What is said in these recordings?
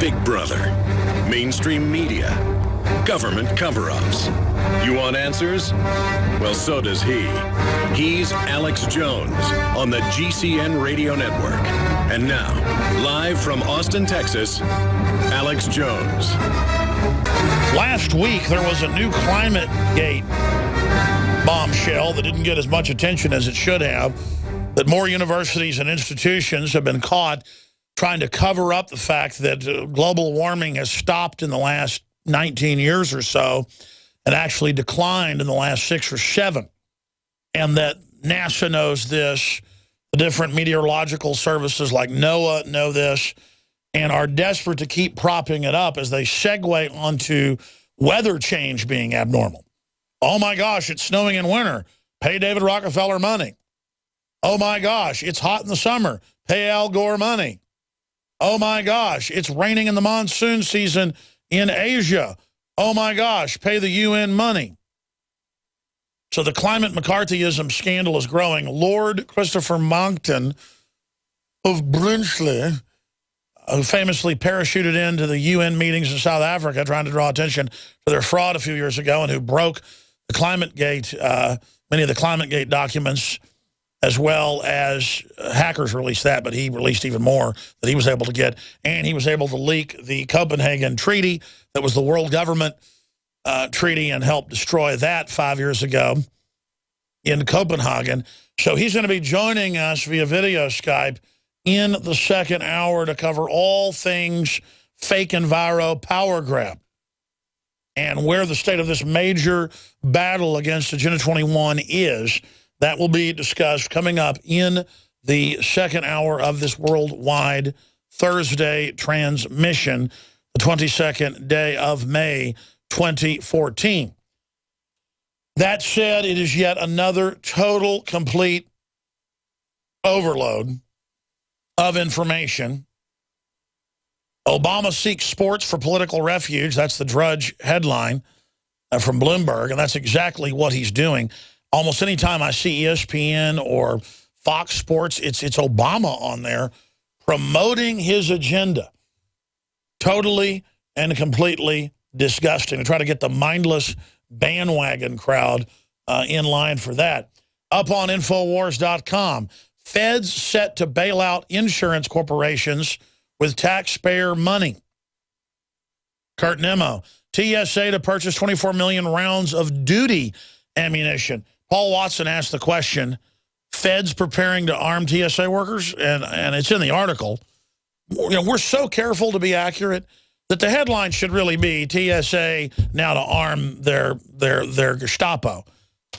Big Brother, mainstream media, government cover-ups. You want answers? Well, so does he. He's Alex Jones on the GCN Radio Network. And now, live from Austin, Texas, Alex Jones. Last week, there was a new ClimateGate bombshell that didn't get as much attention as it should have, that more universities and institutions have been caught trying to cover up the fact that global warming has stopped in the last 19 years or so and actually declined in the last 6 or 7. And that NASA knows this, the different meteorological services like NOAA know this, and are desperate to keep propping it up as they segue onto weather change being abnormal. Oh my gosh, it's snowing in winter. Pay David Rockefeller money. Oh my gosh, it's hot in the summer. Pay Al Gore money. Oh my gosh, it's raining in the monsoon season in Asia. Oh my gosh, pay the UN money. So the climate McCarthyism scandal is growing. Lord Christopher Monckton of Brinsley, who famously parachuted into the UN meetings in South Africa trying to draw attention to their fraud a few years ago, and who broke the ClimateGate, many of the ClimateGate documents, as well as hackers released that, but he released even more that he was able to get. And he was able to leak the Copenhagen Treaty that was the world government treaty and helped destroy that 5 years ago in Copenhagen. So he's going to be joining us via video Skype in the second hour to cover all things fake Enviro power grab and where the state of this major battle against Agenda 21 is. That will be discussed coming up in the second hour of this worldwide Thursday transmission, the 22nd day of May, 2014. That said, it is yet another total, complete overload of information. Obama seeks sports for political refuge. That's the Drudge headline from Bloomberg, and that's exactly what he's doing. Almost any time I see ESPN or Fox Sports, it's Obama on there promoting his agenda. Totally and completely disgusting. To try to get the mindless bandwagon crowd in line for that. Up on Infowars.com, feds set to bail out insurance corporations with taxpayer money. Kurt Nemo, TSA to purchase 24 million rounds of duty ammunition. Paul Watson asked the question, feds preparing to arm TSA workers? And it's in the article. You know, we're so careful to be accurate that the headline should really be TSA now to arm their Gestapo.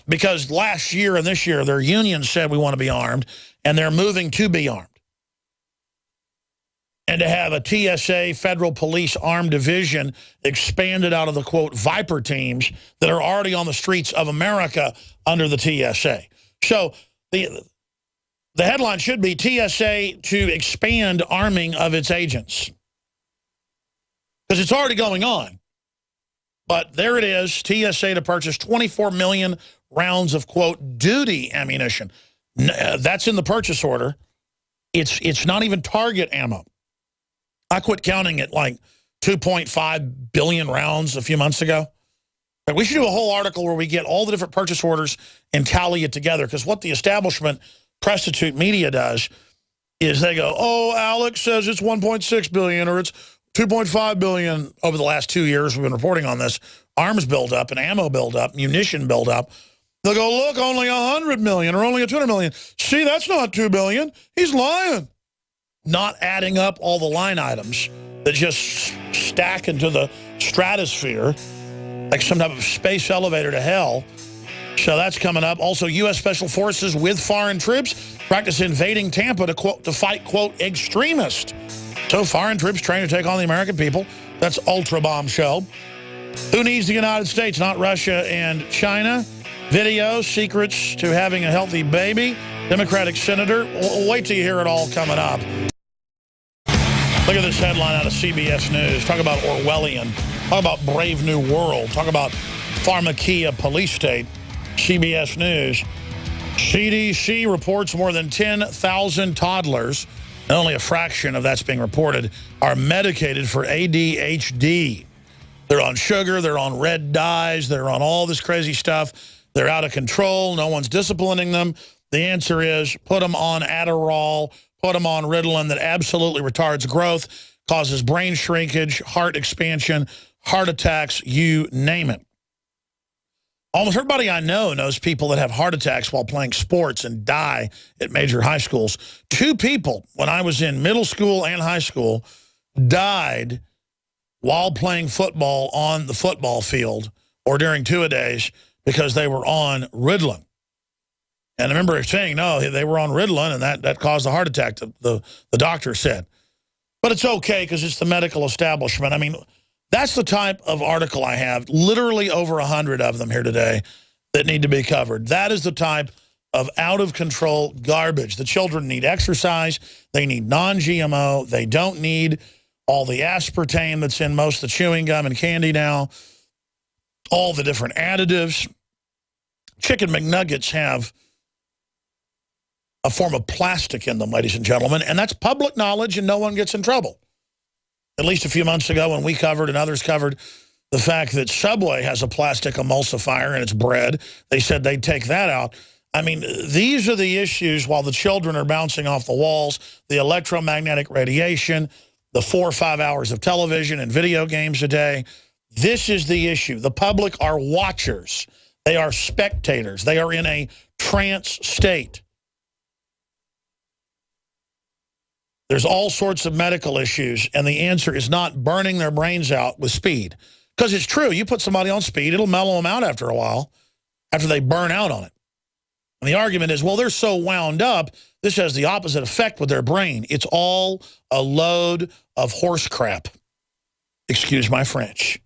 Because last year and this year, their union said we want to be armed, and they're moving to be armed. And to have a TSA federal police armed division expanded out of the, quote, Viper teams that are already on the streets of America under the TSA. So the headline should be TSA to expand arming of its agents. Because it's already going on. But there it is, TSA to purchase 24 million rounds of, quote, duty ammunition. That's in the purchase order. It's not even target ammo. I quit counting at like 2.5 billion rounds a few months ago. But we should do a whole article where we get all the different purchase orders and tally it together. Because what the establishment prostitute media does is they go, oh, Alex says it's 1.6 billion or it's 2.5 billion over the last 2 years. We've been reporting on this. Arms buildup and ammo buildup, munition buildup. They'll go, look, only 100 million or only 200 million. See, that's not 2 billion. He's lying. Not adding up all the line items that just stack into the stratosphere like some type of space elevator to hell. So that's coming up. Also, U.S. Special Forces with foreign troops practice invading Tampa to fight, quote, extremists. So foreign troops trained to take on the American people. That's ultra bombshell. Who needs the United States? Not Russia and China. Video, secrets to having a healthy baby. Democratic senator. Wait till you hear it all coming up. Look at this headline out of CBS News. Talk about Orwellian. Talk about Brave New World. Talk about Pharmakia police state. CBS News. CDC reports more than 10,000 toddlers and only a fraction of that's being reported, are medicated for ADHD. They're on sugar, they're on red dyes, they're on all this crazy stuff. They're out of control, no one's disciplining them. The answer is put them on Adderall, put them on Ritalin that absolutely retards growth, causes brain shrinkage, heart expansion, heart attacks, you name it. Almost everybody I know knows people that have heart attacks while playing sports and die at major high schools. 2 people, when I was in middle school and high school, died while playing football on the football field or during two-a-days because they were on Ritalin. And I remember saying, no, they were on Ritalin, and that caused a heart attack, the doctor said. But it's okay because it's the medical establishment. I mean, that's the type of article I have, literally over 100 of them here today that need to be covered. That is the type of out-of-control garbage. The children need exercise. They need non-GMO. They don't need all the aspartame that's in most of the chewing gum and candy now, all the different additives. Chicken McNuggets have a form of plastic in them, ladies and gentlemen, and that's public knowledge and no one gets in trouble. At least a few months ago when we covered and others covered the fact that Subway has a plastic emulsifier in its bread, they said they'd take that out. I mean, these are the issues while the children are bouncing off the walls, the electromagnetic radiation, the 4 or 5 hours of television and video games a day. This is the issue. The public are watchers. They are spectators. They are in a trance state. There's all sorts of medical issues, and the answer is not burning their brains out with speed. Because it's true, you put somebody on speed, it'll mellow them out after a while, after they burn out on it. And the argument is, well, they're so wound up, this has the opposite effect with their brain. It's all a load of horse crap. Excuse my French.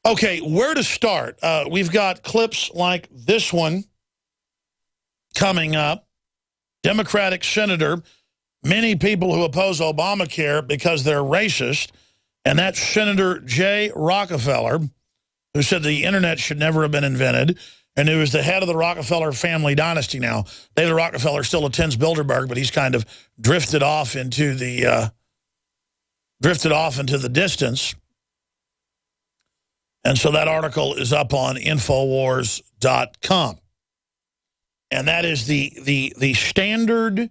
Okay, where to start? We've got clips like this one coming up. Democratic Senator, many people who oppose Obamacare because they're racist, and that's Senator Jay Rockefeller, who said the internet should never have been invented, and who is the head of the Rockefeller family dynasty now. David Rockefeller still attends Bilderberg, but he's kind of drifted off into the distance. And so that article is up on Infowars.com. And that is the standard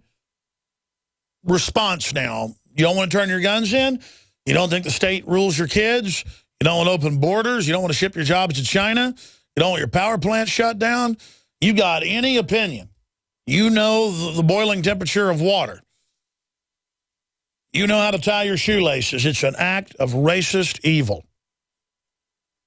response now. You don't want to turn your guns in? You don't think the state rules your kids? You don't want open borders? You don't want to ship your jobs to China? You don't want your power plant shut down? You got any opinion? You know the boiling temperature of water. You know how to tie your shoelaces. It's an act of racist evil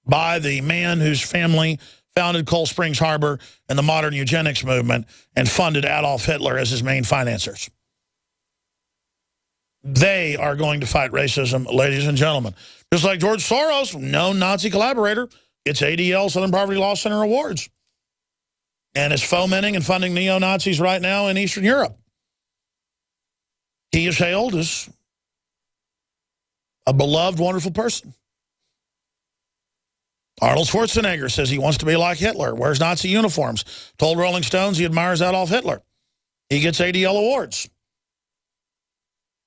by the man whose family founded Coal Springs Harbor and the modern eugenics movement and funded Adolf Hitler as his main financiers. They are going to fight racism, ladies and gentlemen. Just like George Soros, known Nazi collaborator, gets ADL, Southern Poverty Law Center awards, and is fomenting and funding neo-Nazis right now in Eastern Europe. He is hailed as a beloved, wonderful person. Arnold Schwarzenegger says he wants to be like Hitler, wears Nazi uniforms, told Rolling Stones he admires Adolf Hitler. He gets ADL awards.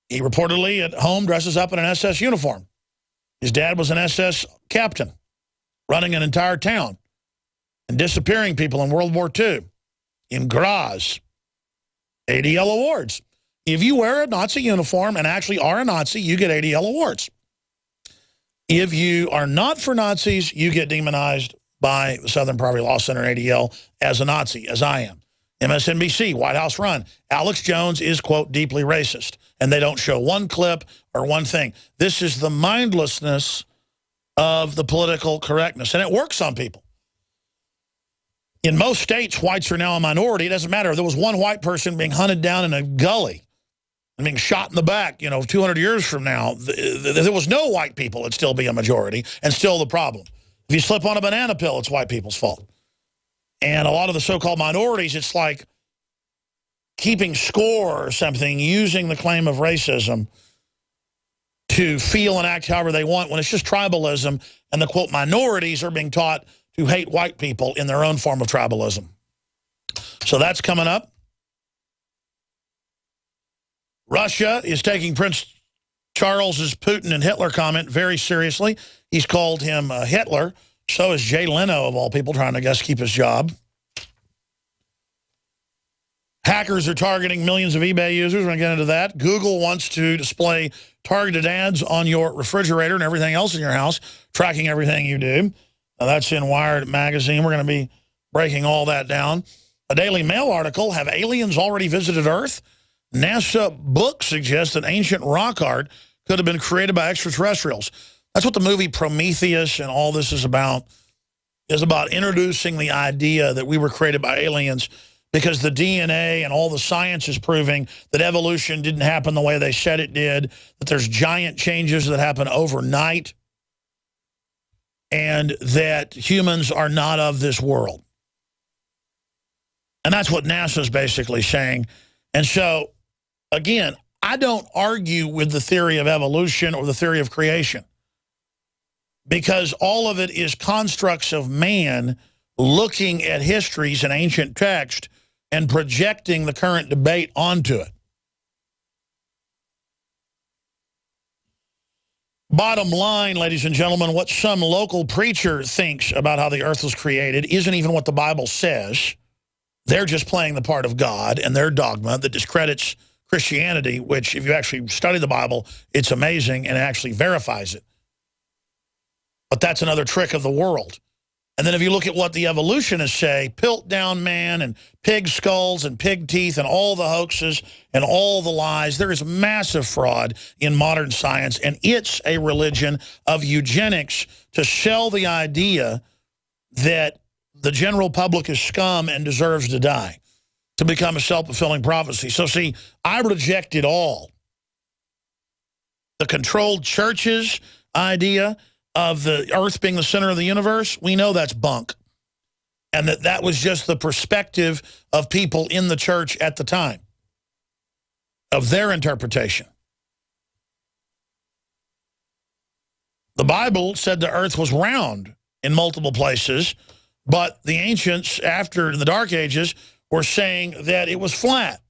He reportedly at home dresses up in an SS uniform. His dad was an SS captain, running an entire town and disappearing people in World War II. In Graz, ADL awards. If you wear a Nazi uniform and actually are a Nazi, you get ADL awards. If you are not for Nazis, you get demonized by the Southern Poverty Law Center, ADL, as a Nazi, as I am. MSNBC, White House run. Alex Jones is, quote, deeply racist. And they don't show one clip or one thing. This is the mindlessness of the political correctness. And it works on people. In most states, whites are now a minority. It doesn't matter. If there was one white person being hunted down in a gully and being shot in the back, 200 years from now, if there was no white people, it'd still be a majority and still the problem. If you slip on a banana peel, it's white people's fault. And a lot of the so-called minorities, it's like keeping score or something, using the claim of racism to feel and act however they want when it's just tribalism, and the, quote, minorities are being taught to hate white people in their own form of tribalism. So that's coming up. Russia is taking Prince Charles's Putin and Hitler comment very seriously. He's called him Hitler. So is Jay Leno, of all people, trying to, I guess, keep his job. Hackers are targeting millions of eBay users. We're going to get into that. Google wants to display targeted ads on your refrigerator and everything else in your house, tracking everything you do. That's in Wired magazine. We're going to be breaking all that down. A Daily Mail article, have aliens already visited Earth? NASA book suggests that ancient rock art could have been created by extraterrestrials. That's what the movie Prometheus and all this is about introducing the idea that we were created by aliens, because the DNA and all the science is proving that evolution didn't happen the way they said it did, that there's giant changes that happen overnight, and that humans are not of this world. And that's what NASA's basically saying. And so, again, I don't argue with the theory of evolution or the theory of creation, because all of it is constructs of man looking at histories and ancient text and projecting the current debate onto it. Bottom line, ladies and gentlemen, what some local preacher thinks about how the earth was created isn't even what the Bible says. They're just playing the part of God and their dogma that discredits Christianity, which, if you actually study the Bible, it's amazing and it actually verifies it. But that's another trick of the world. And then if you look at what the evolutionists say, Piltdown Man and pig skulls and pig teeth and all the hoaxes and all the lies, there is massive fraud in modern science, and it's a religion of eugenics to sell the idea that the general public is scum and deserves to die, to become a self-fulfilling prophecy. So see, I reject it all. The controlled churches idea of the earth being the center of the universe, we know that's bunk. And that was just the perspective of people in the church at the time, of their interpretation. The Bible said the earth was round in multiple places, but the ancients, after the Dark Ages, were saying that it was flat.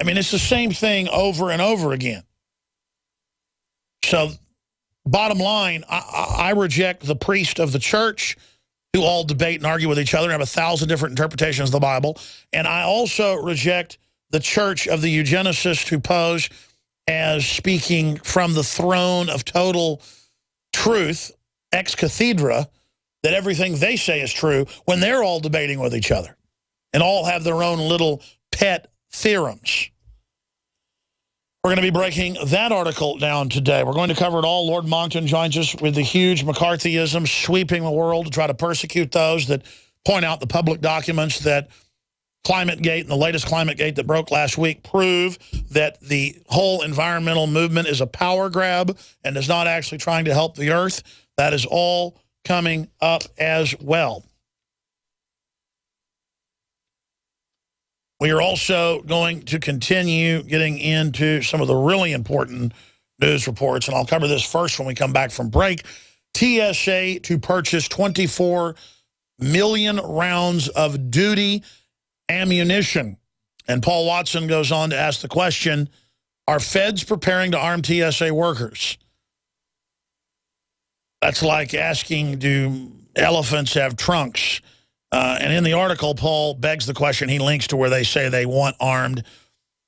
I mean, it's the same thing over and over again. So, bottom line, I reject the priest of the church who all debate and argue with each other and have 1,000 different interpretations of the Bible. And I also reject the church of the eugenicists who pose as speaking from the throne of total truth, ex cathedra, that everything they say is true, when they're all debating with each other and all have their own little pet theorems. We're going to be breaking that article down today. We're going to cover it all. Lord Monckton joins us with the huge McCarthyism sweeping the world to try to persecute those that point out the public documents that ClimateGate and the latest ClimateGate that broke last week prove that the whole environmental movement is a power grab and is not actually trying to help the earth. That is all coming up as well. We are also going to continue getting into some of the really important news reports, and I'll cover this first when we come back from break. TSA to purchase 24 million rounds of duty ammunition. And Paul Watson goes on to ask the question, are feds preparing to arm TSA workers? That's like asking, do elephants have trunks? And in the article, Paul begs the question. He links to where they say they want armed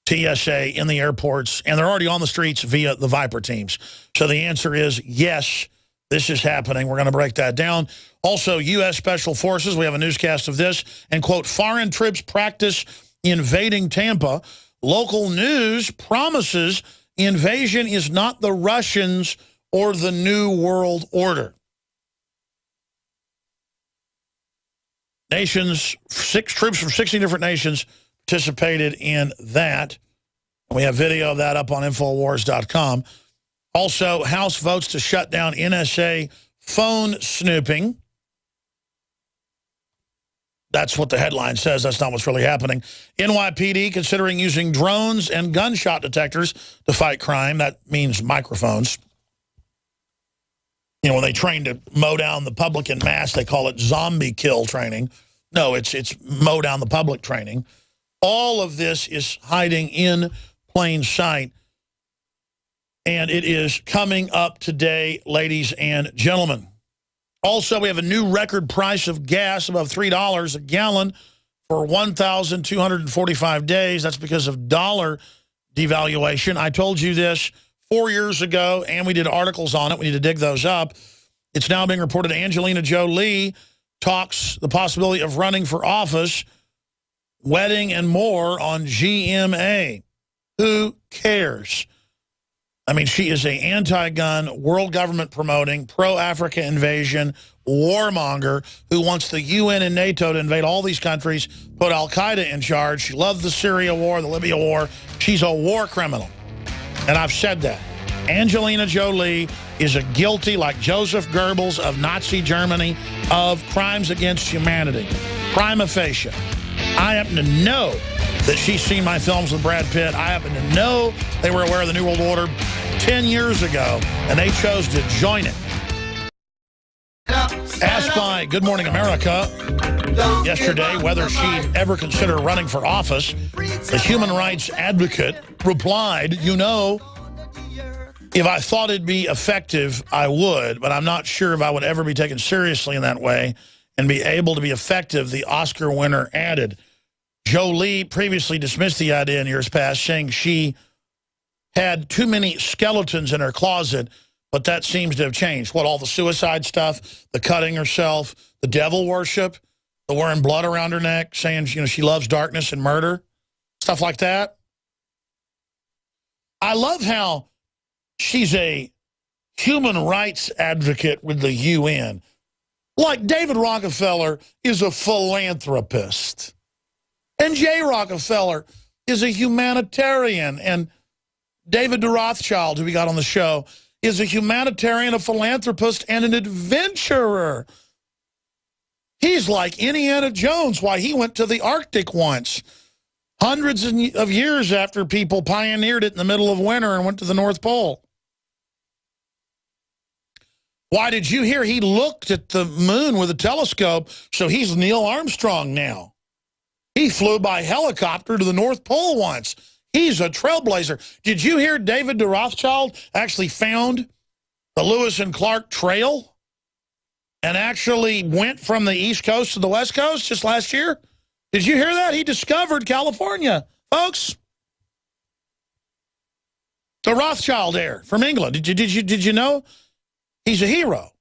TSA in the airports, and they're already on the streets via the Viper teams. So the answer is yes, this is happening. We're going to break that down. Also, U.S. Special Forces, we have a newscast of this, and, quote, foreign troops practice invading Tampa. Local news promises invasion is not the Russians or the New World Order. Troops from 60 different nations participated in that. We have video of that up on Infowars.com. Also, House votes to shut down NSA phone snooping. That's what the headline says. That's not what's really happening. NYPD considering using drones and gunshot detectors to fight crime. That means microphones. You know, when they train to mow down the public en masse, they call it zombie kill training. No, it's mow down the public training. All of this is hiding in plain sight. And it is coming up today, ladies and gentlemen. Also, we have a new record price of gas above $3 a gallon for 1,245 days. That's because of dollar devaluation. I told you this 4 years ago, and we did articles on it. We need to dig those up. It's now being reported Angelina Jolie talks the possibility of running for office, wedding and more on GMA. Who cares? I mean, she is an anti-gun, world government promoting, pro-Africa invasion, warmonger who wants the UN and NATO to invade all these countries, put al-Qaeda in charge. She loved the Syria war, the Libya war. She's a war criminal. And I've said that. Angelina Jolie is a guilty, like Joseph Goebbels of Nazi Germany, of crimes against humanity. Prima facie. I happen to know that she's seen my films with Brad Pitt. I happen to know they were aware of the New World Order 10 years ago, and they chose to join it. Asked by Good Morning America yesterday whether she'd ever consider running for office, the human rights advocate replied, you know, if I thought it'd be effective, I would, but I'm not sure if I would ever be taken seriously in that way and be able to be effective, the Oscar winner added. Jolie previously dismissed the idea in years past, saying she had too many skeletons in her closet, but that seems to have changed. What, all the suicide stuff, the cutting herself, the devil worship, the wearing blood around her neck, saying, you know, she loves darkness and murder, stuff like that. I love how she's a human rights advocate with the UN. Like David Rockefeller is a philanthropist. And Jay Rockefeller is a humanitarian. And David de Rothschild, who we got on the show, is a humanitarian, a philanthropist, and an adventurer. He's like Indiana Jones, why he went to the Arctic once, hundreds of years after people pioneered it in the middle of winter and went to the North Pole. Why did you hear he looked at the moon with a telescope? So he's Neil Armstrong now. He flew by helicopter to the North Pole once. He's a trailblazer. Did you hear David de Rothschild actually found the Lewis and Clark Trail and actually went from the East Coast to the West Coast just last year? Did you hear that? He discovered California, folks. The Rothschild heir from England. Did you know? He's a hero.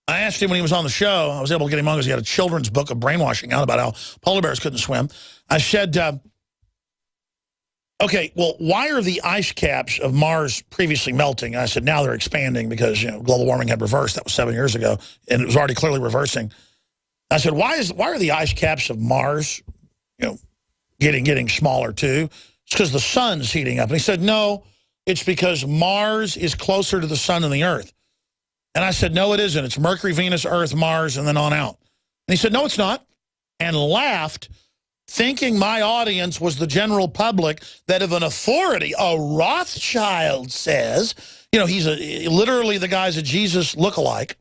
I asked him when he was on the show. I was able to get him on because he had a children's book of brainwashing out about how polar bears couldn't swim. I said, okay, well, why are the ice caps of Mars previously melting? And I said, now they're expanding because, you know, global warming had reversed. That was 7 years ago, and it was already clearly reversing. I said, why are the ice caps of Mars, you know, getting smaller too? It's because the sun's heating up. And he said, no, it's because Mars is closer to the sun than the Earth. And I said, no, it isn't. It's Mercury, Venus, Earth, Mars, and then on out. And he said, no, it's not, and laughed, thinking my audience was the general public, that if an authority, a Rothschild, says, you know, he's literally the guy's a Jesus lookalike.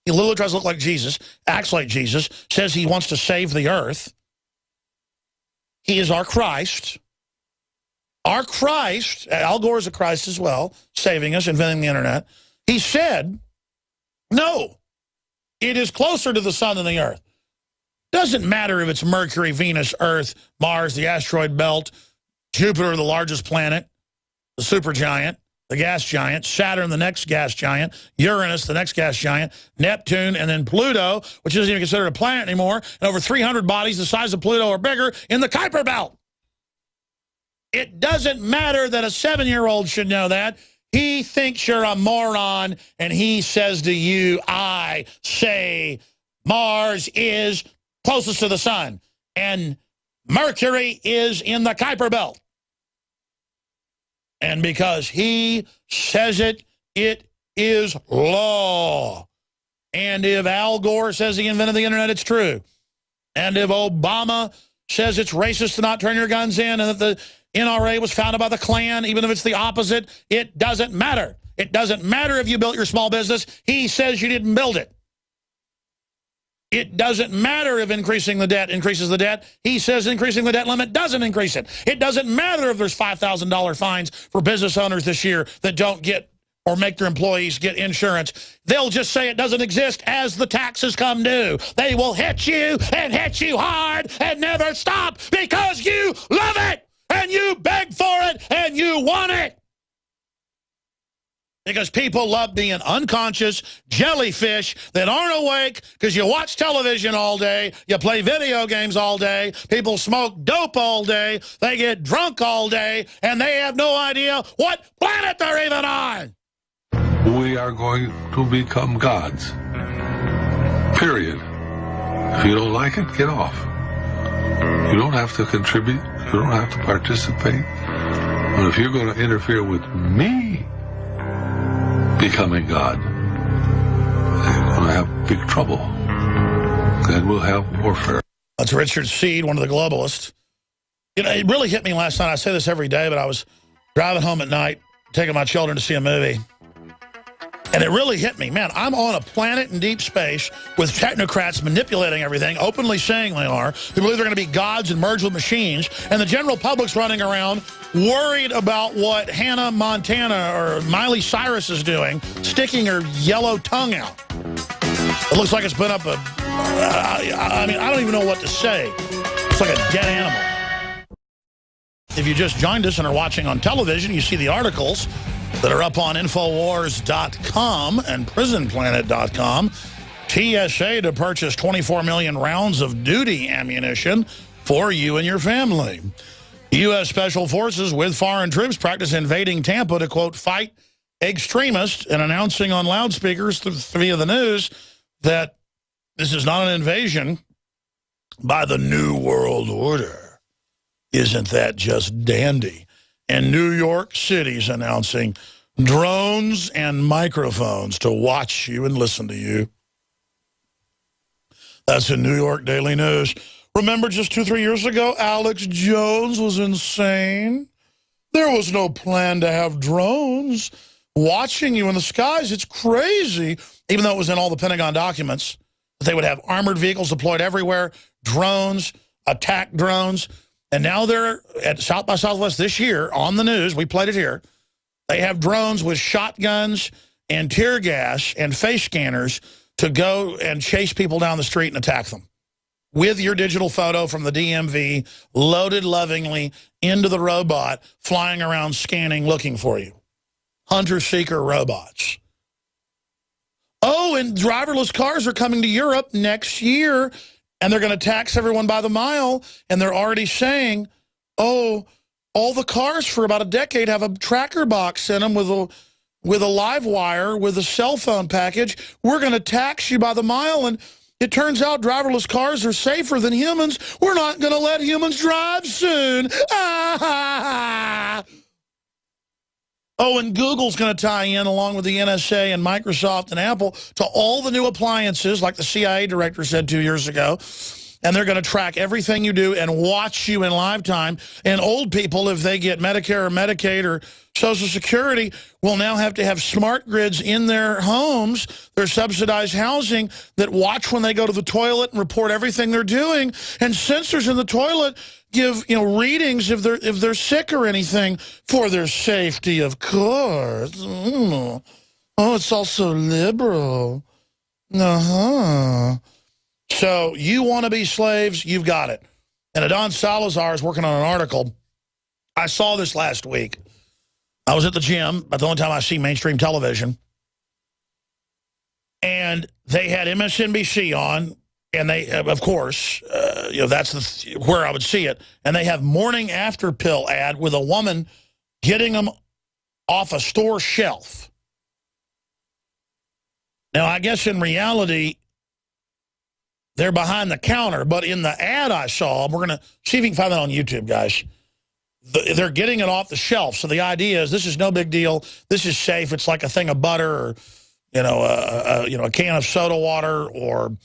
He literally tries to look like Jesus, acts like Jesus, says he wants to save the earth. He is our Christ. Our Christ, Al Gore is a Christ as well, saving us, inventing the internet. He said, no, it is closer to the sun than the earth. Doesn't matter if it's Mercury, Venus, Earth, Mars, the asteroid belt, Jupiter, the largest planet, the supergiant, the gas giant, Saturn, the next gas giant, Uranus, the next gas giant, Neptune, and then Pluto, which isn't even considered a planet anymore, and over 300 bodies the size of Pluto or bigger in the Kuiper Belt. It doesn't matter that a 7-year-old should know that. He thinks you're a moron, and he says to you, I say Mars is closest to the sun, and Mercury is in the Kuiper Belt. And because he says it, it is law. And if Al Gore says he invented the internet, it's true. And if Obama says it's racist to not turn your guns in, and that the NRA was founded by the Klan, even if it's the opposite, it doesn't matter. It doesn't matter if you built your small business. He says you didn't build it. it doesn't matter if increasing the debt increases the debt. He says increasing the debt limit doesn't increase it. It doesn't matter if there's $5,000 fines for business owners this year that don't get or make their employees get insurance. They'll just say it doesn't exist as the taxes come due. They will hit you and hit you hard and never stop because you love it and you beg for it and you want it. Because people love being unconscious jellyfish that aren't awake because you watch television all day, you play video games all day, people smoke dope all day, they get drunk all day, and they have no idea what planet they're even on. We are going to become gods. Period. If you don't like it, get off. You don't have to contribute. You don't have to participate. But if you're going to interfere with me becoming God, you're going to have big trouble. Then we'll have warfare. That's Richard Seed, one of the globalists. You know, it really hit me last night. I say this every day, but I was driving home at night, taking my children to see a movie. And it really hit me. Man, I'm on a planet in deep space with technocrats manipulating everything, openly saying they are, who believe they're going to be gods and merge with machines, and the general public's running around worried about what Hannah Montana or Miley Cyrus is doing, sticking her yellow tongue out. It looks like it's been up I mean, I don't even know what to say. It's like a dead animal. If you just joined us and are watching on television, you see the articles that are up on Infowars.com and PrisonPlanet.com. TSA to purchase 24 million rounds of duty ammunition for you and your family. U.S. Special Forces with foreign troops practice invading Tampa to, quote, fight extremists, and announcing on loudspeakers via the news that this is not an invasion by the New World Order. Isn't that just dandy? And New York City's announcing drones and microphones to watch you and listen to you. That's in New York Daily News. Remember just 2-3 years ago, Alex Jones was insane? There was no plan to have drones watching you in the skies. It's crazy. Even though it was in all the Pentagon documents, that they would have armored vehicles deployed everywhere, drones, attack drones. And now they're at South by Southwest this year on the news. We played it here. They have drones with shotguns and tear gas and face scanners to go and chase people down the street and attack them with your digital photo from the DMV loaded lovingly into the robot, flying around scanning, looking for you. Hunter-seeker robots. Oh, and driverless cars are coming to Europe next year, and they're going to tax everyone by the mile, and they're already saying, oh, all the cars for about a decade have a tracker box in them with a live wire, with a cell phone package. We're going to tax you by the mile, and it turns out driverless cars are safer than humans. We're not going to let humans drive soon. Ah! Oh, and Google's going to tie in, along with the NSA and Microsoft and Apple, to all the new appliances, like the CIA director said 2 years ago. And they're going to track everything you do and watch you in live time. And old people, if they get Medicare or Medicaid or Social Security, will now have to have smart grids in their homes, their subsidized housing, that watch when they go to the toilet and report everything they're doing. And sensors in the toilet give, you know, readings if they're sick or anything for their safety, of course. Oh, it's also liberal. Uh-huh. So you want to be slaves, you've got it. And Adon Salazar is working on an article. I saw this last week. I was at the gym, about the only time I see mainstream television. And they had MSNBC on, and they, of course, you know, that's where I would see it. And they have morning after pill ad with a woman getting them off a store shelf. Now, I guess in reality, they're behind the counter, but in the ad I saw, we're going to see if you can find that on YouTube, guys. They're getting it off the shelf. So the idea is this is no big deal. This is safe. It's like a thing of butter, or a can of soda water, or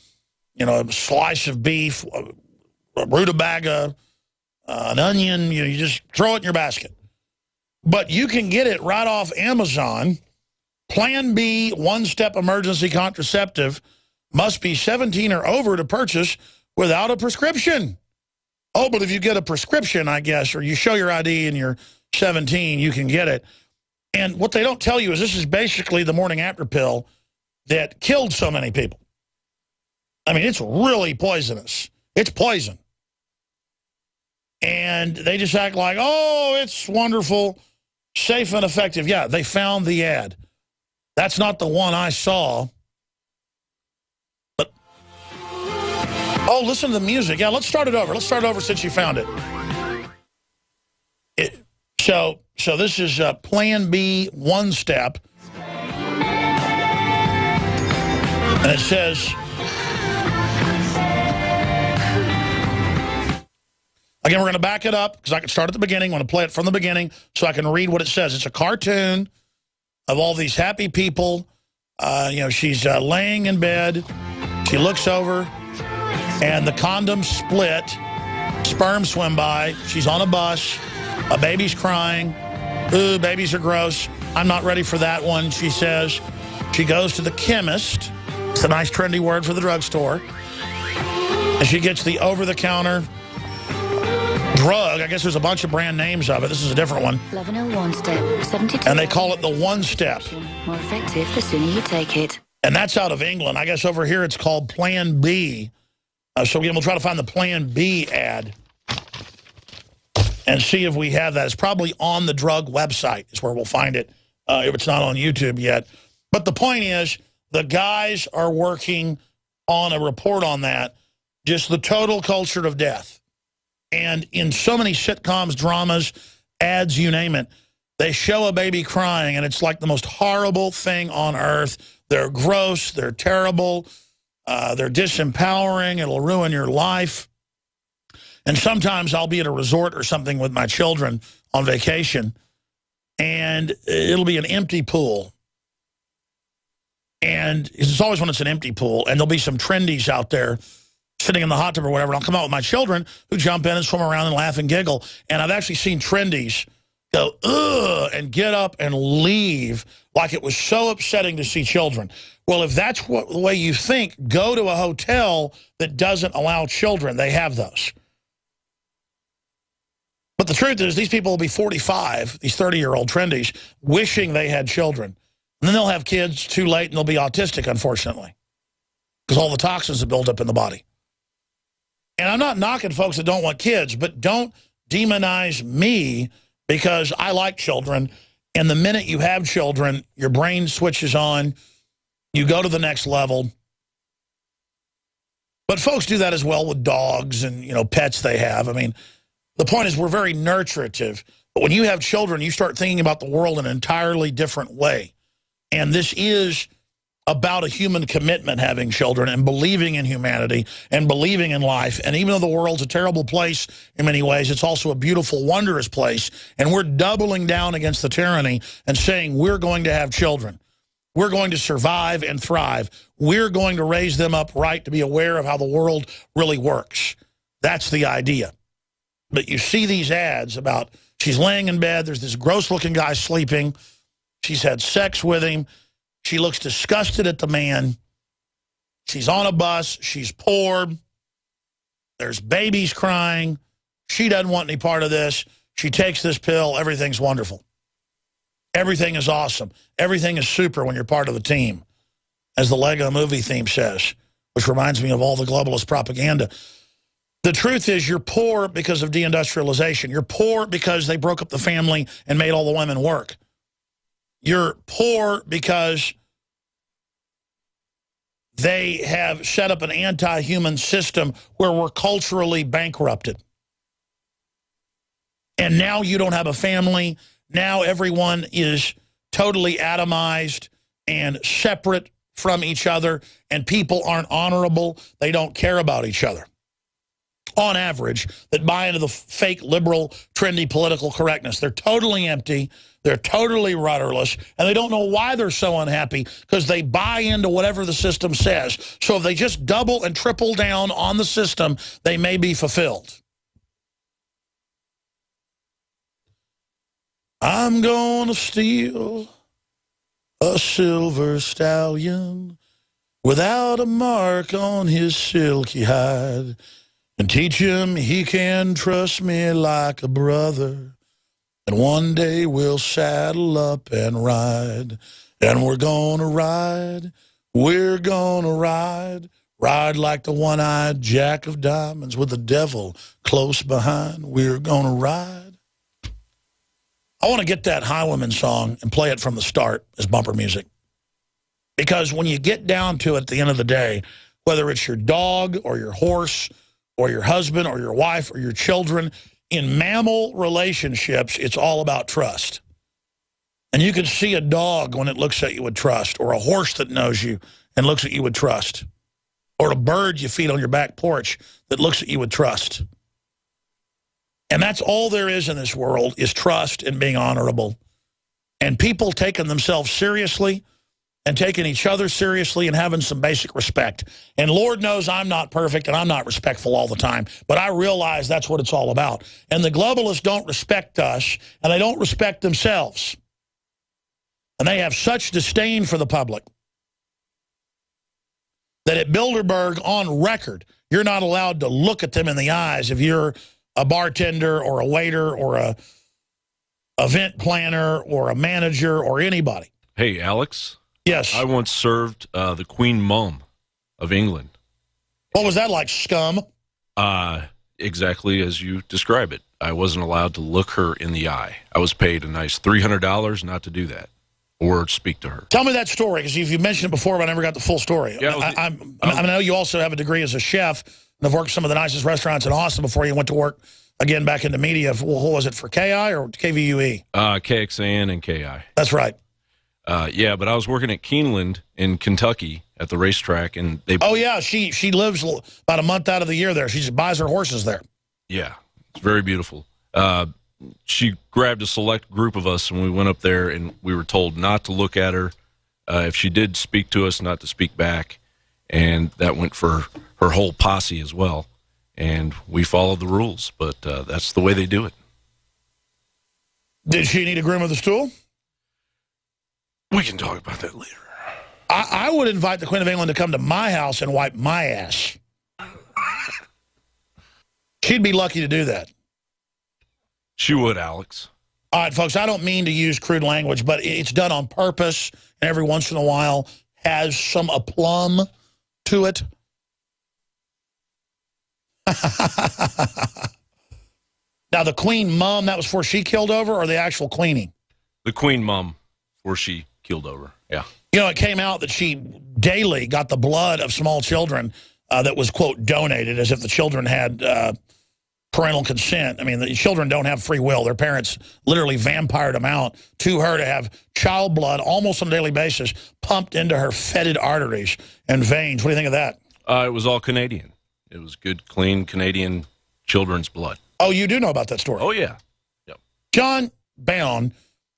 a slice of beef, a rutabaga, an onion. You just throw it in your basket. But you can get it right off Amazon. Plan B, one-step emergency contraceptive. must be 17 or over to purchase without a prescription. Oh, but if you get a prescription, I guess, or you show your ID and you're 17, you can get it. And what they don't tell you is this is basically the morning after pill that killed so many people. I mean, it's really poisonous. It's poison. And they just act like, oh, it's wonderful, safe and effective. Yeah, they found the ad. That's not the one I saw. But, oh, listen to the music. Yeah, let's start it over. Let's start it over since you found it. So this is Plan B, one step. And it says, again, we're going to back it up because I can start at the beginning. I'm going to play it from the beginning so I can read what it says. It's a cartoon of all these happy people. You know, she's laying in bed. She looks over, and the condoms split. Sperm swim by. She's on a bus. A baby's crying. Ooh, babies are gross. I'm not ready for that one, she says. She goes to the chemist. It's a nice trendy word for the drugstore. And she gets the over-the-counter drug. I guess there's a bunch of brand names of it. This is a different one. 1101 step, 72. And they call it the one step. More effective the sooner you take it. And that's out of England. I guess over here it's called Plan B. So again, we'll try to find the Plan B ad and see if we have that. It's probably on the drug website is where we'll find it if it's not on YouTube yet. But the point is, the guys are working on a report on that, just the total culture of death. And in so many sitcoms, dramas, ads, you name it, they show a baby crying, and it's like the most horrible thing on earth. They're gross. They're terrible. They're disempowering. It'll ruin your life. And sometimes I'll be at a resort or something with my children on vacation, and it'll be an empty pool. And it's always when it's an empty pool, and there'll be some trendies out there sitting in the hot tub or whatever. And I'll come out with my children who jump in and swim around and laugh and giggle. And I've actually seen trendies go, ugh, and get up and leave like it was so upsetting to see children. Well, if that's the way you think, go to a hotel that doesn't allow children. They have those. But the truth is, these people will be 45, these 30-year-old trendies, wishing they had children. And then they'll have kids too late, and they'll be autistic, unfortunately, because all the toxins have built up in the body. And I'm not knocking folks that don't want kids, but don't demonize me because I like children. And the minute you have children, your brain switches on. You go to the next level. But folks do that as well with dogs and, you know, pets they have. I mean, the point is we're very nurturative. But when you have children, you start thinking about the world in an entirely different way. And this is about a human commitment, having children, and believing in humanity and believing in life. And even though the world's a terrible place in many ways, it's also a beautiful, wondrous place. And we're doubling down against the tyranny and saying we're going to have children. We're going to survive and thrive. We're going to raise them up right to be aware of how the world really works. That's the idea. But you see these ads about she's laying in bed, there's this gross-looking guy sleeping, she's had sex with him, she looks disgusted at the man, she's on a bus, she's poor, there's babies crying, she doesn't want any part of this, she takes this pill, everything's wonderful. Everything is awesome. Everything is super when you're part of the team, as the Lego movie theme says, which reminds me of all the globalist propaganda. The truth is you're poor because of deindustrialization. You're poor because they broke up the family and made all the women work. You're poor because they have set up an anti-human system where we're culturally bankrupted. And now you don't have a family. Now everyone is totally atomized and separate from each other, and people aren't honorable. They don't care about each other, on average, that buy into the fake liberal, trendy political correctness. They're totally empty. They're totally rudderless, and they don't know why they're so unhappy because they buy into whatever the system says. So if they just double and triple down on the system, they may be fulfilled. I'm gonna steal a silver stallion without a mark on his silky hide, and teach him he can trust me like a brother. And one day we'll saddle up and ride, and we're gonna ride, ride like the one-eyed jack of diamonds with the devil close behind. We're gonna ride. I want to get that Highwayman song and play it from the start as bumper music. Because when you get down to it at the end of the day, whether it's your dog or your horse or your husband or your wife or your children, in mammal relationships, it's all about trust. And you can see a dog when it looks at you with trust, or a horse that knows you and looks at you with trust, or a bird you feed on your back porch that looks at you with trust. And that's all there is in this world, is trust and being honorable. And people taking themselves seriously and taking each other seriously and having some basic respect. And Lord knows I'm not perfect and I'm not respectful all the time, but I realize that's what it's all about. And the globalists don't respect us, and they don't respect themselves. And they have such disdain for the public that at Bilderberg, on record, you're not allowed to look at them in the eyes if you're a bartender or a waiter or a event planner or a manager or anybody. Hey, Alex. Yes. I once served the Queen Mum of England. What was that like, scum? Exactly as you describe it. I wasn't allowed to look her in the eye. I was paid a nice $300 not to do that or speak to her. Tell me that story, because you mentioned it before, but I never got the full story. Yeah, I know you also have a degree as a chef and have worked some of the nicest restaurants in Austin before you went to work again back into media. What was it, for KI or KVUE? KXAN and KI. That's right. Yeah, but I was working at Keeneland in Kentucky at the racetrack, and they. Oh yeah, she lives about a month out of the year there. She just buys her horses there. Yeah, it's very beautiful. She grabbed a select group of us, and we went up there, and we were told not to look at her. If she did speak to us, not to speak back, and that went for her whole posse as well. And we followed the rules, but that's the way they do it. Did she need a groom of the stool? We can talk about that later. I would invite the Queen of England to come to my house and wipe my ass. She'd be lucky to do that. She would, Alex. All right, folks, I don't mean to use crude language, but it's done on purpose, and every once in a while has some aplomb to it. Now, the Queen Mum, that was before she killed over, or the actual Queenie? The Queen Mum, before she killed over, yeah. You know, it came out that she daily got the blood of small children that was, quote, donated, as if the children had parental consent. I mean, the children don't have free will. Their parents literally vampired them out to her to have child blood almost on a daily basis pumped into her fetid arteries and veins. What do you think of that? It was all Canadian. It was good, clean Canadian children's blood. Oh, you do know about that story? Oh, yeah. Yep. John Bound,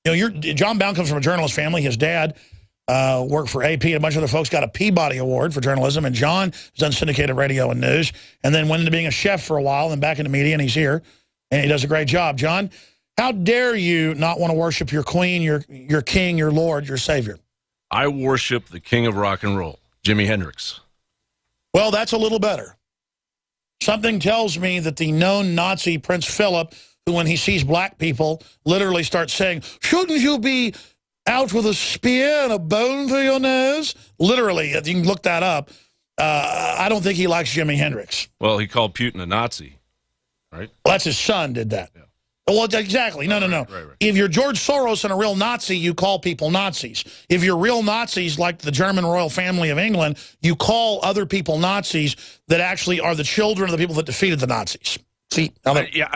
you know, John Bound comes from a journalist family. His dad worked for AP, and a bunch of other folks got a Peabody Award for journalism, and John has done syndicated radio and news, and then went into being a chef for a while, and back into media, and he's here, and he does a great job. John, how dare you not want to worship your queen, your king, your Lord, your Savior? I worship the king of rock and roll, Jimi Hendrix. Well, that's a little better. Something tells me that the known Nazi Prince Philip, who when he sees black people literally starts saying, shouldn't you be out with a spear and a bone through your nose? Literally, you can look that up. I don't think he likes Jimi Hendrix. Well, he called Putin a Nazi, right? Well, that's his son did that. Yeah. Well, exactly. No. Right. If you're George Soros and a real Nazi, you call people Nazis. If you're real Nazis like the German royal family of England, you call other people Nazis that actually are the children of the people that defeated the Nazis. See? Yeah,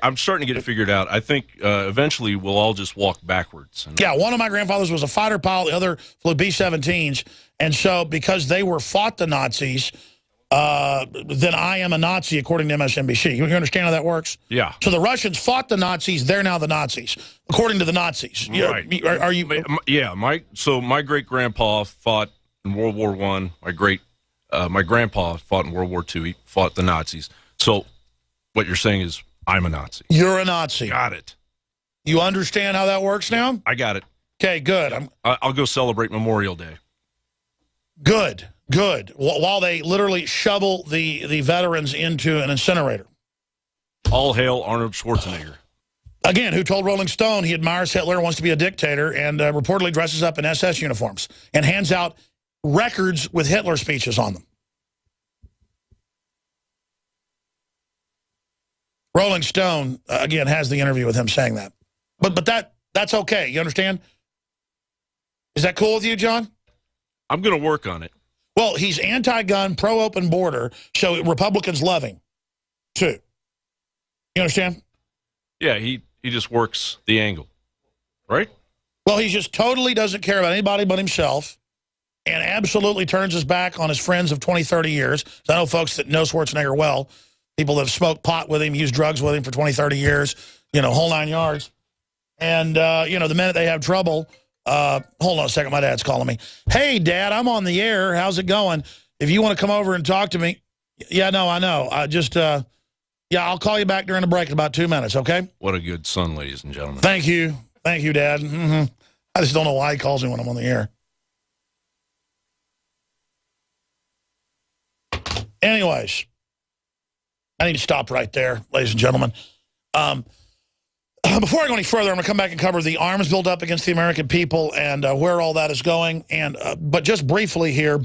I'm starting to get it figured out. I think eventually we'll all just walk backwards. Yeah, one of my grandfathers was a fighter pilot. The other flew B-17s. And so because they fought the Nazis, then I am a Nazi, according to MSNBC. You understand how that works? Yeah. So the Russians fought the Nazis. They're now the Nazis, according to the Nazis. Right. Are you? Yeah. My great-grandpa fought in World War I. My grandpa fought in World War II. He fought the Nazis. So what you're saying is I'm a Nazi. You're a Nazi. Got it. You understand how that works now? I got it. Okay, good. I'll go celebrate Memorial Day. Good. Good. While they literally shovel the veterans into an incinerator. All hail Arnold Schwarzenegger. Again, who told Rolling Stone he admires Hitler, wants to be a dictator, and reportedly dresses up in SS uniforms and hands out records with Hitler speeches on them. Rolling Stone, again, has the interview with him saying that. But that's okay. You understand? Is that cool with you, John? I'm going to work on it. Well, he's anti-gun, pro-open border, so Republicans love him, too. You understand? Yeah, he just works the angle, right? Well, he just totally doesn't care about anybody but himself and absolutely turns his back on his friends of 20, 30 years. So I know folks that know Schwarzenegger well, people that have smoked pot with him, used drugs with him for 20, 30 years, you know, whole 9 yards. And, you know, the minute they have trouble... hold on a second, my dad's calling me. Hey, Dad, I'm on the air. How's it going? If you want to come over and talk to me. Yeah, no, I know. Yeah, I'll call you back during the break in about 2 minutes, okay? What a good son, ladies and gentlemen. Thank you. Thank you, Dad. I just don't know why he calls me when I'm on the air. Anyways, I need to stop right there, ladies and gentlemen. Before I go any further, I'm going to come back and cover the arms buildup against the American people and where all that is going. But just briefly here,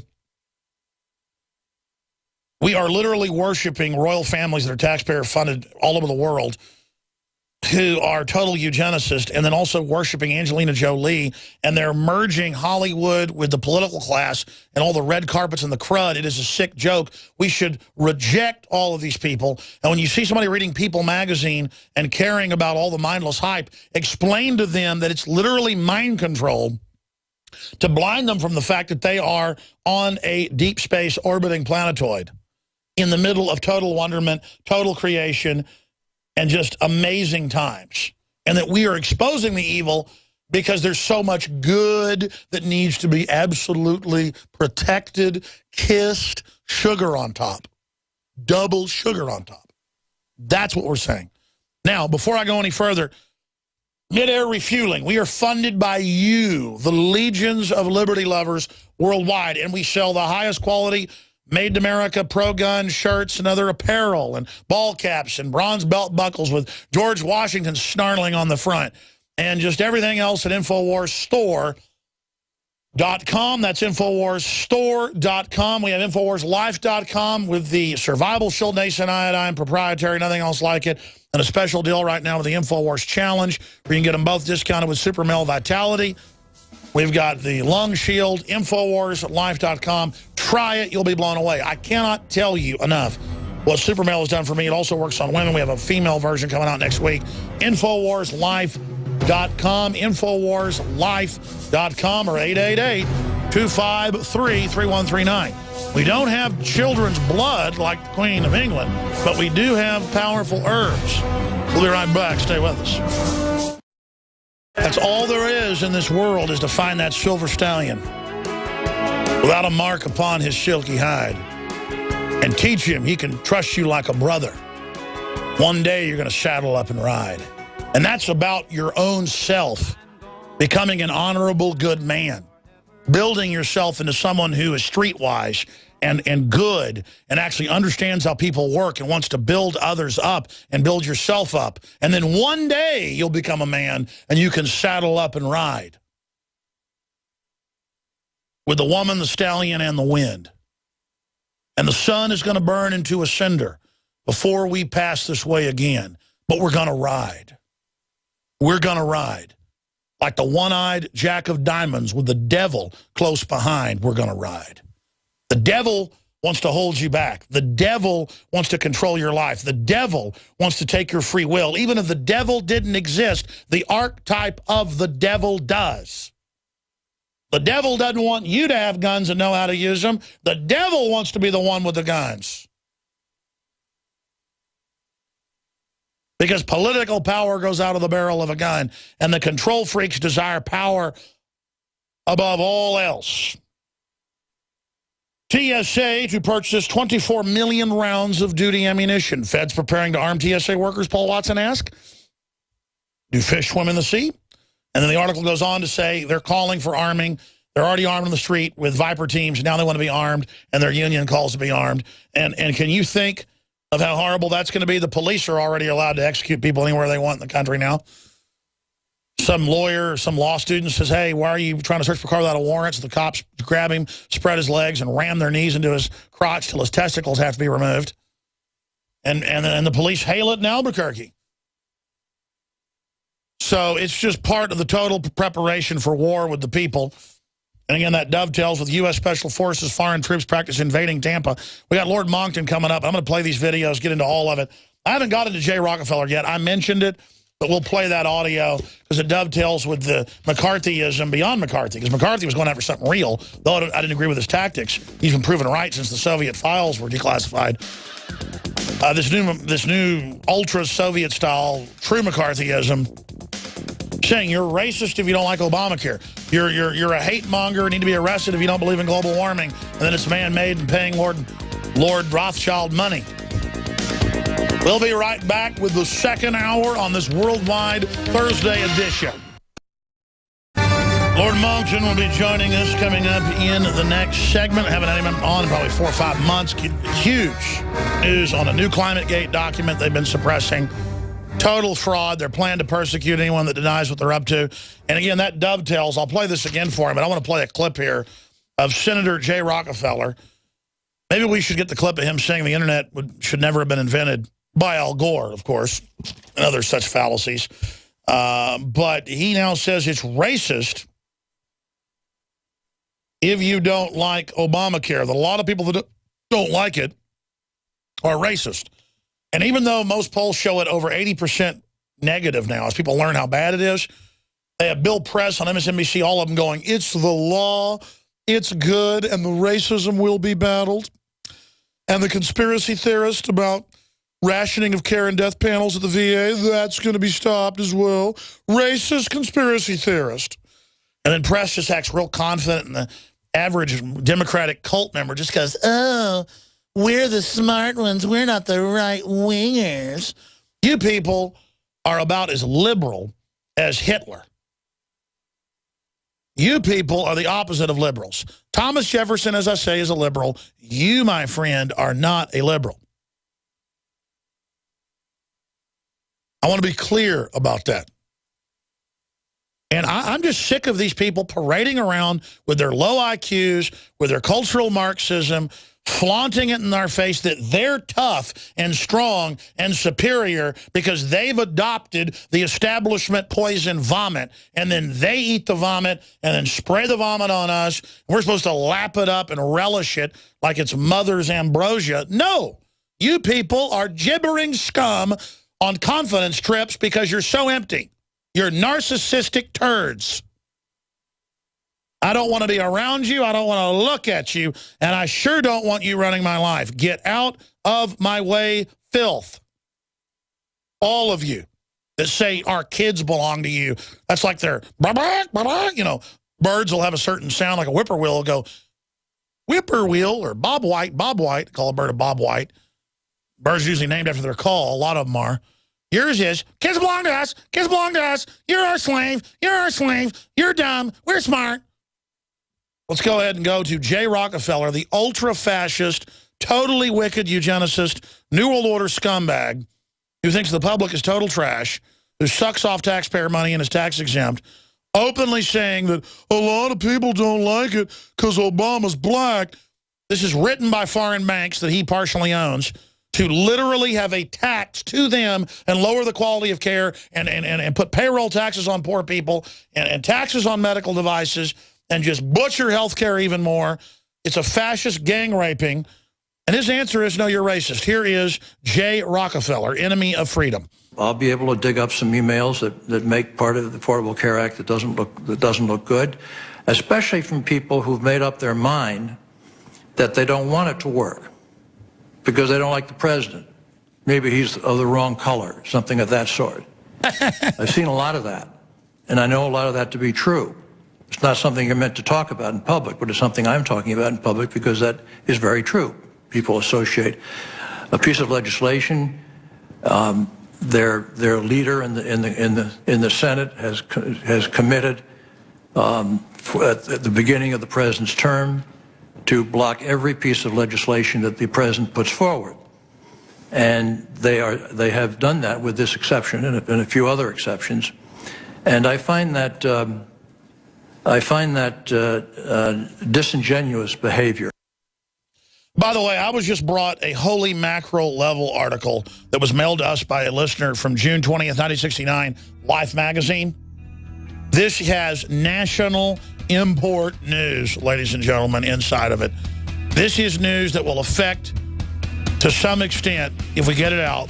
we are literally worshiping royal families that are taxpayer-funded all over the world who are total eugenicists, and then also worshiping Angelina Jolie, and they're merging Hollywood with the political class and all the red carpets and the crud. It is a sick joke. We should reject all of these people. And when you see somebody reading People magazine and caring about all the mindless hype, explain to them that it's literally mind control to blind them from the fact that they are on a deep space orbiting planetoid in the middle of total wonderment, total creation, and just amazing times. And that we are exposing the evil because there's so much good that needs to be absolutely protected, kissed, sugar on top. Double sugar on top. That's what we're saying. Now, before I go any further, mid-air refueling. We are funded by you, the legions of liberty lovers worldwide, and we sell the highest quality Made in America pro-gun shirts and other apparel and ball caps and bronze belt buckles with George Washington snarling on the front. And just everything else at InfoWarsStore.com. That's InfoWarsStore.com. We have InfoWarsLife.com with the Survival Shield Nascent Iodine, proprietary, nothing else like it. And a special deal right now with the InfoWars Challenge, where you can get them both discounted with Super Male Vitality. We've got the Lung Shield, InfoWarsLife.com. Try it. You'll be blown away. I cannot tell you enough what Super Male has done for me. It also works on women. We have a female version coming out next week. InfoWarsLife.com, InfoWarsLife.com, or 888-253-3139. We don't have children's blood like the Queen of England, but we do have powerful herbs. We'll be right back. Stay with us. That's all there is in this world, is to find that silver stallion without a mark upon his silky hide and teach him he can trust you like a brother. One day you're going to saddle up and ride. And that's about your own self, becoming an honorable, good man, building yourself into someone who is streetwise and good and actually understands how people work and wants to build others up and build yourself up. And then one day you'll become a man and you can saddle up and ride with the woman, the stallion, and the wind. And the sun is going to burn into a cinder before we pass this way again. But we're going to ride. We're going to ride. Like the one-eyed jack of diamonds with the devil close behind, we're going to ride. The devil wants to hold you back. The devil wants to control your life. The devil wants to take your free will. Even if the devil didn't exist, the archetype of the devil does. The devil doesn't want you to have guns and know how to use them. The devil wants to be the one with the guns. Because political power goes out of the barrel of a gun, and the control freaks desire power above all else. TSA to purchase 24 million rounds of duty ammunition. Feds preparing to arm TSA workers, Paul Watson asked. Do fish swim in the sea? And then the article goes on to say they're calling for arming They're already armed on the street with Viper teams. Now they want to be armed, and their union calls to be armed. And can you think of how horrible that's going to be? The police are already allowed to execute people anywhere they want in the country now. Some lawyer or some law student says, hey, why are you trying to search for a car without a warrant? So the cops grab him, spread his legs, and ram their knees into his crotch till his testicles have to be removed. And the police hail it in Albuquerque. So it's just part of the total preparation for war with the people. And again, that dovetails with U.S. Special Forces foreign troops practice invading Tampa. We got Lord Monckton coming up. I'm going to play these videos, get into all of it. I haven't got into Jay Rockefeller yet. I mentioned it, but we'll play that audio because it dovetails with the McCarthyism beyond McCarthy, because McCarthy was going after something real, though I didn't agree with his tactics. He's been proven right since the Soviet files were declassified. This new ultra-Soviet style true McCarthyism, saying you're racist if you don't like Obamacare. You're a hate monger and need to be arrested if you don't believe in global warming. And then it's man-made and paying Lord Rothschild money. We'll be right back with the second hour on this worldwide Thursday edition. Lord Monckton will be joining us coming up in the next segment. I haven't had him on in probably 4 or 5 months. Huge news on a new ClimateGate document they've been suppressing. Total fraud. They're planning to persecute anyone that denies what they're up to. And again, that dovetails. I'll play this again for him, but I want to play a clip here of Senator Jay Rockefeller. Maybe we should get the clip of him saying the internet should never have been invented by Al Gore, of course, and other such fallacies. But he now says it's racist if you don't like Obamacare. That a lot of people that don't like it are racist. And even though most polls show it over 80% negative now, as people learn how bad it is, they have Bill Press on MSNBC, all of them going, it's the law, it's good, and the racism will be battled. And the conspiracy theorist about rationing of care and death panels at the VA, that's going to be stopped as well. Racist conspiracy theorist. And then Press just acts real confident, and the average Democratic cult member just goes, oh, we're the smart ones. We're not the right-wingers. You people are about as liberal as Hitler. You people are the opposite of liberals. Thomas Jefferson, as I say, is a liberal. You, my friend, are not a liberal. I want to be clear about that. And I'm just sick of these people parading around with their low IQs, with their cultural Marxism, flaunting it in our face that they're tough and strong and superior because they've adopted the establishment poison vomit, and then they eat the vomit and then spray the vomit on us. We're supposed to lap it up and relish it like it's mother's ambrosia. No, you people are gibbering scum on confidence trips because you're so empty. You're narcissistic turds. I don't want to be around you. I don't want to look at you. And I sure don't want you running my life. Get out of my way, filth. All of you that say our kids belong to you. That's like they're, you know, birds will have a certain sound like a whippoorwill will go, whippoorwill or Bob White, call a bird a Bob White. Birds usually named after their call. A lot of them are. Yours is, kids belong to us. Kids belong to us. You're our slave. You're our slave. You're dumb. We're smart. Let's go ahead and go to Jay Rockefeller, the ultra-fascist, totally wicked eugenicist, New World Order scumbag who thinks the public is total trash, who sucks off taxpayer money and is tax-exempt, openly saying that a lot of people don't like it because Obama's black. This is written by foreign banks that he partially owns to literally have a tax to them and lower the quality of care and put payroll taxes on poor people and taxes on medical devices and just butcher health care even more. It's a fascist gang raping. And his answer is, no, you're racist. Here is Jay Rockefeller, enemy of freedom. I'll be able to dig up some emails that make part of the Affordable Care Act that doesn't look good, especially from people who've made up their mind that they don't want it to work because they don't like the president. Maybe he's of the wrong color, something of that sort. I've seen a lot of that, and I know a lot of that to be true. It's not something you're meant to talk about in public, but it's something I'm talking about in public because that is very true. People associate a piece of legislation. Their leader in the Senate has committed at the beginning of the president's term to block every piece of legislation that the president puts forward. And they have done that with this exception and a few other exceptions. And I find that disingenuous behavior. By the way, I was just brought a holy mackerel level article that was mailed to us by a listener from June 20th, 1969, Life magazine. This has national import news, ladies and gentlemen, inside of it. This is news that will affect, to some extent, if we get it out,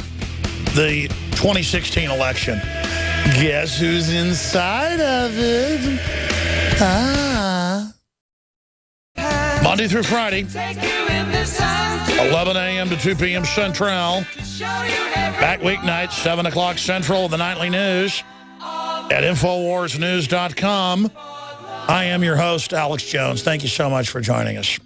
the 2016 election. Guess who's inside of it? Monday through Friday, 11 a.m. to 2 p.m. Central. Back weeknights, 7 o'clock Central, the nightly news at InfoWarsNews.com. I am your host, Alex Jones. Thank you so much for joining us.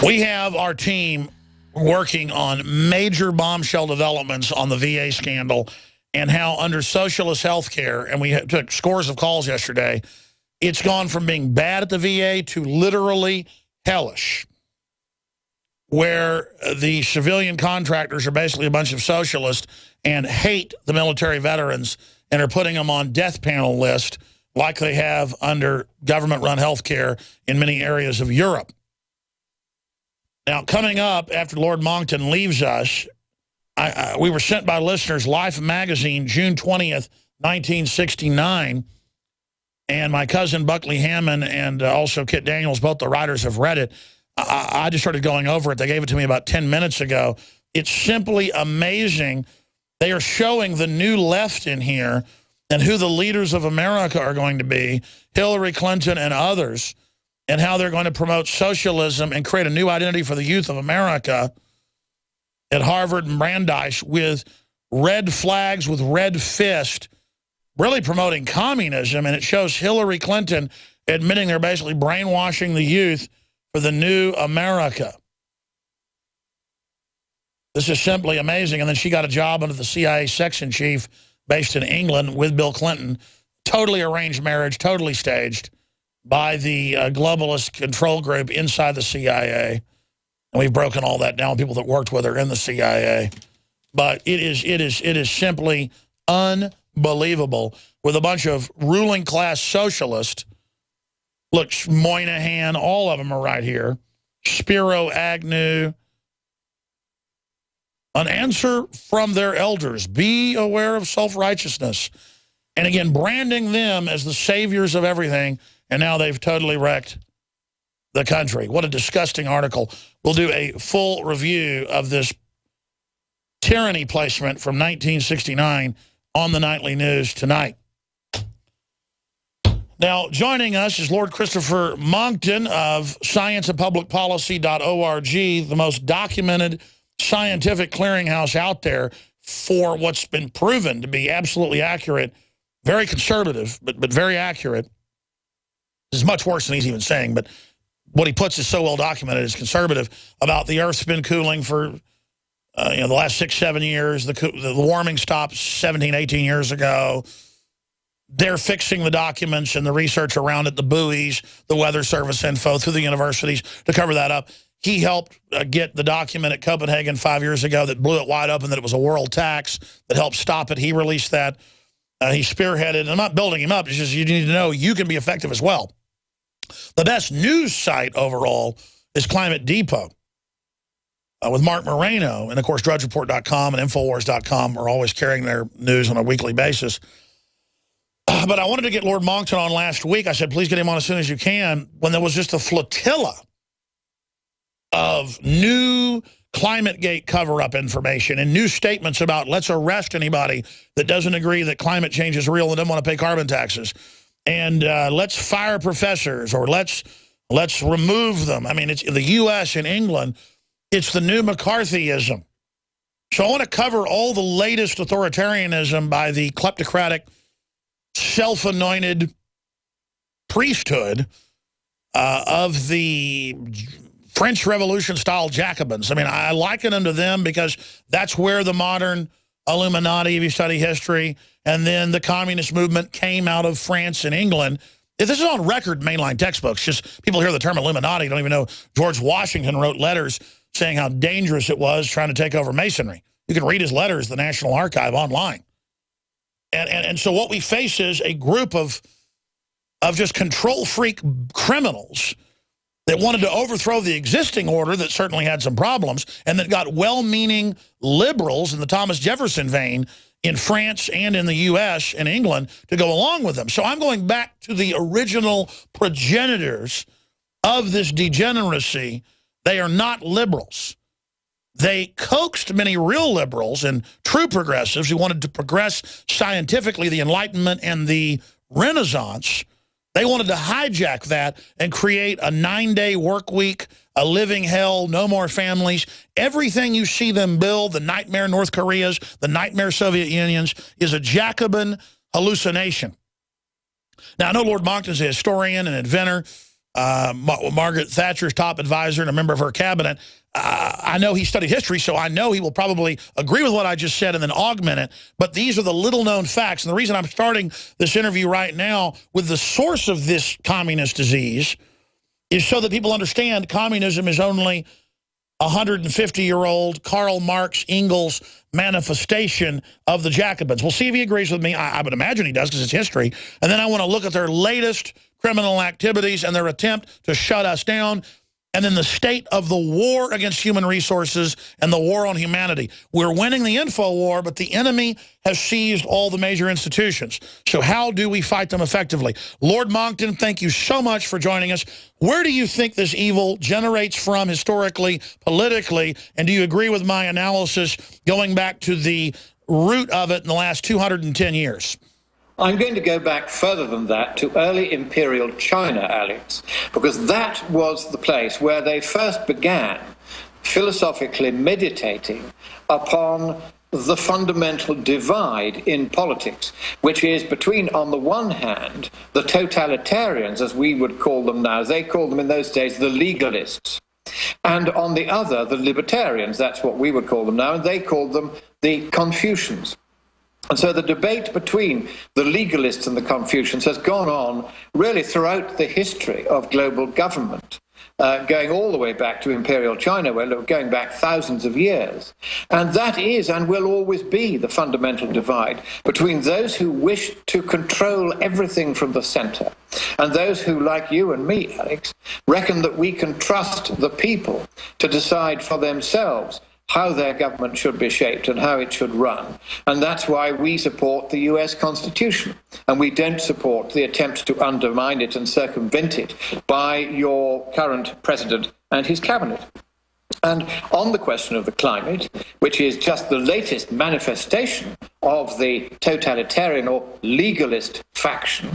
We have our team working on major bombshell developments on the VA scandal and how under socialist health care, and we took scores of calls yesterday, it's gone from being bad at the VA to literally hellish, where the civilian contractors are basically a bunch of socialists and hate the military veterans and are putting them on death panel list like they have under government-run health care in many areas of Europe. Now, coming up after Lord Monckton leaves us, we were sent by listeners Life magazine, June 20th, 1969, and my cousin Buckley Hammond and also Kit Daniels, both the writers, have read it. I just started going over it. They gave it to me about 10 minutes ago. It's simply amazing. They are showing the new left in here and who the leaders of America are going to be, Hillary Clinton and others, and how they're going to promote socialism and create a new identity for the youth of America at Harvard and Brandeis with red flags, with red fist, really promoting communism. And it shows Hillary Clinton admitting they're basically brainwashing the youth for the new America. This is simply amazing. And then she got a job under the CIA section chief based in England with Bill Clinton. Totally arranged marriage, totally staged by the globalist control group inside the CIA. And we've broken all that down with people that worked with her in the CIA. But it is simply unbelievable with a bunch of ruling class socialists. Look, Moynihan, all of them are right here. Spiro Agnew. An answer from their elders. Be aware of self-righteousness. And again, branding them as the saviors of everything, and now they've totally wrecked the country. What a disgusting article. We'll do a full review of this tyranny placement from 1969 on the nightly news tonight. Now, joining us is Lord Christopher Monckton of scienceandpublicpolicy.org, the most documented scientific clearinghouse out there for what's been proven to be absolutely accurate, very conservative, but very accurate. This is much worse than he's even saying, but what he puts is so well documented as conservative about the Earth's been cooling for the last 6-7 years. The warming stopped 17, 18 years ago. They're fixing the documents and the research around it, the buoys, the Weather Service info through the universities to cover that up. He helped get the document at Copenhagen 5 years ago that blew it wide open, that it was a world tax that helped stop it. He released that. He spearheaded. And I'm not building him up. It's just you need to know you can be effective as well. The best news site overall is Climate Depot with Mark Moreno. And, of course, DrudgeReport.com and Infowars.com are always carrying their news on a weekly basis. But I wanted to get Lord Monckton on last week. I said, please get him on as soon as you can, when there was just a flotilla of new ClimateGate cover-up information and new statements about let's arrest anybody that doesn't agree that climate change is real and doesn't want to pay carbon taxes. And let's fire professors, or let's remove them. I mean, it's the U.S. and England. It's the new McCarthyism. So I want to cover all the latest authoritarianism by the kleptocratic, self-anointed priesthood of the French Revolution-style Jacobins. I mean, I liken them to them because that's where the modern Illuminati, if you study history, and then the communist movement came out of France and England. This is on record mainline textbooks. Just people hear the term Illuminati, don't even know George Washington wrote letters saying how dangerous it was trying to take over Masonry. You can read his letters, the National Archive, online. And so what we face is a group of just control freak criminals that wanted to overthrow the existing order that certainly had some problems, and that got well-meaning liberals in the Thomas Jefferson vein in France and in the U.S. and England to go along with them. So I'm going back to the original progenitors of this degeneracy. They are not liberals. They coaxed many real liberals and true progressives who wanted to progress scientifically, the Enlightenment and the Renaissance. They wanted to hijack that and create a 9-day work week, a living hell, no more families. Everything you see them build, the nightmare North Koreas, the nightmare Soviet Unions, is a Jacobin hallucination. Now, I know Lord Monckton's a historian and inventor, Margaret Thatcher's top advisor and a member of her cabinet. I know he studied history, so I know he will probably agree with what I just said and then augment it. But these are the little-known facts. And the reason I'm starting this interview right now with the source of this communist disease is so that people understand communism is only a 150-year-old Karl Marx, Engels manifestation of the Jacobins. We'll see if he agrees with me. I would imagine he does because it's history. And then I want to look at their latest criminal activities and their attempt to shut us down. And then the state of the war against human resources and the war on humanity. We're winning the info war, but the enemy has seized all the major institutions. So how do we fight them effectively? Lord Monckton, thank you so much for joining us. Where do you think this evil generates from historically, politically? And do you agree with my analysis going back to the root of it in the last 210 years? I'm going to go back further than that to early imperial China, Alex, because that was the place where they first began philosophically meditating upon the fundamental divide in politics, which is between, on the one hand, the totalitarians, as we would call them now. They called them in those days the legalists. And on the other, the libertarians, that's what we would call them now, and they called them the Confucians. And so the debate between the legalists and the Confucians has gone on really throughout the history of global government, going all the way back to imperial China, where we're going back thousands of years. And that is and will always be the fundamental divide between those who wish to control everything from the center and those who, like you and me, Alex, reckon that we can trust the people to decide for themselves how their government should be shaped and how it should run. And that's why we support the US Constitution. And we don't support the attempt to undermine it and circumvent it by your current president and his cabinet. And on the question of the climate, which is just the latest manifestation of the totalitarian or legalist faction,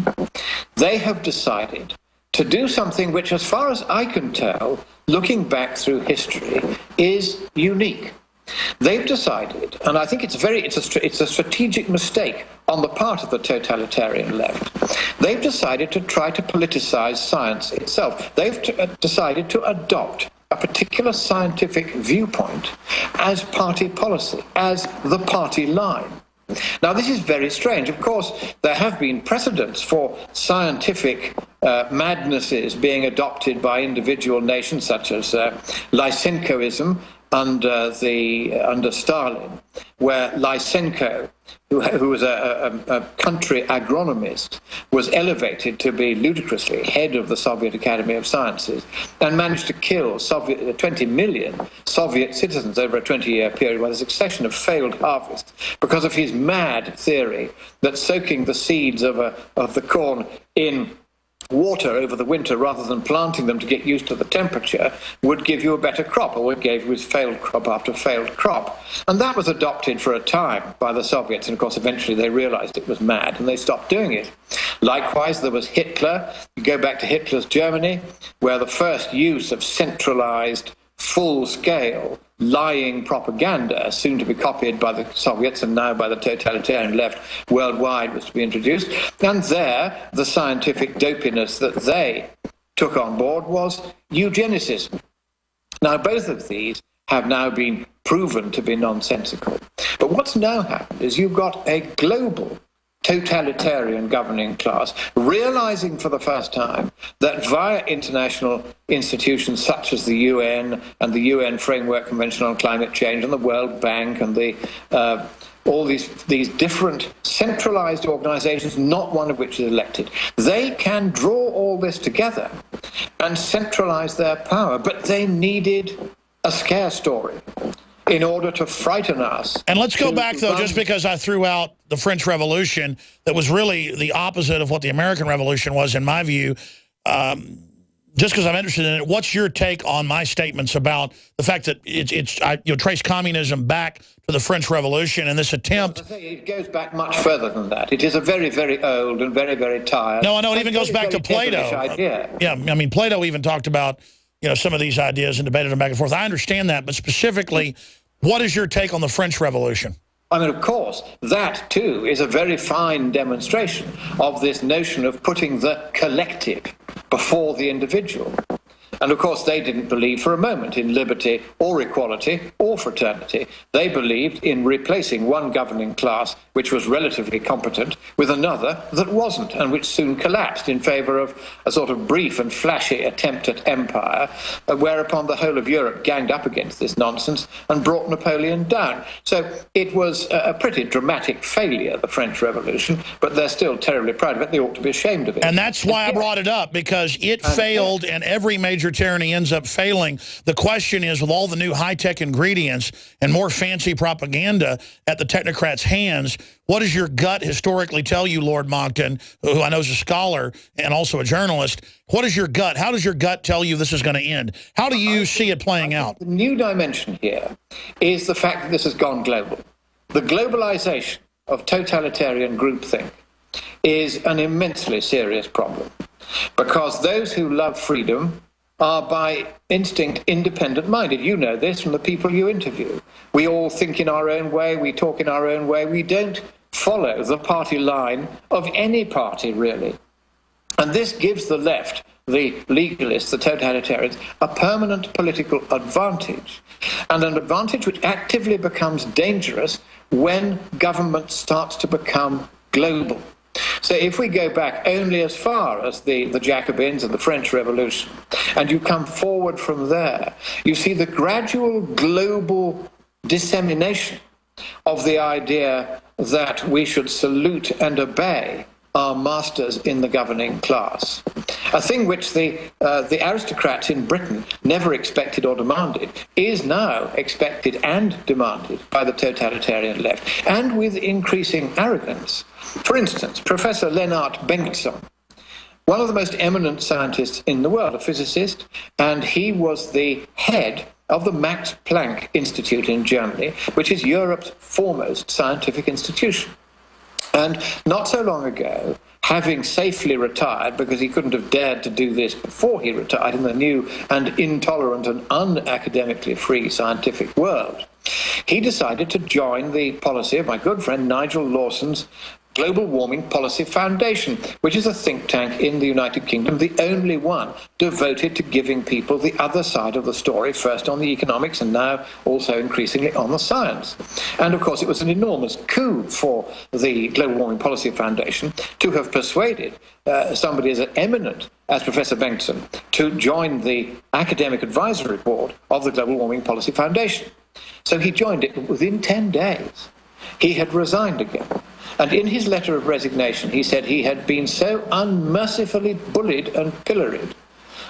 they have decided to do something which, as far as I can tell, looking back through history, is unique. They've decided, and I think it's a strategic mistake on the part of the totalitarian left, they've decided to try to politicize science itself. They've decided to adopt a particular scientific viewpoint as party policy, as the party line. Now, this is very strange. Of course, there have been precedents for scientific madnesses being adopted by individual nations, such as Lysenkoism under Stalin, where Lysenko, who was a country agronomist, was elevated to be ludicrously head of the Soviet Academy of Sciences and managed to kill 20 million Soviet citizens over a 20-year period with a succession of failed harvests because of his mad theory that soaking the seeds of the corn in water over the winter rather than planting them to get used to the temperature would give you a better crop, or it gave you failed crop after failed crop. And that was adopted for a time by the Soviets, and of course eventually they realized it was mad and they stopped doing it. Likewise, there was Hitler. You go back to Hitler's Germany, where the first use of centralized, full-scale lying propaganda, soon to be copied by the Soviets and now by the totalitarian left worldwide, was to be introduced. And there, the scientific dopiness that they took on board was eugenicism. Now, both of these have now been proven to be nonsensical. But what's now happened is you've got a global totalitarian governing class, realizing for the first time that via international institutions such as the UN and the UN Framework Convention on Climate Change and the World Bank and the all these different centralized organizations, not one of which is elected, they can draw all this together and centralize their power. But they needed a scare story in order to frighten us. And let's go back, though, just because I threw out the French Revolution, that was really the opposite of what the American Revolution was, in my view. Just because I'm interested in it, what's your take on my statements about the fact that you trace communism back to the French Revolution and this attempt? Well, it goes back much further than that. It is a very, very old and very, very tired. No, I know it even goes back to Plato. Yeah, I mean, Plato even talked about some of these ideas and debated them back and forth. I understand that, but specifically, what is your take on the French Revolution? I mean, of course, that, too, is a very fine demonstration of this notion of putting the collective before the individual. And, of course, they didn't believe for a moment in liberty or equality or fraternity. They believed in replacing one governing class, which was relatively competent, with another that wasn't, and which soon collapsed in favor of a sort of brief and flashy attempt at empire, whereupon the whole of Europe ganged up against this nonsense and brought Napoleon down. So it was a pretty dramatic failure, the French Revolution, but they're still terribly proud of it. They ought to be ashamed of it. And that's why I brought it up, because it failed, and every major tyranny ends up failing. The question is, with all the new high-tech ingredients and more fancy propaganda at the technocrats' hands, what does your gut historically tell you, Lord Monckton, who I know is a scholar and also a journalist? What is your gut? How does your gut tell you this is going to end? How do you see it playing out? The new dimension here is the fact that this has gone global. The globalization of totalitarian groupthink is an immensely serious problem, because those who love freedom are by instinct independent-minded. You know this from the people you interview. We all think in our own way, we talk in our own way, we don't follow the party line of any party, really. And this gives the left, the legalists, the totalitarians, a permanent political advantage, and an advantage which actively becomes dangerous when government starts to become global. So if we go back only as far as the Jacobins and the French Revolution, and you come forward from there, you see the gradual global dissemination of the idea that we should salute and obey our masters in the governing class. A thing which the aristocrats in Britain never expected or demanded is now expected and demanded by the totalitarian left, and with increasing arrogance. For instance, Professor Lennart Bengtsson, one of the most eminent scientists in the world, a physicist, and he was the head of the Max Planck Institute in Germany, which is Europe's foremost scientific institution. And not so long ago, having safely retired, because he couldn't have dared to do this before he retired in the new and intolerant and unacademically free scientific world, he decided to join the policy of my good friend Nigel Lawson's Global Warming Policy Foundation, which is a think tank in the United Kingdom, the only one devoted to giving people the other side of the story, first on the economics and now also increasingly on the science. And of course it was an enormous coup for the Global Warming Policy Foundation to have persuaded somebody as eminent as Professor Bengtsson to join the academic advisory board of the Global Warming Policy Foundation. So he joined it, but within 10 days he had resigned again. And in his letter of resignation, he said he had been so unmercifully bullied and pilloried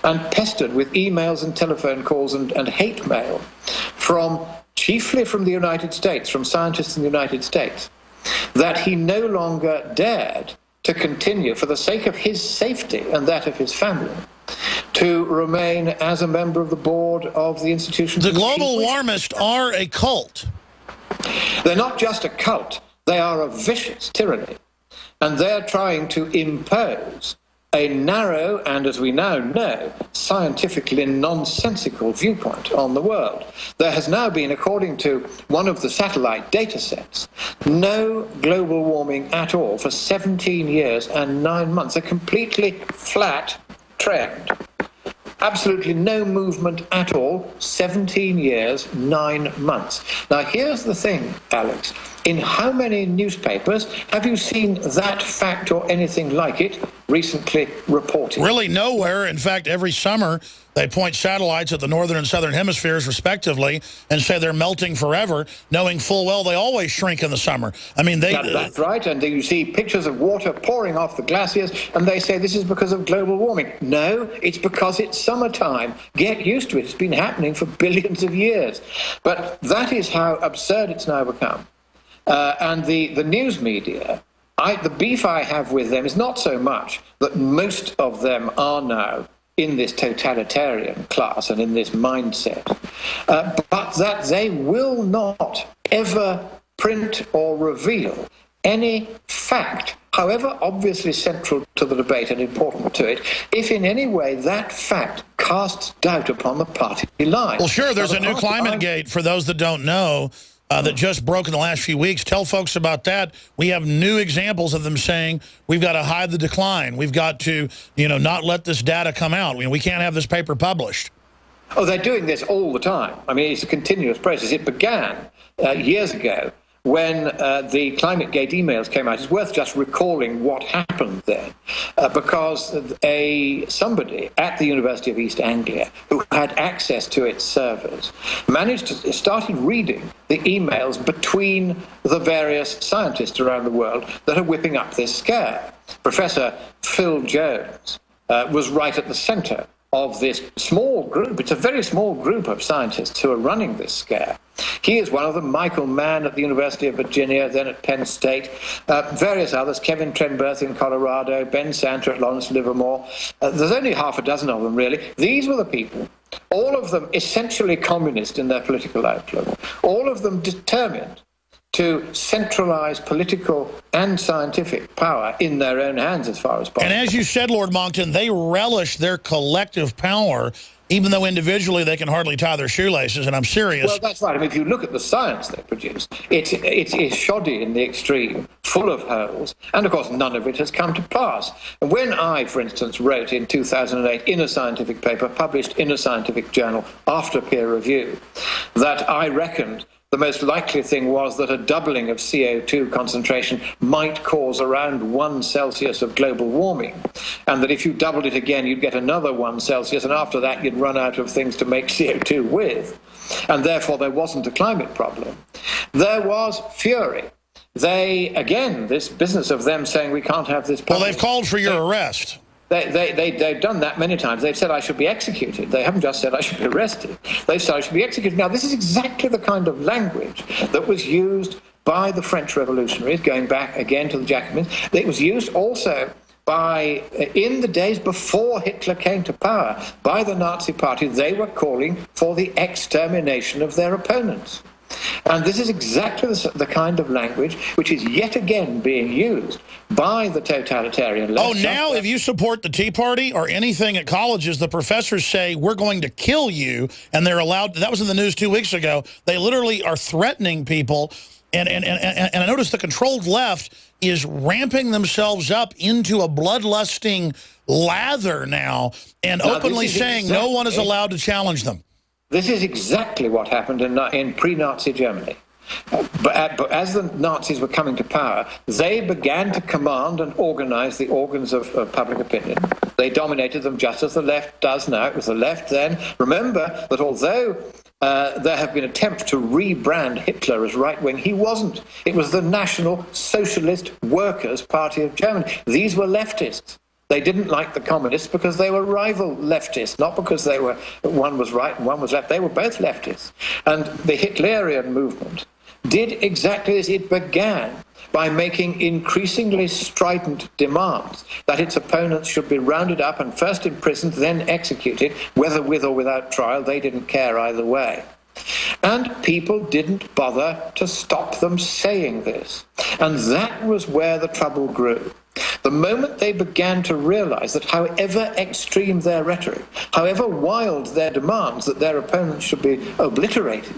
and pestered with emails and telephone calls and hate mail chiefly from the United States, from scientists in the United States, that he no longer dared to continue, for the sake of his safety and that of his family, to remain as a member of the board of the institution. The global warmists are a cult. They're not just a cult. They are a vicious tyranny, and they're trying to impose a narrow and, as we now know, scientifically nonsensical viewpoint on the world. There has now been, according to one of the satellite data sets, no global warming at all for 17 years and 9 months, a completely flat trend. Absolutely no movement at all, 17 years, 9 months. Now, here's the thing, Alex. In how many newspapers have you seen that fact or anything like it recently reported? Really nowhere. In fact, every summer they point satellites at the northern and southern hemispheres respectively and say they're melting forever, knowing full well they always shrink in the summer. I mean, that's right, and you see pictures of water pouring off the glaciers, and they say this is because of global warming. No, it's because it's summertime. Get used to it. It's been happening for billions of years. But that is how absurd it's now become. And the news media, the beef I have with them is not so much that most of them are now in this totalitarian class and in this mindset, but that they will not ever print or reveal any fact, however obviously central to the debate and important to it, if in any way that fact casts doubt upon the party line. Well, sure, there's a new climate gate, for those that don't know, that just broke in the last few weeks. Tell folks about that. We have new examples of them saying we've got to hide the decline. We've got to, not let this data come out. We can't have this paper published. Oh, they're doing this all the time. I mean, it's a continuous process. It began years ago when the ClimateGate emails came out. It's worth just recalling what happened then, because somebody at the University of East Anglia who had access to its servers started reading the emails between the various scientists around the world that are whipping up this scare. Professor Phil Jones was right at the center of this small group. It's a very small group of scientists who are running this scare. He is one of them, Michael Mann at the University of Virginia, then at Penn State, various others, Kevin Trenberth in Colorado, Ben Santer at Lawrence Livermore. There's only half a dozen of them, really. These were the people, all of them essentially communist in their political outlook, all of them determined to centralize political and scientific power in their own hands as far as possible. And as you said, Lord Monckton, they relish their collective power, even though individually they can hardly tie their shoelaces, and I'm serious. Well, that's right. I mean, if you look at the science they produce, it's shoddy in the extreme, full of holes, and of course none of it has come to pass. And when I, for instance, wrote in 2008 in a scientific paper, published in a scientific journal after peer review, that I reckoned the most likely thing was that a doubling of CO2 concentration might cause around 1 Celsius of global warming, and that if you doubled it again, you'd get another 1 Celsius, and after that, you'd run out of things to make CO2 with, and therefore there wasn't a climate problem. There was fury. Again, this business of them saying we can't have this problem. Well, they've called for your arrest. They've done that many times. They've said I should be executed. They haven't just said I should be arrested. They've said I should be executed. Now, this is exactly the kind of language that was used by the French revolutionaries, going back again to the Jacobins. It was used also in the days before Hitler came to power, by the Nazi Party. They were calling for the extermination of their opponents. And this is exactly the kind of language which is yet again being used by the totalitarian left. Oh, now if you support the Tea Party or anything at colleges, the professors say, we're going to kill you, and they're allowed. That was in the news 2 weeks ago. They literally are threatening people. And I noticed the controlled left is ramping themselves up into a bloodlusting lather now and openly saying no one is allowed to challenge them. This is exactly what happened in pre-Nazi Germany. But as the Nazis were coming to power, they began to command and organize the organs of public opinion. They dominated them just as the left does now. It was the left then. Remember that although there have been attempts to rebrand Hitler as right-wing, he wasn't. It was the National Socialist Workers' Party of Germany. These were leftists. They didn't like the communists because they were rival leftists, not because one was right and one was left. They were both leftists. And the Hitlerian movement did exactly this. It began by making increasingly strident demands that its opponents should be rounded up and first imprisoned, then executed, whether with or without trial. They didn't care either way. And people didn't bother to stop them saying this. And that was where the trouble grew. The moment they began to realize that however extreme their rhetoric, however wild their demands that their opponents should be obliterated,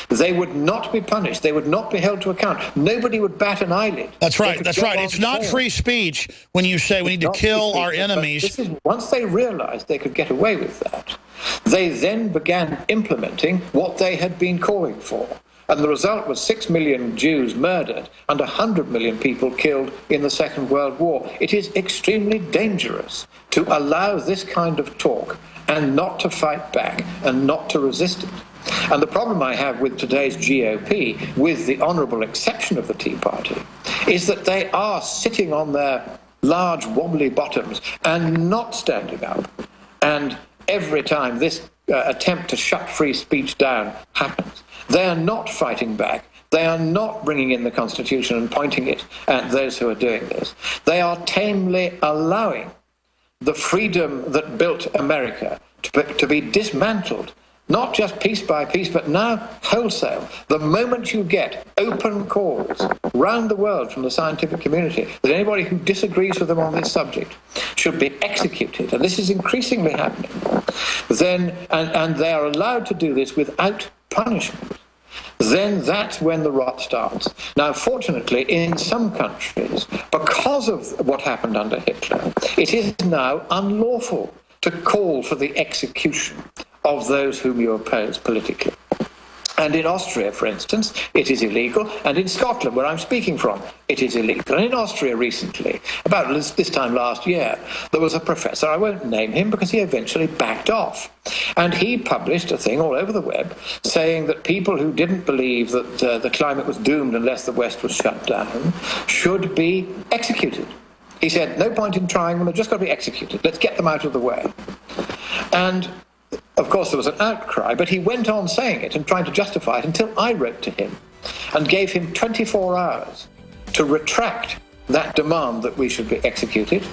They would not be punished. They would not be held to account. Nobody would bat an eyelid. That's right. That's right. It's not free speech when you say we need to kill our enemies. Once they realized they could get away with that, they then began implementing what they had been calling for. And the result was 6 million Jews murdered and 100 million people killed in the Second World War. It is extremely dangerous to allow this kind of talk and not to fight back and not to resist it. And the problem I have with today's GOP, with the honourable exception of the Tea Party, is that they are sitting on their large wobbly bottoms and not standing up. And every time this attempt to shut free speech down happens, they are not fighting back. They are not bringing in the Constitution and pointing it at those who are doing this. They are tamely allowing the freedom that built America to be dismantled, not just piece by piece, but now wholesale. The moment you get open calls round the world from the scientific community that anybody who disagrees with them on this subject should be executed, and this is increasingly happening, then, and they are allowed to do this without punishment, then that's when the rot starts. Now, fortunately, in some countries, because of what happened under Hitler, it is now unlawful to call for the execution of those whom you oppose politically. And in Austria, for instance, it is illegal. And in Scotland, where I'm speaking from, it is illegal. And in Austria recently, about this time last year, there was a professor, I won't name him because he eventually backed off. And he published a thing all over the web saying that people who didn't believe that the climate was doomed unless the West was shut down should be executed. He said, no point in trying them, they've just got to be executed. Let's get them out of the way. And of course, there was an outcry, but he went on saying it and trying to justify it until I wrote to him and gave him 24 hours to retract that demand that we should be executed,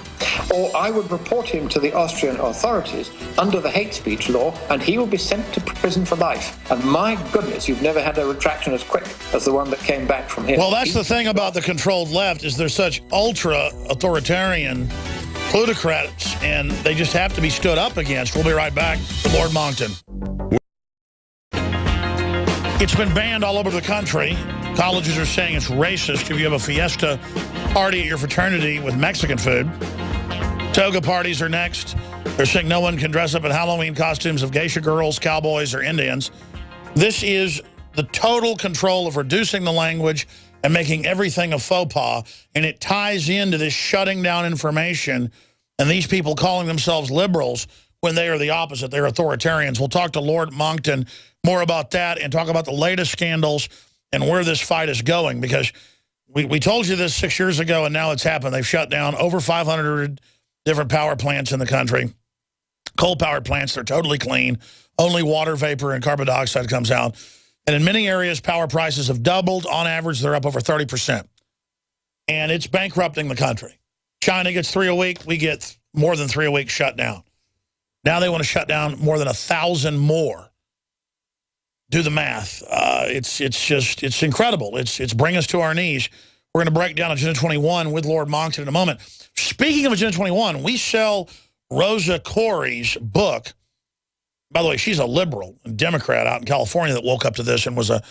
or I would report him to the Austrian authorities under the hate speech law, and he will be sent to prison for life. And my goodness, you've never had a retraction as quick as the one that came back from him. Well, that's the thing about the controlled left, is they're such ultra-authoritarian plutocrats, and they just have to be stood up against. We'll be right back with Lord Monckton. It's been banned all over the country. Colleges are saying it's racist if you have a fiesta party at your fraternity with Mexican food. Toga parties are next. They're saying no one can dress up in Halloween costumes of geisha girls, cowboys, or Indians. This is the total control of reducing the language and making everything a faux pas, and it ties into this shutting down information and these people calling themselves liberals when they are the opposite. They're authoritarians. We'll talk to Lord Monckton more about that and talk about the latest scandals and where this fight is going, because we told you this 6 years ago, and now it's happened. They've shut down over 500 different power plants in the country. Coal power plants, they're totally clean. Only water vapor and carbon dioxide comes out. And in many areas, power prices have doubled. On average, they're up over 30%. And it's bankrupting the country. China gets 3 a week. We get more than 3 a week shut down. Now they want to shut down more than 1,000 more. Do the math. It's incredible. It's bring us to our knees. We're going to break down Agenda 21 with Lord Monckton in a moment. Speaking of Agenda 21, we sell Rosa Corey's book. By the way, she's a liberal and Democrat out in California that woke up to this and was a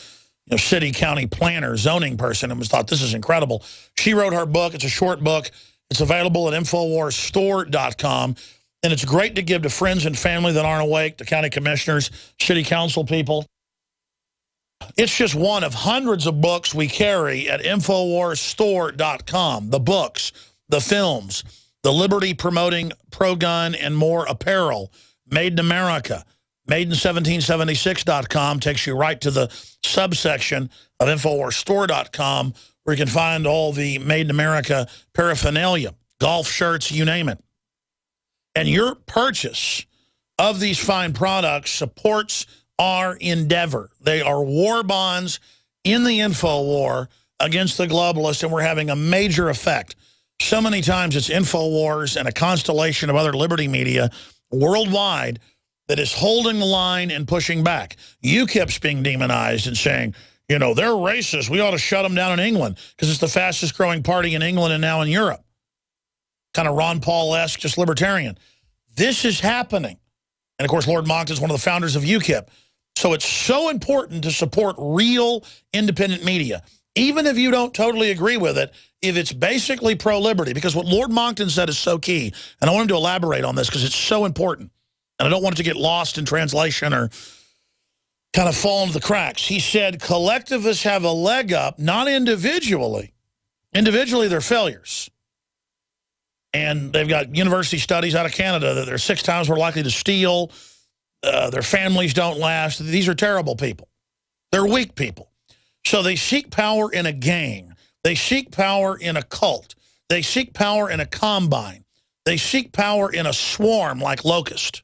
city, county planner, zoning person, and thought, this is incredible. She wrote her book. It's a short book. It's available at InfoWarsStore.com. And it's great to give to friends and family that aren't awake, to county commissioners, city council people. It's just one of hundreds of books we carry at InfoWarsStore.com. The books, the films, the liberty-promoting pro-gun and more apparel, Made in America. Made-in-1776.com takes you right to the subsection of InfoWarsStore.com, where you can find all the Made in America paraphernalia, golf shirts, you name it. And your purchase of these fine products supports our endeavor. They are war bonds in the info war against the globalists, and we're having a major effect. So many times it's InfoWars and a constellation of other liberty media worldwide that is holding the line and pushing back. UKIP's being demonized and saying, they're racist. We ought to shut them down in England because it's the fastest growing party in England and now in Europe. Kind of Ron Paul-esque, just libertarian. This is happening. And, of course, Lord Monckton is one of the founders of UKIP. So it's so important to support real independent media, even if you don't totally agree with it, if it's basically pro-liberty. Because what Lord Monckton said is so key, and I want him to elaborate on this because it's so important, and I don't want it to get lost in translation or kind of fall into the cracks. He said collectivists have a leg up, not individually. Individually, they're failures. And they've got university studies out of Canada that they're 6 times more likely to steal. Their families don't last. These are terrible people. They're weak people. So they seek power in a gang. They seek power in a cult. They seek power in a combine. They seek power in a swarm like locust.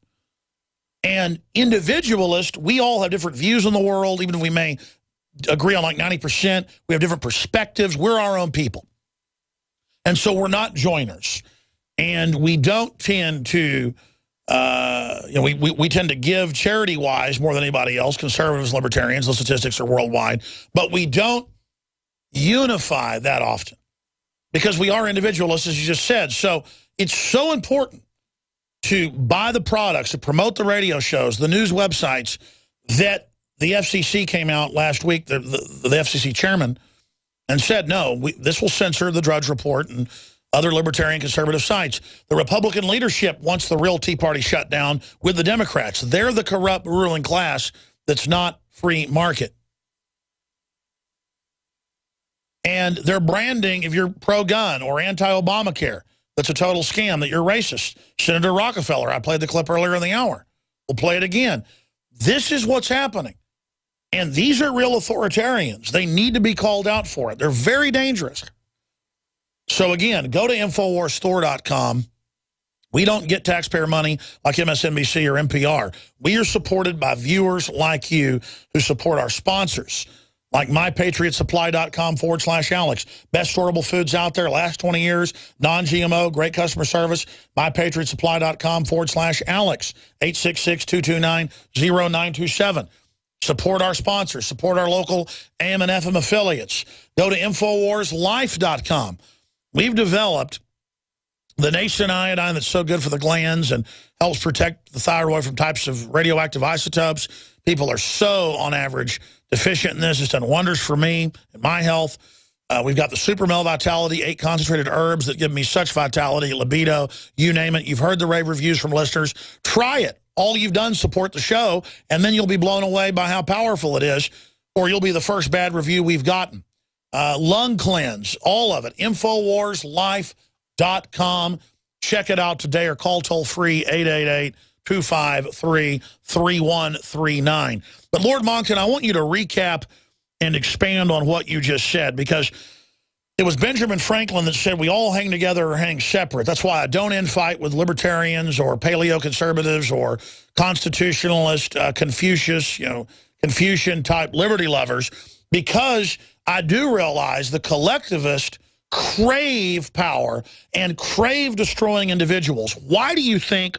And individualist, we all have different views on the world, even if we may agree on like 90%. We have different perspectives. We're our own people. And so we're not joiners. And we don't tend to, we tend to give charity-wise more than anybody else, conservatives, libertarians, those statistics are worldwide. But we don't unify that often because we are individualists, as you just said. So it's so important to buy the products, to promote the radio shows, the news websites, that the FCC came out last week, the FCC chairman, and said, no, this will censor the Drudge Report and other libertarian conservative sites. The Republican leadership wants the real Tea Party shut down with the Democrats. They're the corrupt ruling class that's not free market. And they're branding, if you're pro-gun or anti-Obamacare, that's a total scam, that you're racist. Senator Rockefeller, I played the clip earlier in the hour. We'll play it again. This is what's happening. And these are real authoritarians. They need to be called out for it. They're very dangerous. So again, go to InfoWarsStore.com. We don't get taxpayer money like MSNBC or NPR. We are supported by viewers like you who support our sponsors, like MyPatriotSupply.com/Alex. Best storable foods out there, last 20 years, non-GMO, great customer service. MyPatriotSupply.com/Alex, 866-229-0927. Support our sponsors. Support our local AM and FM affiliates. Go to InfoWarsLife.com. We've developed the nascent iodine that's so good for the glands and helps protect the thyroid from types of radioactive isotopes. People are so, on average, deficient in this. It's done wonders for me and my health. We've got the Super Male Vitality, 8 concentrated herbs that give me such vitality, libido, you name it. You've heard the rave reviews from listeners. Try it. All you've done is support the show, and then you'll be blown away by how powerful it is, or you'll be the first bad review we've gotten. Lung cleanse, all of it. InfoWarsLife.com. Check it out today or call toll-free 888-253-3139. But Lord Monckton, I want you to recap and expand on what you just said, because it was Benjamin Franklin that said we all hang together or hang separate. That's why I don't infight with libertarians or paleo-conservatives or constitutionalist, Confucius, Confucian-type liberty lovers, because I do realize the collectivists crave power and crave destroying individuals. Why do you think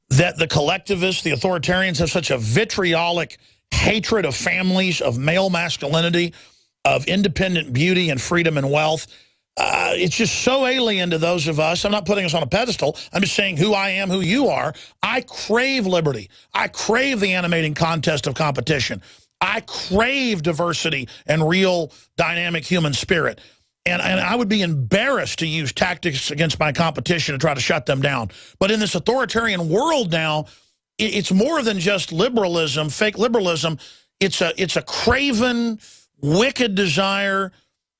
that the collectivists, the authoritarians, have such a vitriolic hatred of families, of male masculinity, of independent beauty and freedom and wealth? It's just so alien to those of us. I'm not putting us on a pedestal. I'm just saying who I am, who you are. I crave liberty. I crave the animating contest of competition. I crave diversity and real dynamic human spirit. And I would be embarrassed to use tactics against my competition to try to shut them down. But in this authoritarian world now, it's more than just liberalism, fake liberalism. It's a craven, wicked desire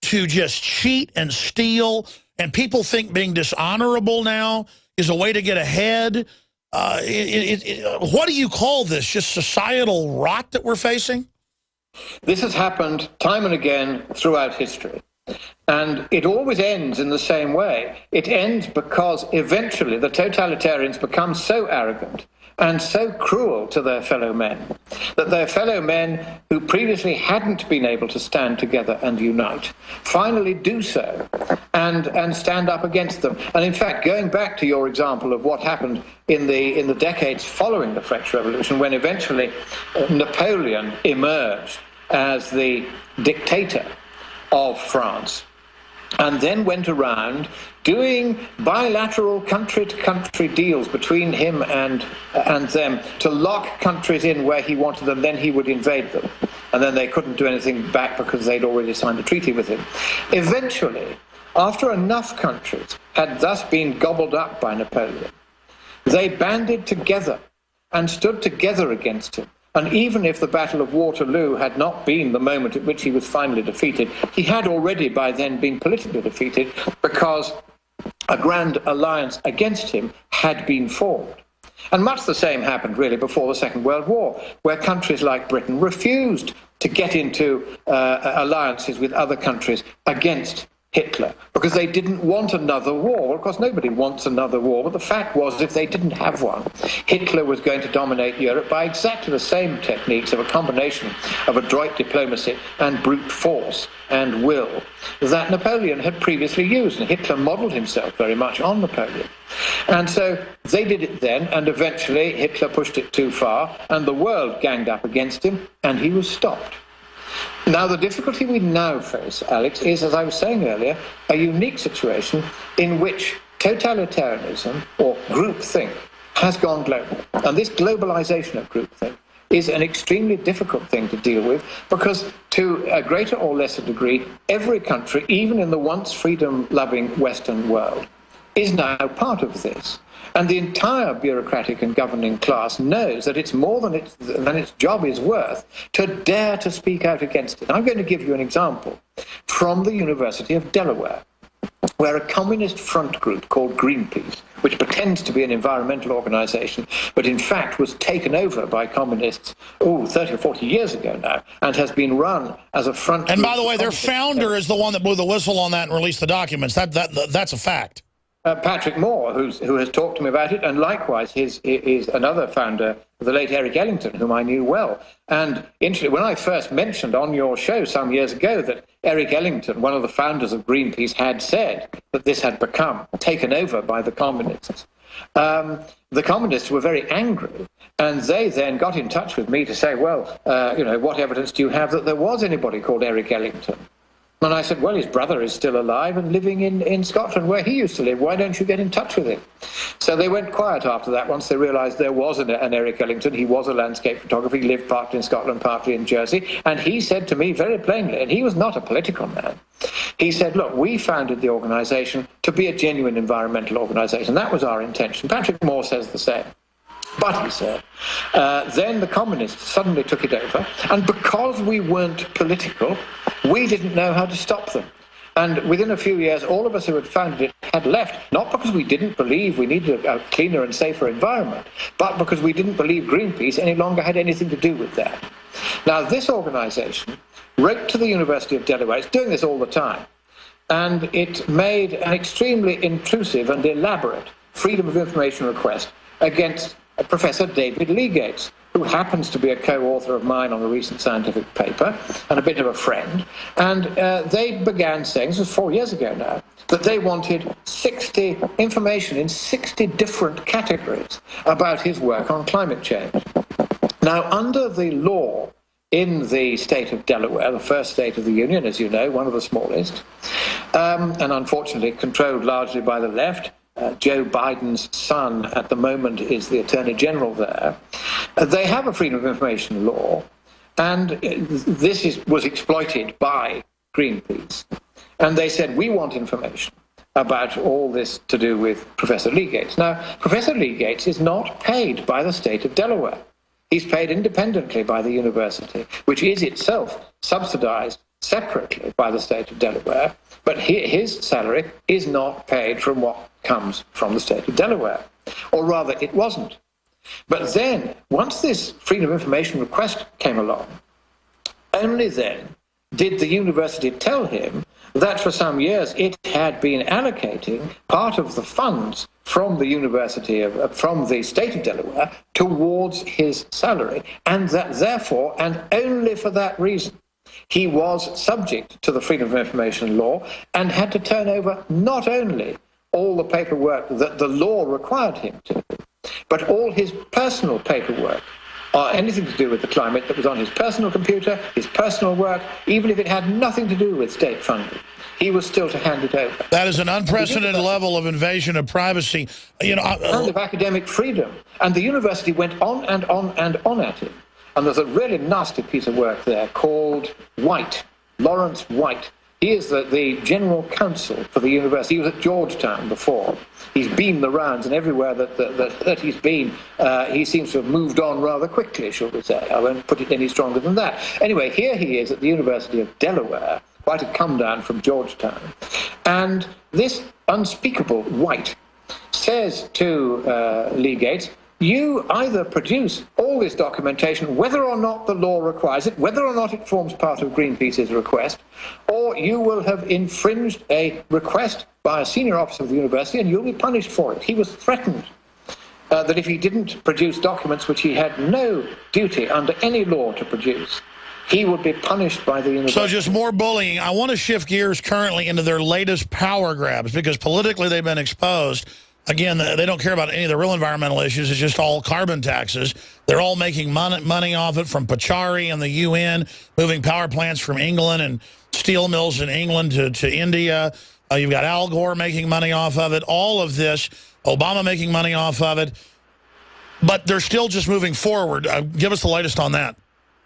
to just cheat and steal. And people think being dishonorable now is a way to get ahead. What do you call this? Just societal rot that we're facing? This has happened time and again throughout history. And it always ends in the same way. It ends because eventually the totalitarians become so arrogant and so cruel to their fellow men that their fellow men who previously hadn't been able to stand together and unite finally do so and stand up against them. And in fact, going back to your example of what happened in the decades following the French Revolution, when eventually Napoleon emerged as the dictator of France, and then went around doing bilateral country-to-country deals between him and them to lock countries in where he wanted them, then he would invade them. And then they couldn't do anything back because they'd already signed a treaty with him. Eventually, after enough countries had thus been gobbled up by Napoleon, they banded together and stood together against him. And even if the Battle of Waterloo had not been the moment at which he was finally defeated, he had already by then been politically defeated because a grand alliance against him had been formed. And much the same happened really before the Second World War, where countries like Britain refused to get into alliances with other countries against Hitler, because they didn't want another war. Of course, nobody wants another war, but the fact was, if they didn't have one, Hitler was going to dominate Europe by exactly the same techniques of a combination of adroit diplomacy and brute force and will that Napoleon had previously used. And Hitler modeled himself very much on Napoleon. And so they did it then, and eventually Hitler pushed it too far, and the world ganged up against him, and he was stopped. Now, the difficulty we now face, Alex, is, as I was saying earlier, a unique situation in which totalitarianism, or groupthink, has gone global. And this globalization of groupthink is an extremely difficult thing to deal with, because to a greater or lesser degree, every country, even in the once freedom-loving Western world, is now part of this. And the entire bureaucratic and governing class knows that it's more than its job is worth to dare to speak out against it. I'm going to give you an example from the University of Delaware, where a communist front group called Greenpeace, which pretends to be an environmental organization, but in fact was taken over by communists, 30 or 40 years ago now, and has been run as a front And group. by the way, their founder is the one that blew the whistle on that and released the documents. That's a fact. Patrick Moore, who has talked to me about it, and likewise is another founder, the late Eric Ellington, whom I knew well. And interestingly, when I first mentioned on your show some years ago that Eric Ellington, one of the founders of Greenpeace, had said that this had become taken over by the communists, the communists were very angry, and they then got in touch with me to say, well, what evidence do you have that there was anybody called Eric Ellington? And I said, well, his brother is still alive and living in Scotland, where he used to live. Why don't you get in touch with him? So they went quiet after that once they realized there was an Eric Ellington. He was a landscape photographer. He lived partly in Scotland, partly in Jersey. And he said to me very plainly, and he was not a political man, he said, look, we founded the organization to be a genuine environmental organization. That was our intention. Patrick Moore says the same. But, he said, then the communists suddenly took it over, and because we weren't political, we didn't know how to stop them. And within a few years, all of us who had founded it had left, not because we didn't believe we needed a cleaner and safer environment, but because we didn't believe Greenpeace any longer had anything to do with that. Now, this organization wrote to the University of Delaware, it's doing this all the time, and it made an extremely intrusive and elaborate freedom of information request against Professor David Lee Gates, who happens to be a co-author of mine on a recent scientific paper and a bit of a friend. And they began saying, this was 4 years ago now, that they wanted 60 information in 60 different categories about his work on climate change. Now, under the law in the state of Delaware, the first state of the Union, as you know, one of the smallest, and unfortunately controlled largely by the left, Joe Biden's son at the moment is the Attorney General there. They have a freedom of information law, and this was exploited by Greenpeace. And they said, we want information about all this to do with Professor Lee Gates. Now, Professor Lee Gates is not paid by the state of Delaware. He's paid independently by the university, which is itself subsidized separately by the state of Delaware, but his salary is not paid from what comes from the state of Delaware, or rather it wasn't. But then, once this freedom of information request came along, only then did the university tell him that for some years it had been allocating part of the funds from the university, from the state of Delaware, towards his salary, and that therefore, and only for that reason, he was subject to the freedom of information law and had to turn over not only all the paperwork that the law required him to, but all his personal paperwork anything to do with the climate that was on his personal computer, his personal work, even if it had nothing to do with state funding, he was still to hand it over. That is an unprecedented level of invasion of privacy. You know, and of academic freedom. And the university went on and on and on at it. And there's a really nasty piece of work there called White, Lawrence White. He is the general counsel for the university. He was at Georgetown before. He's been the rounds, and everywhere that he's been, he seems to have moved on rather quickly, shall we say. I won't put it any stronger than that. Anyway, here he is at the University of Delaware, quite a come down from Georgetown. And this unspeakable White says to Lee Gates, you either produce all this documentation, whether or not the law requires it, whether or not it forms part of Greenpeace's request, or you will have infringed a request by a senior officer of the university and you'll be punished for it. He was threatened that if he didn't produce documents which he had no duty under any law to produce, he would be punished by the university. So just more bullying. I want to shift gears currently into their latest power grabs, because politically they've been exposed. Again, they don't care about any of the real environmental issues. It's just all carbon taxes. They're all making money off it, from Pachari and the UN, moving power plants from England and steel mills in England to India. You've got Al Gore making money off of it. All of this, Obama making money off of it. But they're still just moving forward. Give us the latest on that.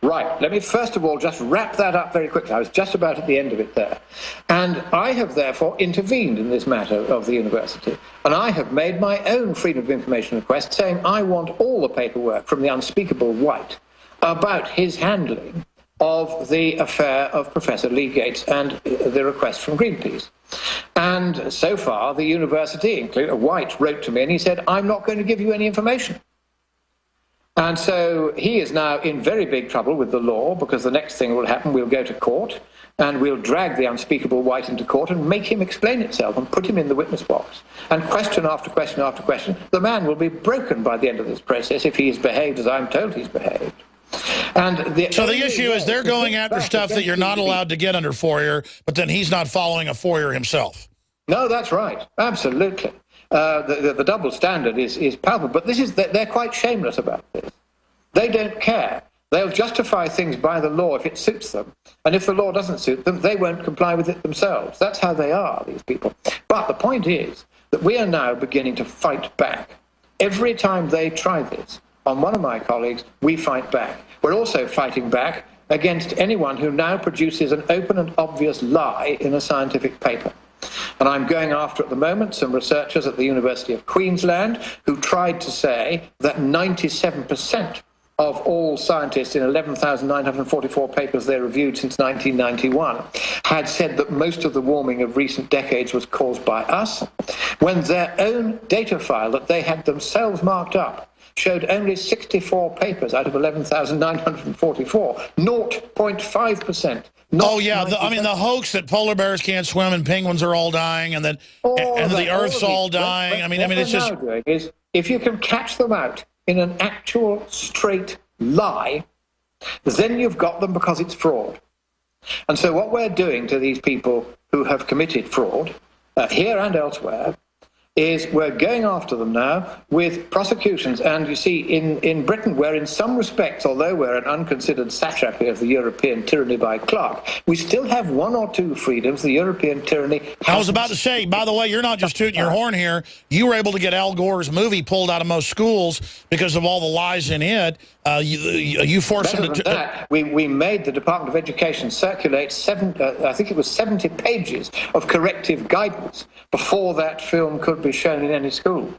Right. Let me first of all just wrap that up very quickly. I was just about at the end of it there. And I have therefore intervened in this matter of the university. And I have made my own Freedom of Information request saying I want all the paperwork from the unspeakable White about his handling of the affair of Professor Lee Gates and the request from Greenpeace. And so far, the university, including White, wrote to me and he said, I'm not going to give you any information. And so he is now in very big trouble with the law, because the next thing will happen, we'll go to court and we'll drag the unspeakable White into court and make him explain himself and put him in the witness box. And question after question after question, the man will be broken by the end of this process if he has behaved as I'm told he's behaved. And so the issue is they're going after stuff that you're not allowed to get under FOIA, but then he's not following a FOIA himself. No, that's right. Absolutely. The double standard is palpable, but they're quite shameless about this. They don't care. They'll justify things by the law if it suits them, and if the law doesn't suit them, they won't comply with it themselves. That's how they are, these people. But the point is that we are now beginning to fight back. Every time they try this on one of my colleagues, we fight back. We're also fighting back against anyone who now produces an open and obvious lie in a scientific paper. And I'm going after at the moment some researchers at the University of Queensland who tried to say that 97% of all scientists in 11,944 papers they reviewed since 1991 had said that most of the warming of recent decades was caused by us, when their own data file that they had themselves marked up showed only 64 papers out of 11,944, 0.5%. Oh, yeah. I mean, the hoax that polar bears can't swim and penguins are all dying and that the Earth's all dying. I mean, it's just... What we're now doing is, if you can catch them out in an actual straight lie, then you've got them because it's fraud. And so what we're doing to these people who have committed fraud, here and elsewhere, is we're going after them now with prosecutions. And you see, in Britain, where in some respects, although we're an unconsidered satrapy of the European tyranny by Clark, we still have one or two freedoms the European tyranny has. I was about to say, by the way, you're not just tooting your horn here. You were able to get Al Gore's movie pulled out of most schools because of all the lies in it. You forced them to... That, we made the Department of Education circulate I think it was 70 pages of corrective guidance before that film could be shown in any school.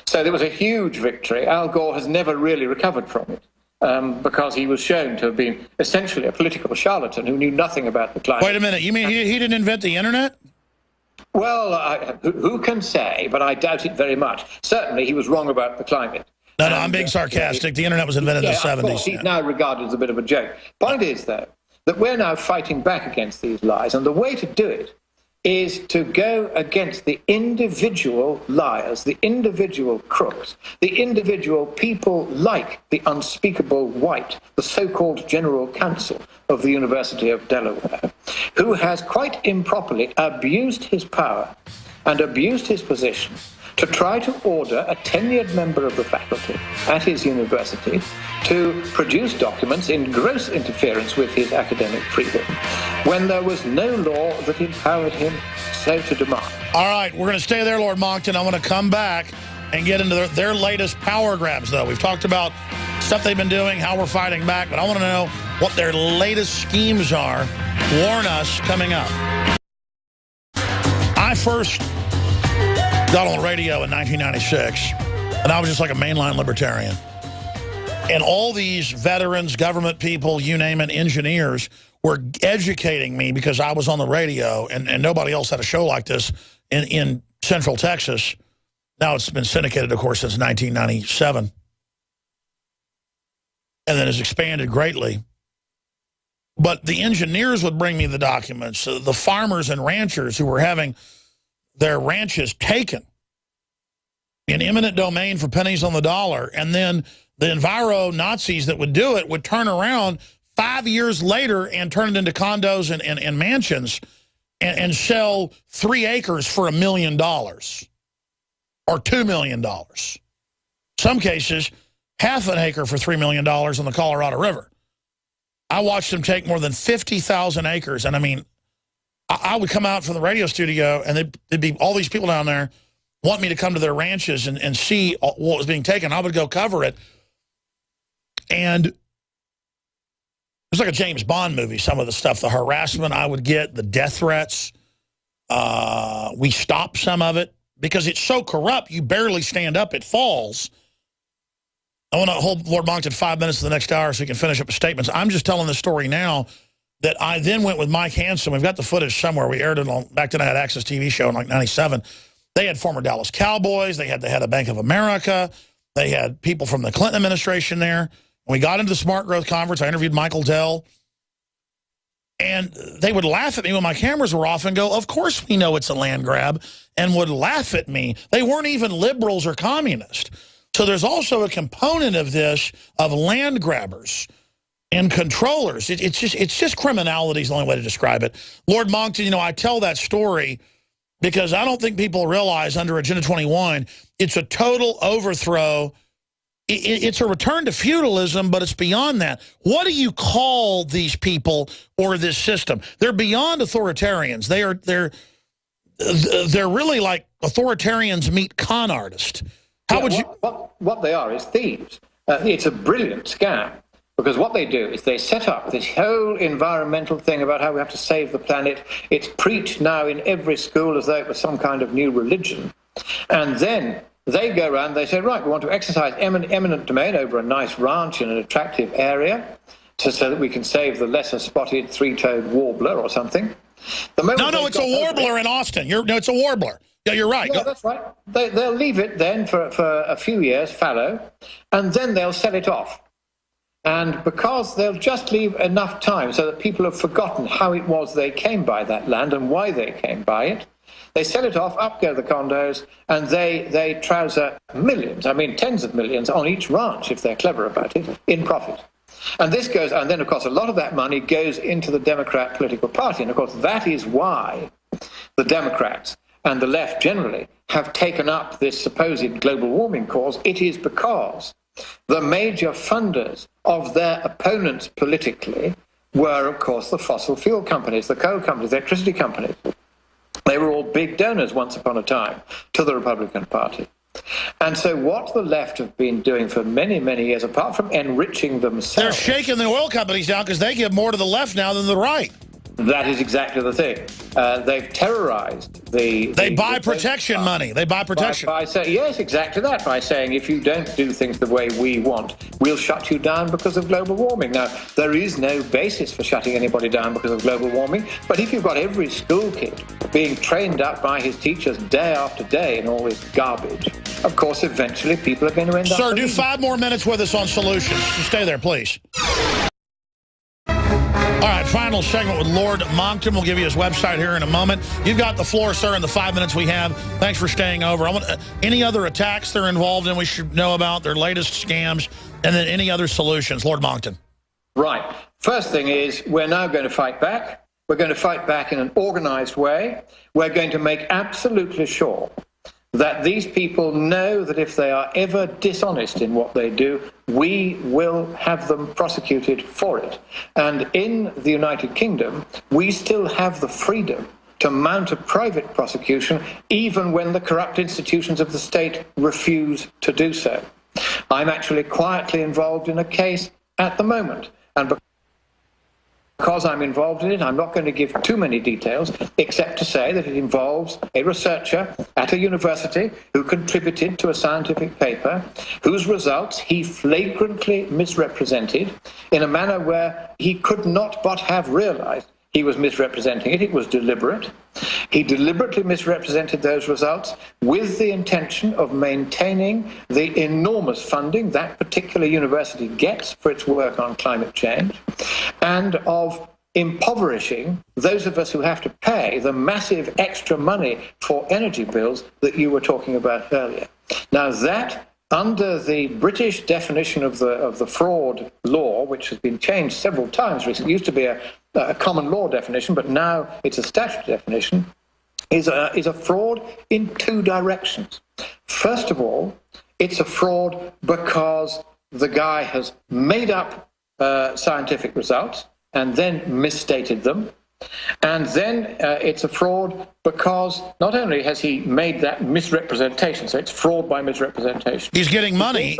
So there was a huge victory. Al Gore has never really recovered from it because he was shown to have been essentially a political charlatan who knew nothing about the climate. Wait a minute. You mean he didn't invent the internet? Well, who can say, but I doubt it very much. Certainly he was wrong about the climate. No, I'm being sarcastic. The internet was invented in the 70s. Of course, he's now regarded as a bit of a joke. Point is, though, that we're now fighting back against these lies, and the way to do it is to go against the individual liars, the individual crooks, the individual people like the unspeakable White, the so-called General Counsel of the University of Delaware, who has quite improperly abused his power and abused his position to try to order a tenured member of the faculty at his university to produce documents in gross interference with his academic freedom when there was no law that empowered him so to demand. All right, we're going to stay there, Lord Monckton. I want to come back and get into their latest power grabs, though. We've talked about stuff they've been doing, how we're fighting back, but I want to know what their latest schemes are. Warn us coming up. I first got on radio in 1996, and I was just like a mainline libertarian. And all these veterans, government people, you name it, engineers, were educating me because I was on the radio, and nobody else had a show like this in Central Texas. Now it's been syndicated, of course, since 1997. And then has expanded greatly. But the engineers would bring me the documents, the farmers and ranchers who were having their ranches taken in eminent domain for pennies on the dollar, and then the enviro-Nazis that would do it would turn around 5 years later and turn it into condos and mansions and sell 3 acres for $1 million or $2 million. Some cases, half an acre for $3 million on the Colorado River. I watched them take more than 50,000 acres, and I mean, I would come out from the radio studio, and there'd be all these people down there want me to come to their ranches and see what was being taken. I would go cover it. And it was like a James Bond movie, some of the stuff, the harassment I would get, the death threats. We stopped some of it because it's so corrupt, you barely stand up, it falls. I want to hold Lord Monckton 5 minutes to the next hour so he can finish up his statements. I'm just telling the story now that I then went with Mike Hansen. We've got the footage somewhere. We aired it on, back then I had Access TV show in like 97. They had former Dallas Cowboys. They had the head of Bank of America. They had people from the Clinton administration there. When we got into the Smart Growth Conference, I interviewed Michael Dell. And they would laugh at me when my cameras were off and go, of course we know it's a land grab, and would laugh at me. They weren't even liberals or communists. So there's also a component of this of land grabbers and controllers. It's just criminality is the only way to describe it. Lord Monckton, you know, I tell that story because I don't think people realize under Agenda 21, it's a total overthrow. It's a return to feudalism, but it's beyond that. What do you call these people or this system? They're beyond authoritarians. They're really like authoritarians meet con artists. How would you? What they are is thieves. It's a brilliant scam. Because what they do is they set up this whole environmental thing about how we have to save the planet. It's preached now in every school as though it was some kind of new religion. And then they go around, they say, right, we want to exercise eminent domain over a nice ranch in an attractive area so that we can save the lesser spotted three-toed warbler or something. No, it's a warbler in Austin. No, it's a warbler. Yeah, you're right. No, that's right. They'll leave it then for a few years, fallow, and then they'll sell it off. And because they'll just leave enough time so that people have forgotten how it was they came by that land and why they came by it, they sell it off, up go the condos, and they trouser millions, I mean tens of millions, on each ranch, if they're clever about it, in profit. And this goes, and then, of course, a lot of that money goes into the Democrat political party. And, of course, that is why the Democrats and the left generally have taken up this supposed global warming cause. It is because the major funders of their opponents politically were, of course, the fossil fuel companies, the coal companies, the electricity companies. They were all big donors once upon a time to the Republican Party. And so what the left have been doing for many, many years, apart from enriching themselves... They're shaking the oil companies down because they give more to the left now than the right. That is exactly the thing. They've terrorized the... They buy protection money. They buy protection. By saying, yes, exactly that. By saying, if you don't do things the way we want, we'll shut you down because of global warming. Now, there is no basis for shutting anybody down because of global warming. But if you've got every school kid being trained up by his teachers day after day in all this garbage, of course, eventually people are going to end up... Sir, do 5 more minutes with us on solutions. Just stay there, please. All right, final segment with Lord Monckton. We'll give you his website here in a moment. You've got the floor, sir, in the 5 minutes we have. Thanks for staying over. I want any other attacks they're involved in we should know about, their latest scams, and then any other solutions. Lord Monckton. Right. First thing is we're now going to fight back. We're going to fight back in an organized way. We're going to make absolutely sure that these people know that if they are ever dishonest in what they do, we will have them prosecuted for it. And in the United Kingdom, we still have the freedom to mount a private prosecution even when the corrupt institutions of the state refuse to do so. I'm actually quietly involved in a case at the moment, and because I'm involved in it, I'm not going to give too many details, except to say that it involves a researcher at a university who contributed to a scientific paper whose results he flagrantly misrepresented in a manner where he could not but have realized he was misrepresenting it. It was deliberate. He deliberately misrepresented those results with the intention of maintaining the enormous funding that particular university gets for its work on climate change, and of impoverishing those of us who have to pay the massive extra money for energy bills that you were talking about earlier. Now that, under the British definition of the fraud law, which has been changed several times recently, it used to be a common law definition, but now it's a statutory definition, is a fraud in two directions. First of all, it's a fraud because the guy has made up scientific results and then misstated them. And then it's a fraud because not only has he made that misrepresentation, so it's fraud by misrepresentation. He's getting money.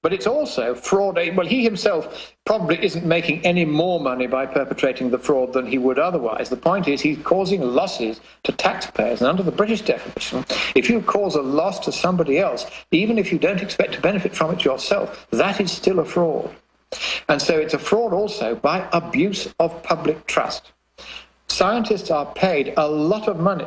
But it's also fraud. Well, he himself probably isn't making any more money by perpetrating the fraud than he would otherwise. The point is he's causing losses to taxpayers. And under the British definition, if you cause a loss to somebody else, even if you don't expect to benefit from it yourself, that is still a fraud. And so it's a fraud also by abuse of public trust. Scientists are paid a lot of money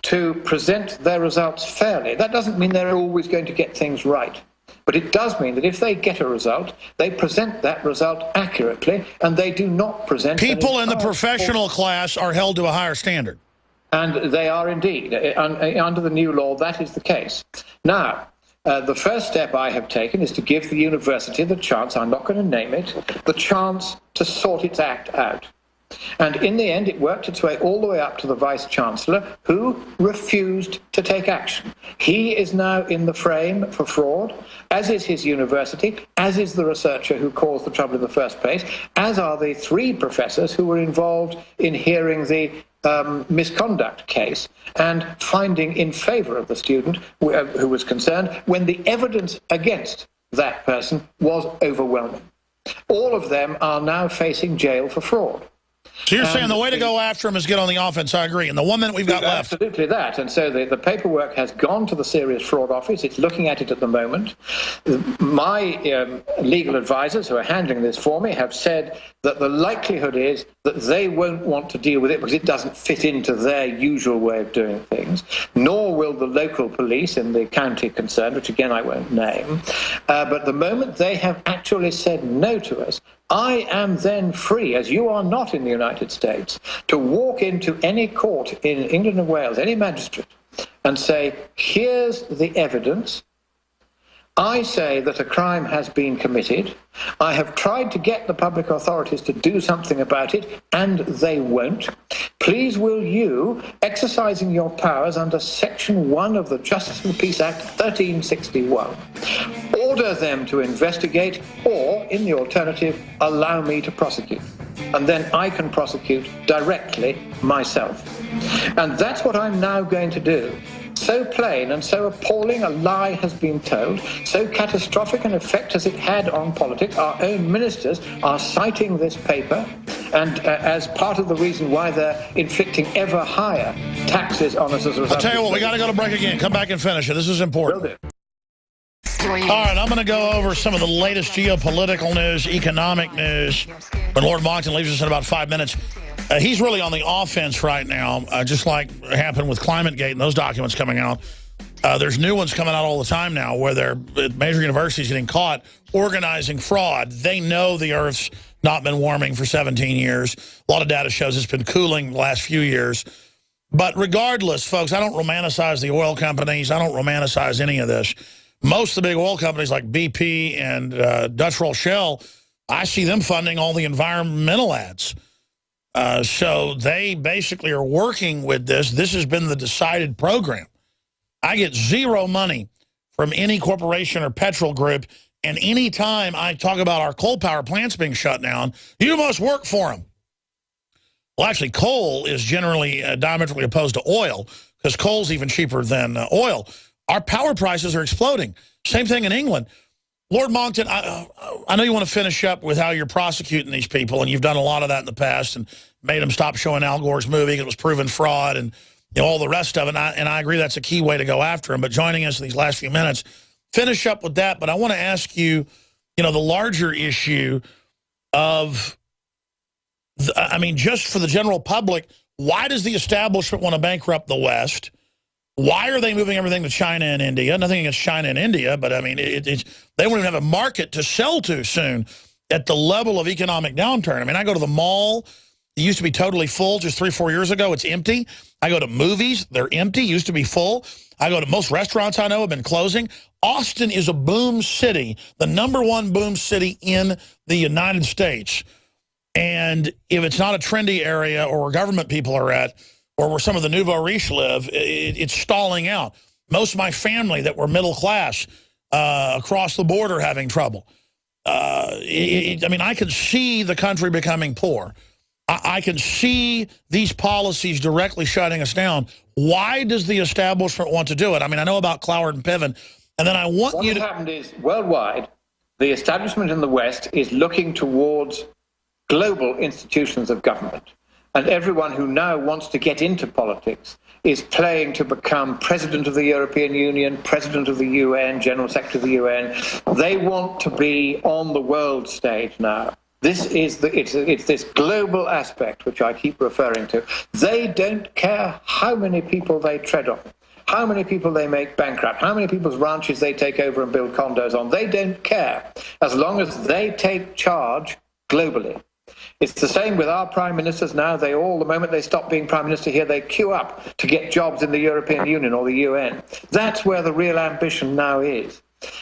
to present their results fairly. That doesn't mean they're always going to get things right. But it does mean that if they get a result, they present that result accurately, and they do not present... People in the professional class are held to a higher standard. And they are indeed. Under the new law, that is the case. Now, the first step I have taken is to give the university the chance, I'm not going to name it, the chance to sort its act out. And in the end, it worked its way all the way up to the Vice-Chancellor, who refused to take action. He is now in the frame for fraud, as is his university, as is the researcher who caused the trouble in the first place, as are the 3 professors who were involved in hearing the misconduct case and finding in favor of the student who was concerned when the evidence against that person was overwhelming. All of them are now facing jail for fraud. So you're saying the way to go after him is get on the offense. I agree. In the 1 minute we've got left. Absolutely that. And so the paperwork has gone to the Serious Fraud Office. It's looking at it at the moment. My legal advisors who are handling this for me have said that the likelihood is that they won't want to deal with it because it doesn't fit into their usual way of doing things, nor will the local police in the county concerned, which again I won't name. But the moment they have actually said no to us, I am then free, as you are not in the United States, to walk into any court in England and Wales, any magistrate, and say, here's the evidence. I say that a crime has been committed. I have tried to get the public authorities to do something about it, and they won't. Please will you, exercising your powers under Section 1 of the Justice of the Peace Act 1361, order them to investigate, or, in the alternative, allow me to prosecute. And then I can prosecute directly myself. And that's what I'm now going to do. So plain and so appalling a lie has been told, so catastrophic an effect as it had on politics. Our own ministers are citing this paper and as part of the reason why they're inflicting ever higher taxes on us as a result. I'll tell you what, we got to go to break again. Come back and finish it. This is important. All right, I'm going to go over some of the latest geopolitical news, economic news, when Lord Monckton leaves us in about 5 minutes. He's really on the offense right now, just like happened with ClimateGate and those documents coming out. There's new ones coming out all the time now where they're major universities getting caught organizing fraud. They know the Earth's not been warming for 17 years. A lot of data shows it's been cooling the last few years. But regardless, folks, I don't romanticize the oil companies. I don't romanticize any of this. Most of the big oil companies like BP and Dutch Roll Shell, I see them funding all the environmental ads. So they basically are working with this. This has been the decided program. I get zero money from any corporation or petrol group, and any time I talk about our coal power plants being shut down, you must work for them. Well, actually, coal is generally diametrically opposed to oil, because coal's even cheaper than oil. Our power prices are exploding. Same thing in England. Lord Monckton, I know you want to finish up with how you're prosecuting these people, and you've done a lot of that in the past and made them stop showing Al Gore's movie. It was proven fraud and all the rest of it, and I agree that's a key way to go after him. But joining us in these last few minutes, finish up with that. But I want to ask you, the larger issue of, I mean, just for the general public, why does the establishment want to bankrupt the West? Why are they moving everything to China and India? Nothing against China and India, but I mean, they won't even have a market to sell to soon at the level of economic downturn. I mean, I go to the mall. It used to be totally full just 3-4 years ago. It's empty. I go to movies. They're empty. Used to be full. I go to most restaurants I know have been closing. Austin is a boom city, the #1 boom city in the United States. And if it's not a trendy area or where government people are at, or where some of the nouveau riche live, it's stalling out. Most of my family that were middle class across the border having trouble. I mean, I can see the country becoming poor. I can see these policies directly shutting us down. Why does the establishment want to do it? I mean, I know about Cloward and Piven, and then I want you to... What happened is, worldwide, the establishment in the West is looking towards global institutions of government. And everyone who now wants to get into politics is playing to become president of the European Union, president of the UN, general secretary of the UN. They want to be on the world stage now. This is it's this global aspect which I keep referring to. They don't care how many people they tread on, how many people they make bankrupt, how many people's ranches they take over and build condos on. They don't care as long as they take charge globally. It's the same with our prime ministers now. They all, the moment they stop being prime minister here, they queue up to get jobs in the European Union or the UN. That's where the real ambition now is.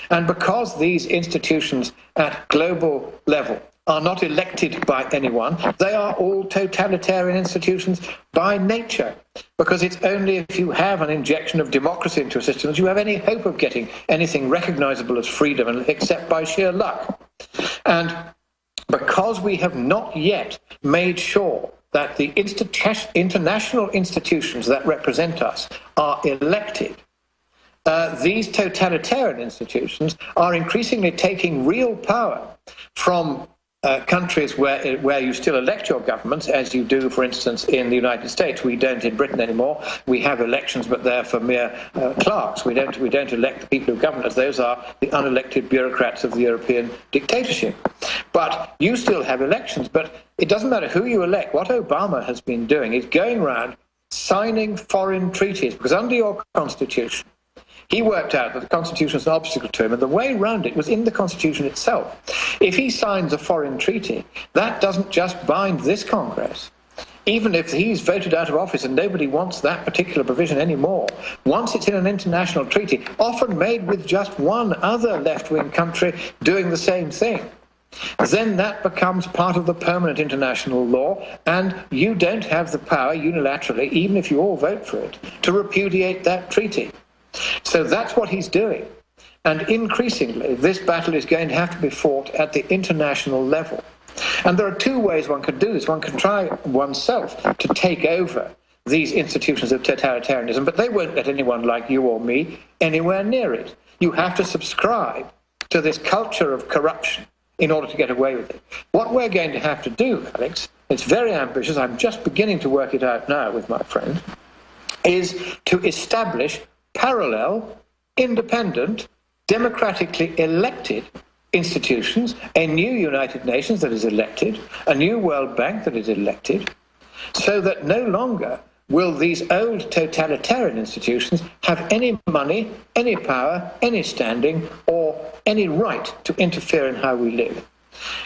And because these institutions at global level are not elected by anyone, they are all totalitarian institutions by nature. Because it's only if you have an injection of democracy into a system that you have any hope of getting anything recognizable as freedom, except by sheer luck. And because we have not yet made sure that the international institutions that represent us are elected, these totalitarian institutions are increasingly taking real power from countries where you still elect your governments, as you do, for instance, in the United States. We don't in Britain anymore. We have elections, but they're for mere clerks. We don't elect the people who govern us. Those are the unelected bureaucrats of the European dictatorship. But you still have elections, but it doesn't matter who you elect. What Obama has been doing is going around signing foreign treaties, because under your Constitution, he worked out that the Constitution is an obstacle to him, and the way around it was in the Constitution itself. If he signs a foreign treaty, that doesn't just bind this Congress. Even if he's voted out of office and nobody wants that particular provision anymore, once it's in an international treaty, often made with just one other left-wing country doing the same thing, then that becomes part of the permanent international law, and you don't have the power unilaterally, even if you all vote for it, to repudiate that treaty. So that's what he's doing. And increasingly, this battle is going to have to be fought at the international level. And there are two ways one could do this. One can try oneself to take over these institutions of totalitarianism, but they won't let anyone like you or me anywhere near it. You have to subscribe to this culture of corruption in order to get away with it. What we're going to have to do, Alex, it's very ambitious, I'm just beginning to work it out now with my friend, is to establish parallel, independent, democratically elected institutions, a new United Nations that is elected, a new World Bank that is elected, so that no longer will these old totalitarian institutions have any money, any power, any standing, or any right to interfere in how we live.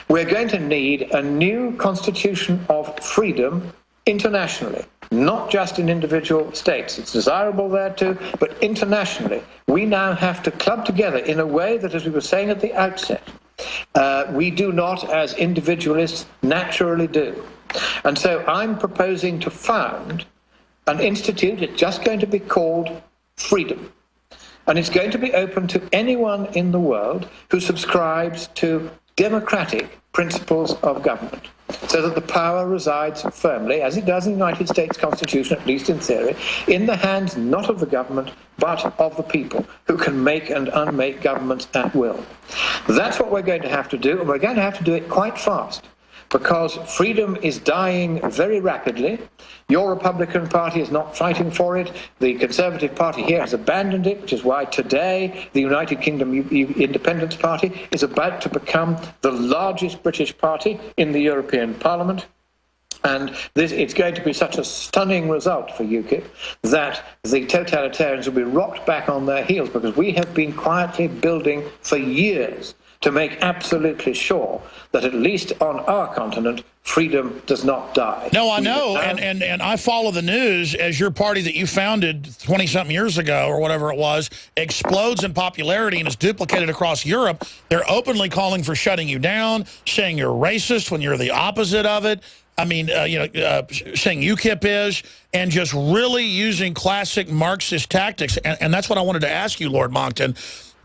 We're going to need a new constitution of freedom internationally, not just in individual states. It's desirable there too, but internationally. We now have to club together in a way that, as we were saying at the outset, we do not, as individualists, naturally do. And so I'm proposing to found an institute. It's just going to be called Freedom. And it's going to be open to anyone in the world who subscribes to democratic principles of government, so that the power resides firmly, as it does in the United States Constitution, at least in theory, in the hands not of the government, but of the people, who can make and unmake governments at will. That's what we're going to have to do, and we're going to have to do it quite fast, because freedom is dying very rapidly. Your Republican Party is not fighting for it. The Conservative Party here has abandoned it, which is why today the United Kingdom Independence Party is about to become the largest British party in the European Parliament. And it's going to be such a stunning result for UKIP that the totalitarians will be rocked back on their heels, because we have been quietly building for years to make absolutely sure that at least on our continent, freedom does not die. No, I know, and I follow the news as your party that you founded 20-something years ago, or whatever it was, explodes in popularity and is duplicated across Europe. They're openly calling for shutting you down, saying you're racist when you're the opposite of it. I mean, saying UKIP is, and just really using classic Marxist tactics. And that's what I wanted to ask you, Lord Monckton,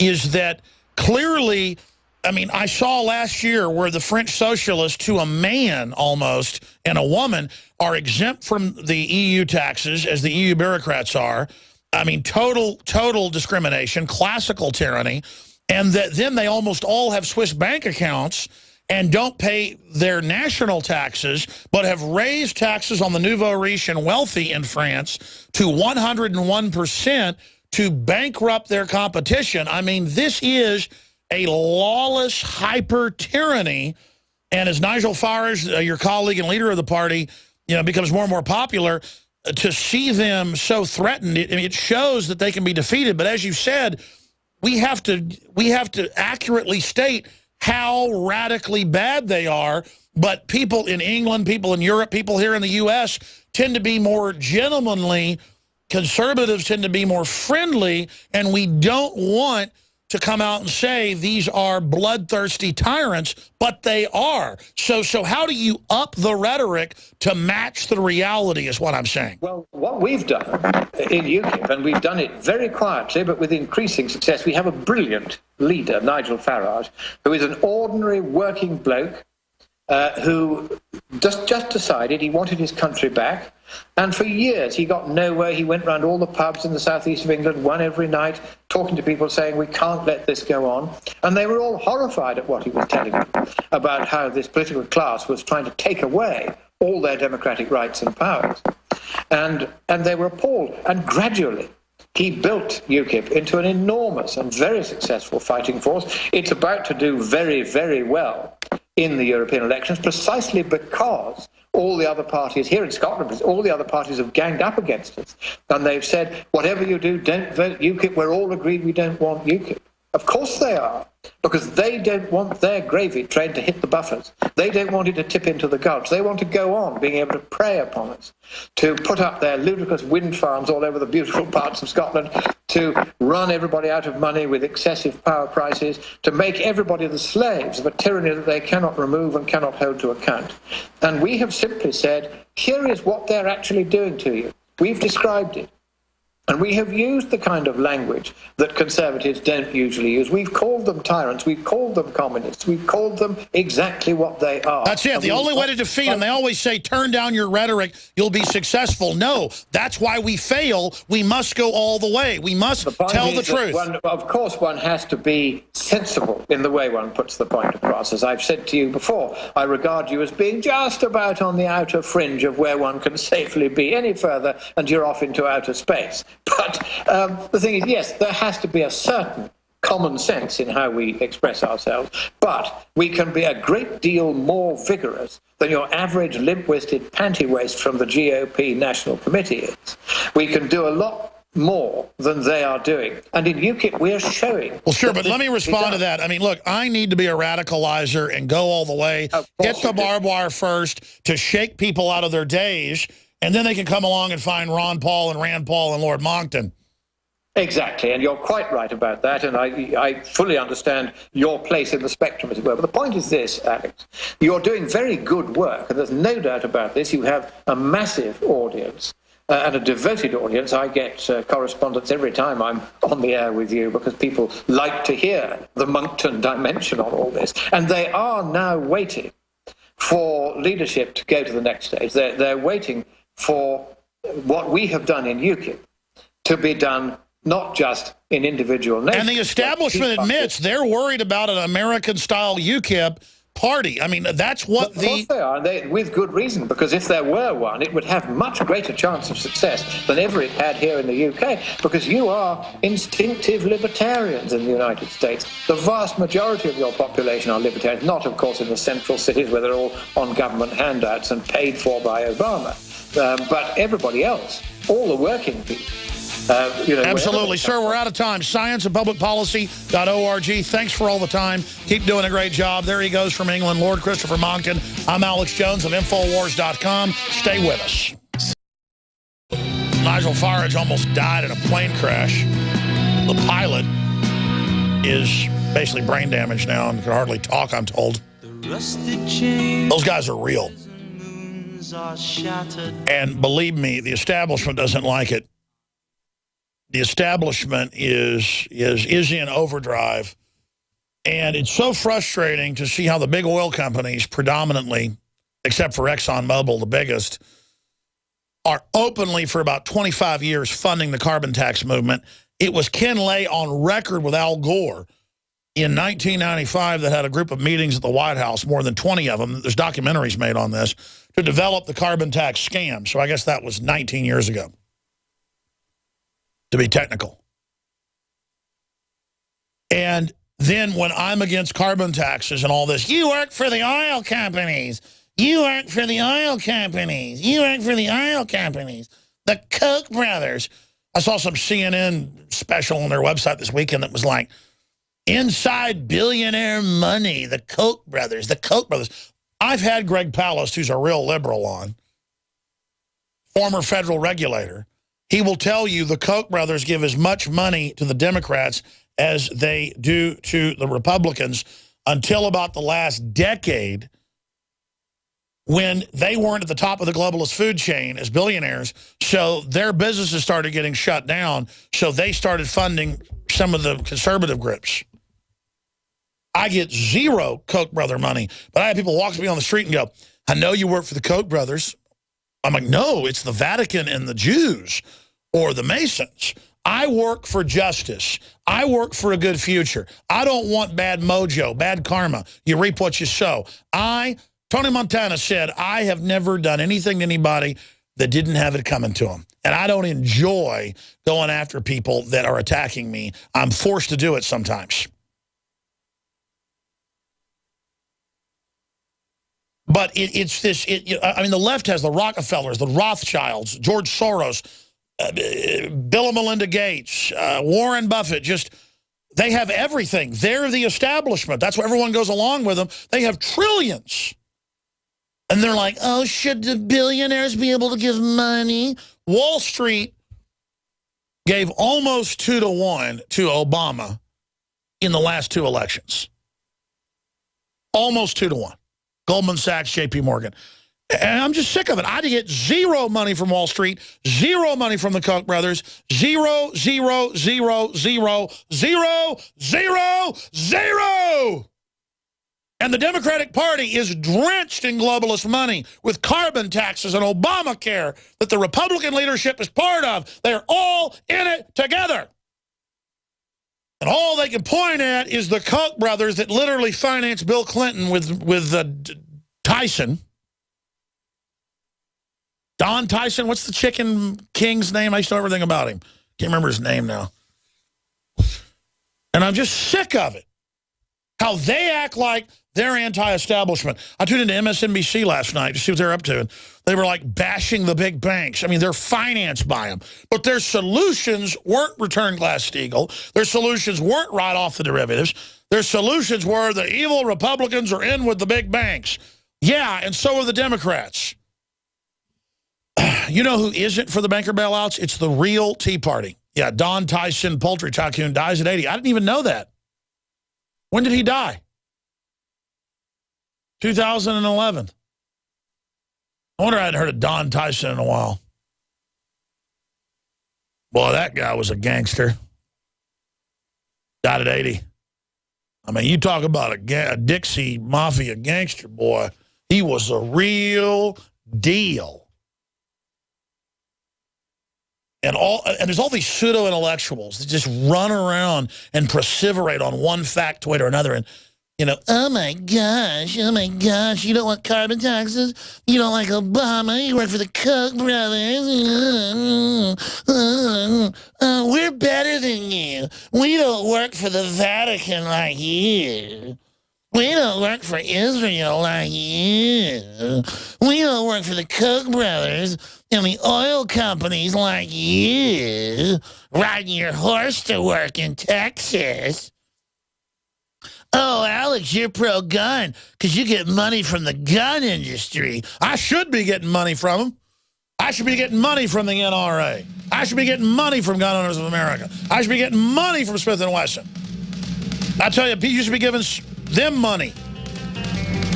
is that clearly, I mean, I saw last year where the French socialists, to a man almost, and a woman, are exempt from the EU taxes, as the EU bureaucrats are. I mean, total discrimination, classical tyranny, and that then they almost all have Swiss bank accounts and don't pay their national taxes, but have raised taxes on the nouveau riche and wealthy in France to 101% to bankrupt their competition. I mean, this is a lawless hyper-tyranny, and as Nigel Farage, your colleague and leader of the party, becomes more and more popular, to see them so threatened, it shows that they can be defeated. But as you said, we have to accurately state how radically bad they are. But people in England, people in Europe, people here in the U.S. tend to be more gentlemanly. Conservatives tend to be more friendly, and we don't want to come out and say these are bloodthirsty tyrants, but they are. So how do you up the rhetoric to match the reality is what I'm saying. Well, what we've done in UKIP, and we've done it very quietly but with increasing success, we have a brilliant leader, Nigel Farage, who is an ordinary working bloke who just decided he wanted his country back. And for years, he got nowhere. He went round all the pubs in the southeast of England, one every night, talking to people saying, we can't let this go on. And they were all horrified at what he was telling them about how this political class was trying to take away all their democratic rights and powers. And they were appalled. And gradually, he built UKIP into an enormous and very successful fighting force. It's about to do very, very well in the European elections, precisely because all the other parties here in Scotland, all the other parties have ganged up against us. And they've said, whatever you do, don't vote UKIP. We're all agreed we don't want UKIP. Of course they are, because they don't want their gravy train to hit the buffers. They don't want it to tip into the gulch. They want to go on being able to prey upon us, to put up their ludicrous wind farms all over the beautiful parts of Scotland, to run everybody out of money with excessive power prices, to make everybody the slaves of a tyranny that they cannot remove and cannot hold to account. And we have simply said, here is what they're actually doing to you. We've described it. And we have used the kind of language that conservatives don't usually use. We've called them tyrants. We've called them communists. We've called them exactly what they are. That's it. The only way to defeat them, they always say, turn down your rhetoric, you'll be successful. No, that's why we fail. We must go all the way. We must tell the truth. Of course, one has to be sensible in the way one puts the point across. As I've said to you before, I regard you as being just about on the outer fringe of where one can safely be. Any further, and you're off into outer space. But the thing is, yes, there has to be a certain common sense in how we express ourselves, but we can be a great deal more vigorous than your average limp-wristed panty waist from the GOP National Committee is. We can do a lot more than they are doing. And in UKIP, we're showing... Well, sure, but let me respond to that. I mean, look, I need to be a radicalizer and go all the way, get the barbed wire first to shake people out of their days, and then they can come along and find Ron Paul and Rand Paul and Lord Monckton. Exactly, and you're quite right about that, and I fully understand your place in the spectrum, as it were. But the point is this, Alex. You're doing very good work, and there's no doubt about this. You have a massive audience. and a devoted audience. I get correspondence every time I'm on the air with you because people like to hear the Monckton dimension on all this. And they are now waiting for leadership to go to the next stage. They're waiting for what we have done in UKIP to be done not just in individual nations. And the establishment admits they're worried about an American-style UKIP party. I mean, that's what Of course they are, and with good reason, because if there were one, it would have much greater chance of success than ever it had here in the UK, because you are instinctive libertarians in the United States. The vast majority of your population are libertarians, not, of course, in the central cities where they're all on government handouts and paid for by Obama, but everybody else, all the working people. Absolutely. Sir, we're out of time. Scienceandpublicpolicy.org. Thanks for all the time. Keep doing a great job. There he goes from England, Lord Christopher Monckton. I'm Alex Jones of Infowars.com. Stay with us. Nigel Farage almost died in a plane crash. The pilot is basically brain damaged now and can hardly talk, I'm told. Those guys are real. And believe me, the establishment doesn't like it. The establishment is in overdrive, and it's so frustrating to see how the big oil companies predominantly, except for ExxonMobil, the biggest, are openly for about 25 years funding the carbon tax movement. It was Ken Lay on record with Al Gore in 1995 that had a group of meetings at the White House, more than 20 of them, there's documentaries made on this, to develop the carbon tax scam. So I guess that was 19 years ago, to be technical. And then when I'm against carbon taxes and all this, you work for the oil companies. You work for the oil companies. You work for the oil companies. The Koch brothers. I saw some CNN special on their website this weekend that was like, inside billionaire money, the Koch brothers, the Koch brothers. I've had Greg Palast, who's a real liberal on, former federal regulator. He will tell you the Koch brothers give as much money to the Democrats as they do to the Republicans until about the last decade, when they weren't at the top of the globalist food chain as billionaires, so their businesses started getting shut down, so they started funding some of the conservative groups. I get zero Koch brother money, but I have people walk to me on the street and go, I know you work for the Koch brothers. I'm like, no, it's the Vatican and the Jews or the Masons. I work for justice. I work for a good future. I don't want bad mojo, bad karma. You reap what you sow. Tony Montana said, I have never done anything to anybody that didn't have it coming to them. And I don't enjoy going after people that are attacking me. I'm forced to do it sometimes. But I mean, the left has the Rockefellers, the Rothschilds, George Soros, Bill and Melinda Gates, Warren Buffett, they have everything. They're the establishment. That's why everyone goes along with them. They have trillions. And they're like, oh, should the billionaires be able to give money? Wall Street gave almost 2-to-1 to Obama in the last 2 elections. Almost 2-to-1. Goldman Sachs, J.P. Morgan. And I'm just sick of it. I get zero money from Wall Street, zero money from the Koch brothers, zero, zero, zero, zero, zero, zero, zero. And the Democratic Party is drenched in globalist money with carbon taxes and Obamacare that the Republican leadership is part of. They're all in it together. And all they can point at is the Koch brothers that literally financed Bill Clinton with Tyson. Don Tyson, what's the chicken king's name? I used to know everything about him. Can't remember his name now. And I'm just sick of it. How they act like they're anti-establishment. I tuned into MSNBC last night to see what they're up to. And they were like bashing the big banks. I mean, they're financed by them. But their solutions weren't return Glass-Steagall. Their solutions weren't write off the derivatives. Their solutions were the evil Republicans are in with the big banks. Yeah, and so are the Democrats. You know who isn't for the banker bailouts? It's the real Tea Party. Yeah, Don Tyson, poultry tycoon, dies at 80. I didn't even know that. When did he die? 2011. I wonder I hadn't heard of Don Tyson in a while. Boy, that guy was a gangster. Died at 80. I mean, you talk about a Dixie Mafia gangster, boy. He was a real deal. And there's all these pseudo-intellectuals that just run around and perseverate on one factoid or another. And, you know, oh my gosh, you don't want carbon taxes? You don't like Obama? You work for the Koch brothers? We're better than you. We don't work for the Vatican like you. We don't work for Israel like you. We don't work for the Koch brothers and the oil companies like you. Riding your horse to work in Texas. Oh, Alex, you're pro-gun because you get money from the gun industry. I should be getting money from them. I should be getting money from the NRA. I should be getting money from Gun Owners of America. I should be getting money from Smith & Wesson. I tell you, you should be giving them money.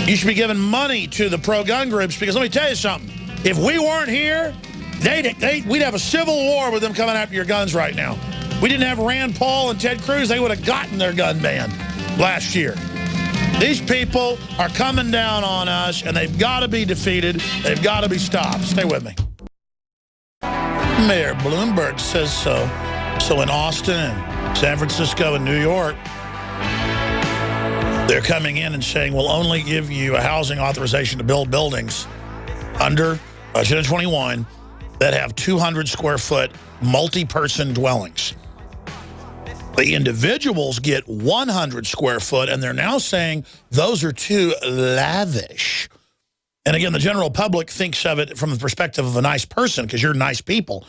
You should be giving money to the pro-gun groups because let me tell you something. If we weren't here, we'd have a civil war with them coming after your guns right now. We didn't have Rand Paul and Ted Cruz, they would have gotten their gun ban last year. These people are coming down on us, and they've got to be defeated. They've got to be stopped. Stay with me. Mayor Bloomberg says so. So in Austin and San Francisco and New York, they're coming in and saying, we'll only give you a housing authorization to build buildings under Budget 21 that have 200 square foot multi-person dwellings. The individuals get 100 square foot, and they're now saying those are too lavish. And again, the general public thinks of it from the perspective of a nice person because you're nice people.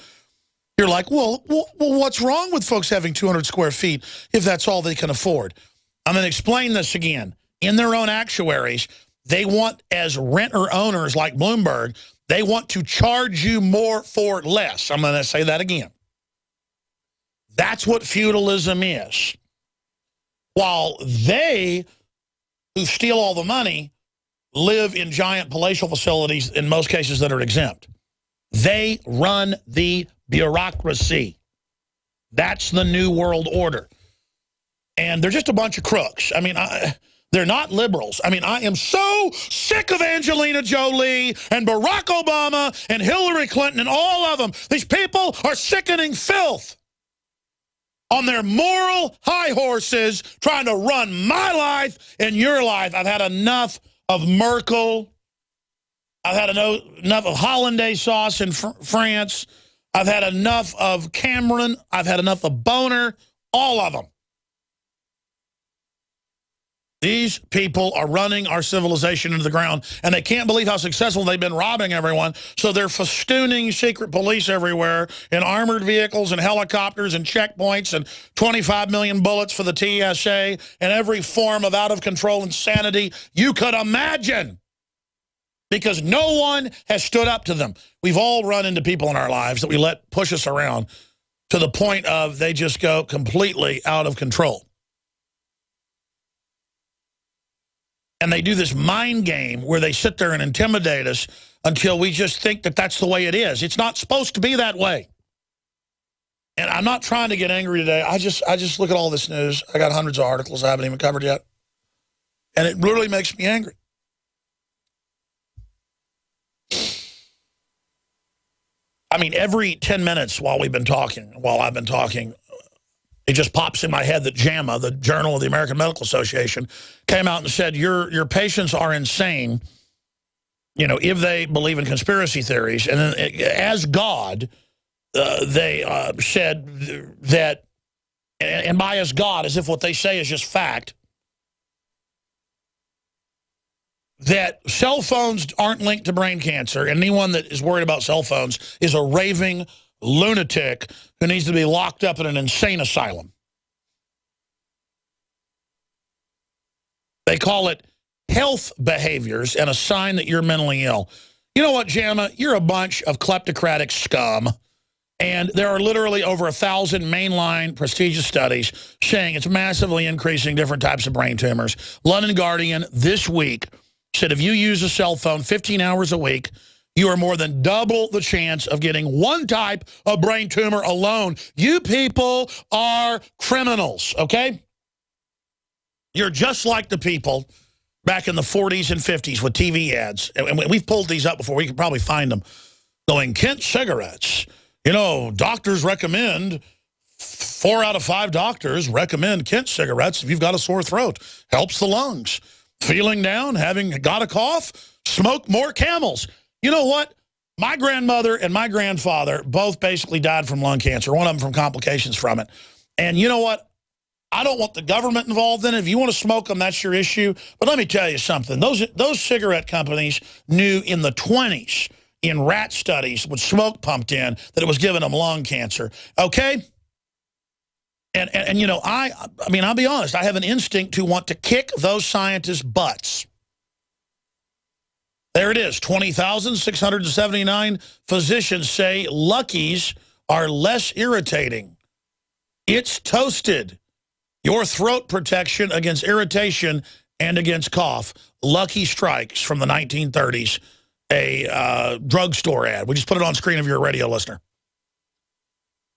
You're like, well, what's wrong with folks having 200 square feet if that's all they can afford? I'm going to explain this again. In their own actuaries, they want, as renter owners like Bloomberg, they want to charge you more for less. I'm going to say that again. That's what feudalism is. While they, who steal all the money, live in giant palatial facilities, in most cases that are exempt. They run the bureaucracy. That's the New World Order. And they're just a bunch of crooks. I mean, they're not liberals. I mean, I am so sick of Angelina Jolie and Barack Obama and Hillary Clinton and all of them. These people are sickening filth on their moral high horses trying to run my life and your life. I've had enough of Merkel. I've had enough of hollandaise sauce in France. I've had enough of Cameron. I've had enough of Boner. All of them. These people are running our civilization into the ground, and they can't believe how successful they've been robbing everyone. So they're festooning secret police everywhere in armored vehicles and helicopters and checkpoints and 25 million bullets for the TSA and every form of out-of-control insanity you could imagine. Because no one has stood up to them. We've all run into people in our lives that we let push us around to the point of they just go completely out of control. And they do this mind game where they sit there and intimidate us until we just think that that's the way it is. It's not supposed to be that way. And I'm not trying to get angry today. I just look at all this news. I got hundreds of articles I haven't even covered yet. And it literally makes me angry. I mean, every 10 minutes while I've been talking, it just pops in my head that JAMA, the Journal of the American Medical Association, came out and said, your patients are insane, you know, if they believe in conspiracy theories. And then, as God, they said that, and by as God, as if what they say is just fact, that cell phones aren't linked to brain cancer. And anyone that is worried about cell phones is a raving lunatic who needs to be locked up in an insane asylum. They call it health behaviors and a sign that you're mentally ill. You know what, JAMA? You're a bunch of kleptocratic scum. And there are literally over 1,000 mainline prestigious studies saying it's massively increasing different types of brain tumors. London Guardian this week said if you use a cell phone 15 hours a week, you are more than double the chance of getting one type of brain tumor alone. You people are criminals, okay? You're just like the people back in the 40s and 50s with TV ads. And we've pulled these up before. We could probably find them. Going, Kent cigarettes. You know, doctors recommend, 4 out of 5 doctors recommend Kent cigarettes if you've got a sore throat. Helps the lungs. Feeling down, having got a cough, smoke more Camels. You know what? My grandmother and my grandfather both basically died from lung cancer, one of them from complications from it. And you know what? I don't want the government involved in it. If you want to smoke them, that's your issue. But let me tell you something. Those cigarette companies knew in the 20s, in rat studies with smoke pumped in, that it was giving them lung cancer. Okay? And you know, I mean, I'll be honest. I have an instinct to want to kick those scientists' butts. There it is. 20,679 physicians say Luckies are less irritating. It's toasted. Your throat protection against irritation and against cough. Lucky Strikes from the 1930s, a drugstore ad. We just put it on screen if you're a radio listener.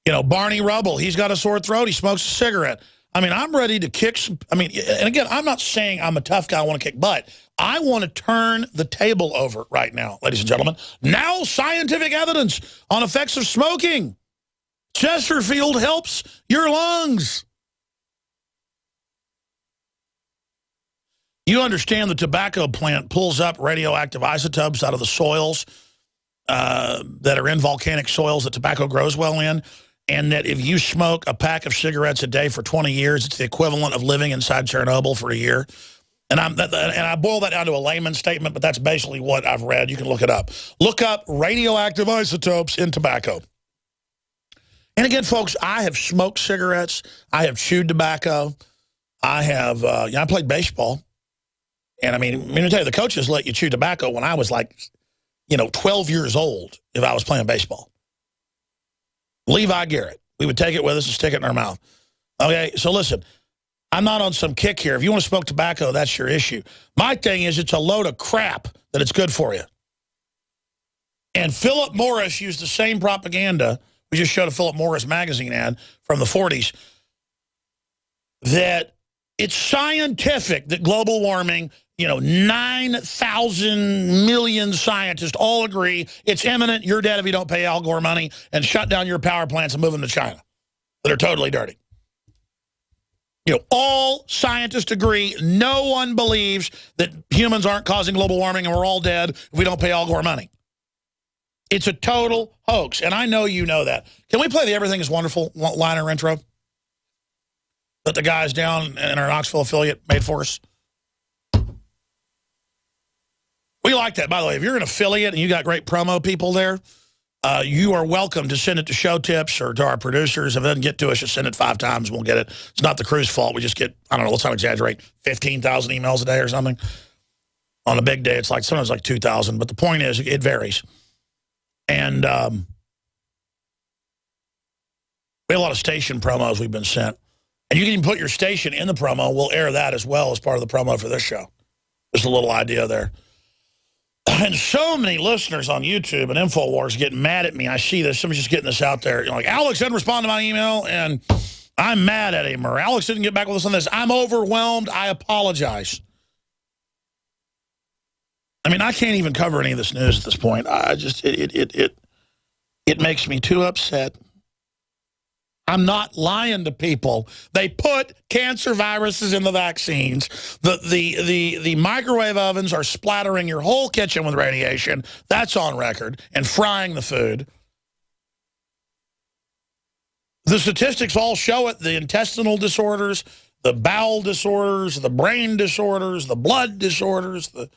You know, Barney Rubble, he's got a sore throat. He smokes a cigarette. I mean, I'm ready to kick some. I mean, and again, I'm not saying I'm a tough guy. I want to kick butt. I want to turn the table over right now, ladies and gentlemen. Now scientific evidence on effects of smoking. Chesterfield helps your lungs. You understand the tobacco plant pulls up radioactive isotopes out of the soils that are in volcanic soils that tobacco grows well in, and that if you smoke a pack of cigarettes a day for 20 years, it's the equivalent of living inside Chernobyl for a year. And I boil that down to a layman's statement, but that's basically what I've read. You can look it up. Look up radioactive isotopes in tobacco. And again, folks, I have smoked cigarettes. I have chewed tobacco. I have, I played baseball. And I mean, let me tell you, the coaches let you chew tobacco when I was like, 12 years old if I was playing baseball. Levi Garrett. We would take it with us and stick it in our mouth. Okay, so listen, I'm not on some kick here. If you want to smoke tobacco, that's your issue. My thing is it's a load of crap that it's good for you. And Philip Morris used the same propaganda. We just showed a Philip Morris magazine ad from the 40s that it's scientific that global warming, 9,000 million scientists all agree it's imminent. You're dead if you don't pay Al Gore money, and shut down your power plants and move them to China that are totally dirty. All scientists agree. No one believes that humans aren't causing global warming and we're all dead if we don't pay Al Gore money. It's a total hoax, and I know you know that. Can we play the Everything is Wonderful liner intro that the guys down in our Knoxville affiliate made for us? We like that. By the way, if you're an affiliate and you got great promo people there, you are welcome to send it to Show Tips or to our producers. If it doesn't get to us, just send it 5 times and we'll get it. It's not the crew's fault. We just get, I don't know, let's not exaggerate, 15,000 emails a day or something. On a big day, it's like sometimes like 2,000. But the point is, it varies. And we have a lot of station promos we've been sent. And you can even put your station in the promo. We'll air that as well as part of the promo for this show. Just a little idea there. And so many listeners on YouTube and InfoWars getting mad at me. I see this. Somebody's just getting this out there. Like, Alex didn't respond to my email, and I'm mad at him. Or Alex didn't get back with us on this. I'm overwhelmed. I apologize. I mean, I can't even cover any of this news at this point. I just, it makes me too upset. I'm not lying to people. They put cancer viruses in the vaccines. The microwave ovens are splattering your whole kitchen with radiation. That's on record. And frying the food. The statistics all show it. The intestinal disorders, the bowel disorders, the brain disorders, the blood disorders, the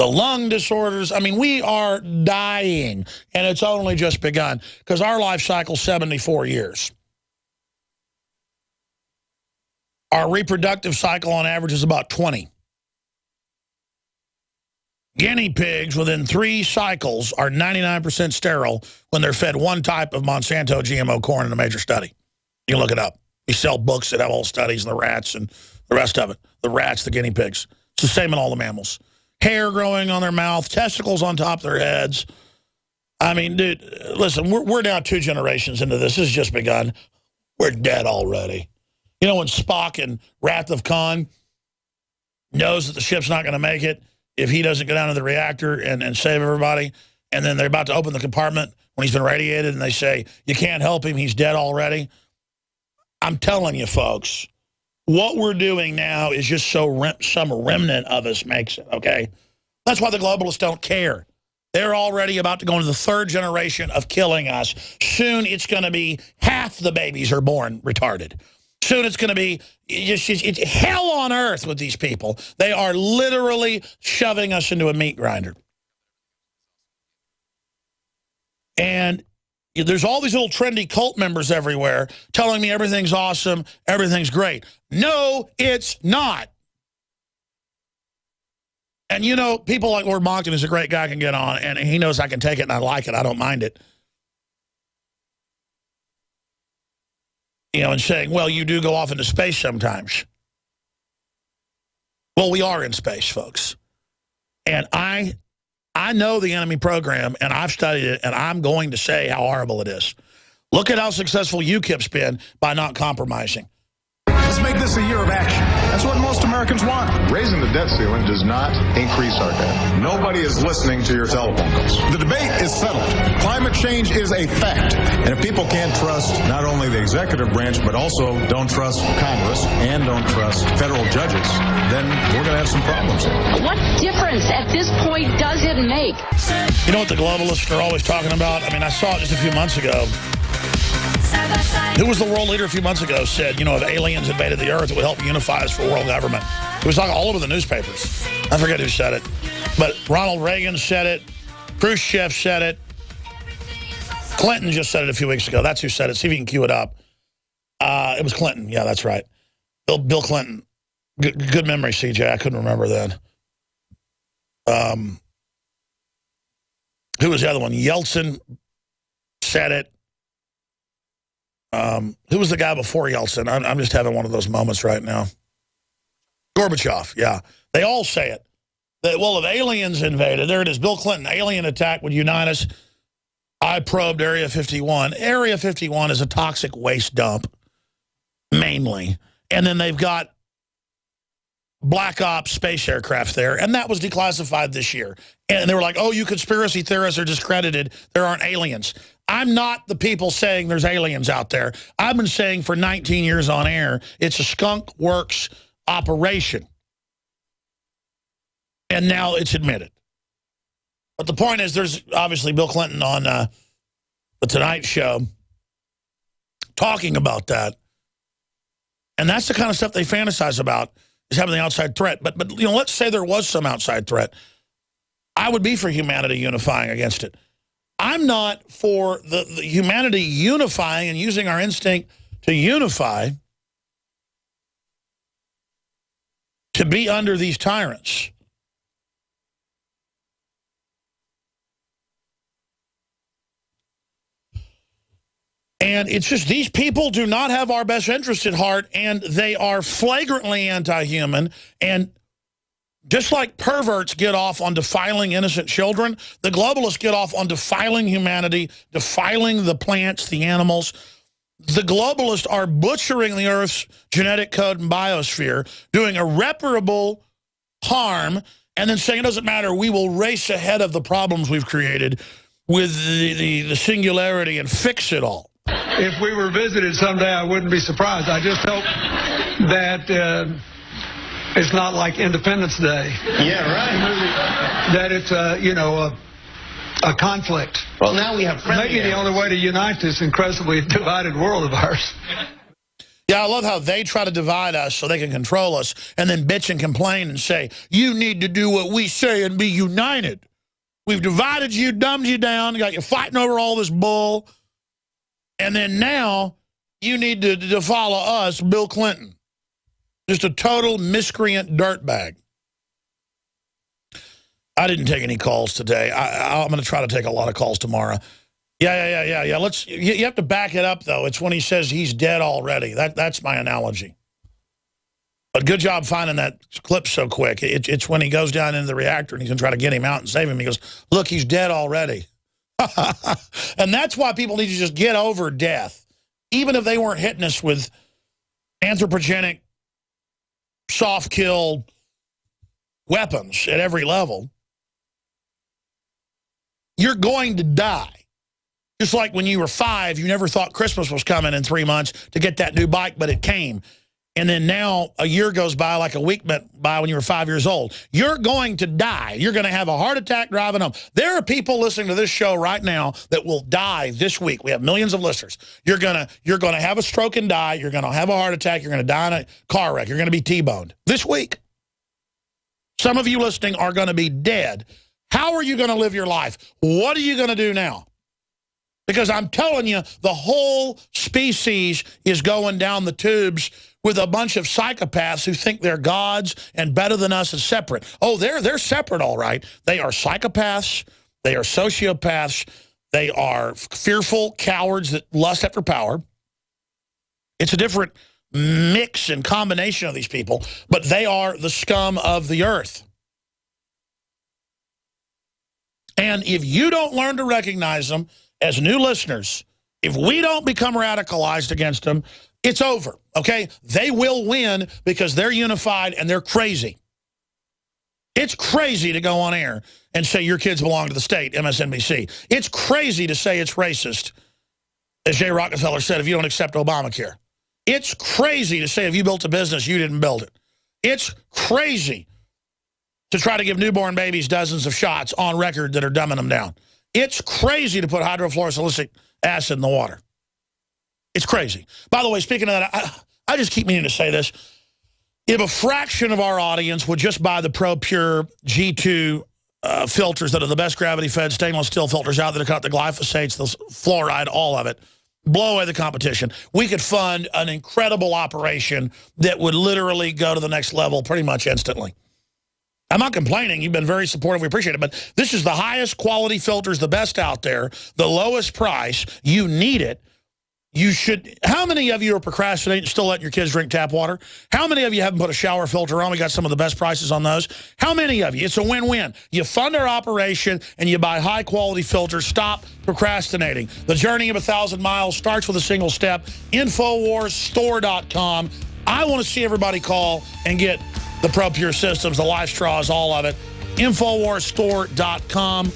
lung disorders. I mean, we are dying. And it's only just begun. Because our life cycle's 74 years. Our reproductive cycle on average is about 20. Guinea pigs within 3 cycles are 99% sterile when they're fed one type of Monsanto GMO corn in a major study. You can look it up. We sell books that have all studies on the rats and the rest of it. The rats, the guinea pigs. It's the same in all the mammals. Hair growing on their mouth, testicles on top of their heads, I mean, dude, listen, we're now 2 generations into this. This has just begun. We're dead already. You know, when Spock in Wrath of Khan knows that the ship's not going to make it if he doesn't go down to the reactor and save everybody, and then they're about to open the compartment when he's been radiated, and they say, you can't help him, he's dead already. I'm telling you, folks, what we're doing now is just so some remnant of us makes it, okay? That's why the globalists don't care. They're already about to go into the 3rd generation of killing us. Soon it's going to be half the babies are born retarded. Soon it's going to be it's hell on earth with these people. They are literally shoving us into a meat grinder. And there's all these little trendy cult members everywhere telling me everything's awesome, everything's great. No, it's not. And, you know, people like Lord Monckton is a great guy, can get on, and he knows I can take it, and I like it. I don't mind it. You know, and saying, well, you do go off into space sometimes. Well, we are in space, folks. And I know the enemy program, and I've studied it, and I'm going to say how horrible it is. Look at how successful UKIP's been by not compromising. Let's make this a year of action. That's what most Americans want. Raising the debt ceiling does not increase our debt. Nobody is listening to your telephone calls. The debate is settled. Climate change is a fact. And if people can't trust not only the executive branch, but also don't trust Congress and don't trust federal judges, then we're going to have some problems here. What difference at this point does it make? You know what the globalists are always talking about? I mean, I saw it just a few months ago. Who was the world leader a few months ago said, you know, if aliens invaded the earth, it would help unify us for world government. It was like all over the newspapers. I forget who said it. But Ronald Reagan said it. Khrushchev said it. Clinton just said it a few weeks ago. That's who said it. See if you can cue it up. It was Clinton. Yeah, that's right. Bill Clinton. Good memory, CJ. I couldn't remember then. Who was the other one? Yeltsin said it. Who was the guy before Yeltsin? I'm just having one of those moments right now. Gorbachev, yeah. They all say it. Well, if aliens invaded, there it is, Bill Clinton, alien attack would unite us. I probed Area 51. Area 51 is a toxic waste dump, mainly. And then they've got Black Ops space aircraft there, and that was declassified this year. And they were like, oh, you conspiracy theorists are discredited. There aren't aliens. I'm not the people saying there's aliens out there. I've been saying for 19 years on air, it's a skunk works operation. And now it's admitted. But the point is, there's obviously Bill Clinton on the Tonight Show talking about that. And that's the kind of stuff they fantasize about, is having the outside threat. But you know, let's say there was some outside threat. I would be for humanity unifying against it. I'm not for the humanity unifying and using our instinct to unify to be under these tyrants. And it's just these people do not have our best interest at heart, and they are flagrantly anti-human. And just like perverts get off on defiling innocent children, the globalists get off on defiling humanity, defiling the plants, the animals. The globalists are butchering the Earth's genetic code and biosphere, doing irreparable harm, and then saying it doesn't matter, we will race ahead of the problems we've created with the singularity and fix it all. If we were visited someday, I wouldn't be surprised. I just hope that it's not like Independence Day. Yeah, right. That it's a conflict. Well, now we have friendly maybe the only way to unite this incredibly divided world of ours. Yeah, I love how they try to divide us so they can control us, and then bitch and complain and say, you need to do what we say and be united. We've divided you, dumbed you down, got you fighting over all this bull. And then now you need to follow us, Bill Clinton. Just a total miscreant dirtbag. I didn't take any calls today. I'm going to try to take a lot of calls tomorrow. Yeah. You have to back it up, though. It's when he says he's dead already. That's my analogy. But good job finding that clip so quick. It's when he goes down into the reactor and he's going to try to get him out and save him. He goes, look, he's dead already. And that's why people need to just get over death. Even if they weren't hitting us with anthropogenic, soft-kill weapons at every level, you're going to die. Just like when you were 5, you never thought Christmas was coming in 3 months to get that new bike, but it came. And then now a year goes by like a week went by when you were 5 years old. You're going to die. You're going to have a heart attack driving home. There are people listening to this show right now that will die this week. We have millions of listeners. You're going to have a stroke and die. You're going to have a heart attack. You're going to die in a car wreck. You're going to be T-boned this week. Some of you listening are going to be dead. How are you going to live your life? What are you going to do now? Because I'm telling you, the whole species is going down the tubes with a bunch of psychopaths who think they're gods and better than us and separate. Oh, they're separate, all right. They are psychopaths. They are sociopaths. They are fearful cowards that lust after power. It's a different mix and combination of these people, but they are the scum of the earth. And if you don't learn to recognize them as new listeners, if we don't become radicalized against them, it's over, okay? They will win because they're unified and they're crazy. It's crazy to go on air and say your kids belong to the state, MSNBC. It's crazy to say it's racist, as Jay Rockefeller said, if you don't accept Obamacare. It's crazy to say if you built a business, you didn't build it. It's crazy to try to give newborn babies dozens of shots on record that are dumbing them down. It's crazy to put hydrofluorosilicic acid in the water. It's crazy. By the way, speaking of that, I just keep meaning to say this. If a fraction of our audience would just buy the ProPure G2 filters that are the best gravity-fed stainless steel filters out there to cut the glyphosates, the fluoride, all of it, blow away the competition, we could fund an incredible operation that would literally go to the next level pretty much instantly. I'm not complaining. You've been very supportive. We appreciate it. But this is the highest quality filters, the best out there, the lowest price. You need it. You should. How many of you are procrastinating and still letting your kids drink tap water? How many of you haven't put a shower filter on? We got some of the best prices on those. How many of you? It's a win-win. You fund our operation and you buy high-quality filters. Stop procrastinating. The journey of 1,000 miles starts with a single step. InfoWarsStore.com. I want to see everybody call and get the ProPure systems, the Life Straws, all of it. InfoWarsStore.com.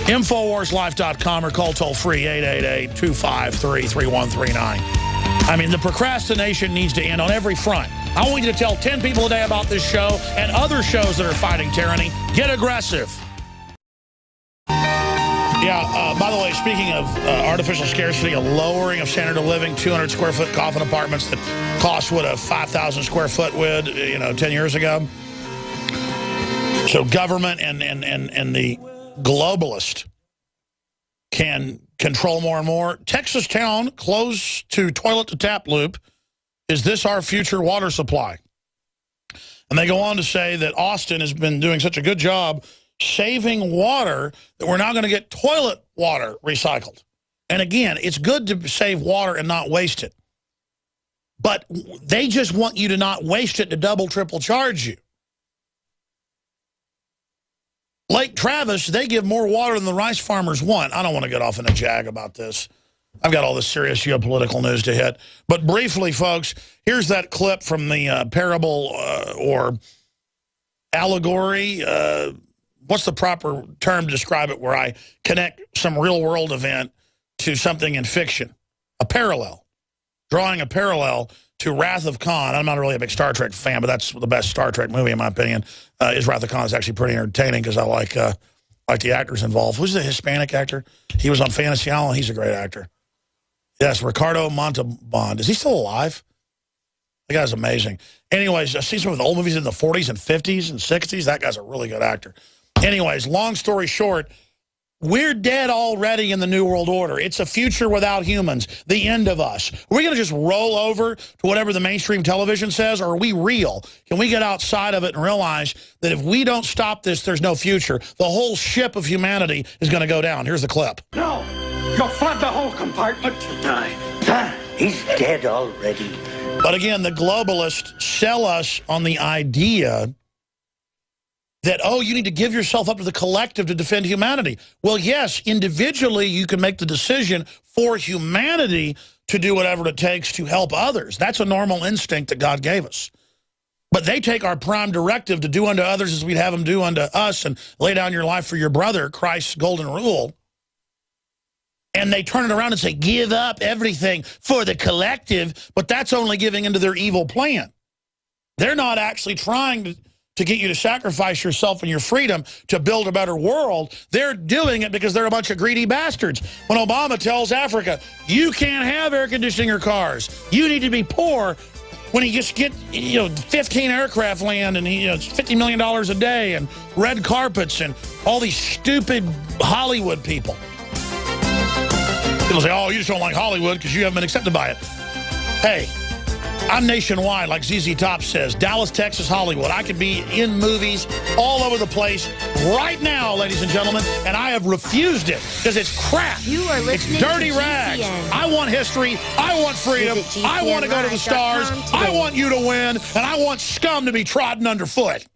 InfoWarsLife.com or call toll-free 888-253-3139. I mean, the procrastination needs to end on every front. I want you to tell 10 people a day about this show and other shows that are fighting tyranny. Get aggressive. Yeah, by the way, speaking of artificial scarcity, a lowering of standard of living, 200 square foot coffin apartments that cost what a 5,000 square foot would, 10 years ago. So government and the globalist can control more and more. Texas town closed to toilet to tap loop. Is this our future water supply? And they go on to say that Austin has been doing such a good job saving water that we're now going to get toilet water recycled. And again, it's good to save water and not waste it. But they just want you to not waste it to double, triple charge you. Lake Travis, they give more water than the rice farmers want. I don't want to get off in a jag about this. I've got all this serious geopolitical news to hit. But briefly, folks, here's that clip from the parable or allegory. What's the proper term to describe it where I connect some real-world event to something in fiction? A parallel. Drawing a parallel to Wrath of Khan. I'm not really a big Star Trek fan, but that's the best Star Trek movie, in my opinion. Is Wrath of Khan. Is actually pretty entertaining because I like the actors involved. Who's the Hispanic actor? He was on Fantasy Island. He's a great actor. Yes, Ricardo Montalban. Is he still alive? The guy's amazing. Anyways, I see some of the old movies in the 40s and 50s and 60s. That guy's a really good actor. Anyways, long story short, we're dead already in the New World Order. It's a future without humans, the end of us. Are we going to just roll over to whatever the mainstream television says, or are we real? Can we get outside of it and realize that if we don't stop this, there's no future? The whole ship of humanity is going to go down. Here's the clip. No, you'll flood the whole compartment. You'll die. He's dead already. But again, the globalists sell us on the idea that, oh, you need to give yourself up to the collective to defend humanity. Well, yes, individually you can make the decision for humanity to do whatever it takes to help others. That's a normal instinct that God gave us. But they take our prime directive to do unto others as we'd have them do unto us and lay down your life for your brother, Christ's golden rule. And they turn it around and say, give up everything for the collective, but that's only giving into their evil plan. They're not actually trying to get you to sacrifice yourself and your freedom to build a better world. They're doing it because they're a bunch of greedy bastards. When Obama tells Africa, you can't have air conditioning or cars, you need to be poor, when he just get 15 aircraft land and it's $50 million a day and red carpets and all these stupid Hollywood people. People say, oh, you just don't like Hollywood because you haven't been accepted by it. Hey, I'm nationwide, like ZZ Top says. Dallas, Texas, Hollywood. I could be in movies all over the place right now, ladies and gentlemen, and I have refused it because it's crap. You are listening it's dirty to rags. GCN. I want history. I want freedom. I want to go to the stars. I want you to win, and I want scum to be trodden underfoot.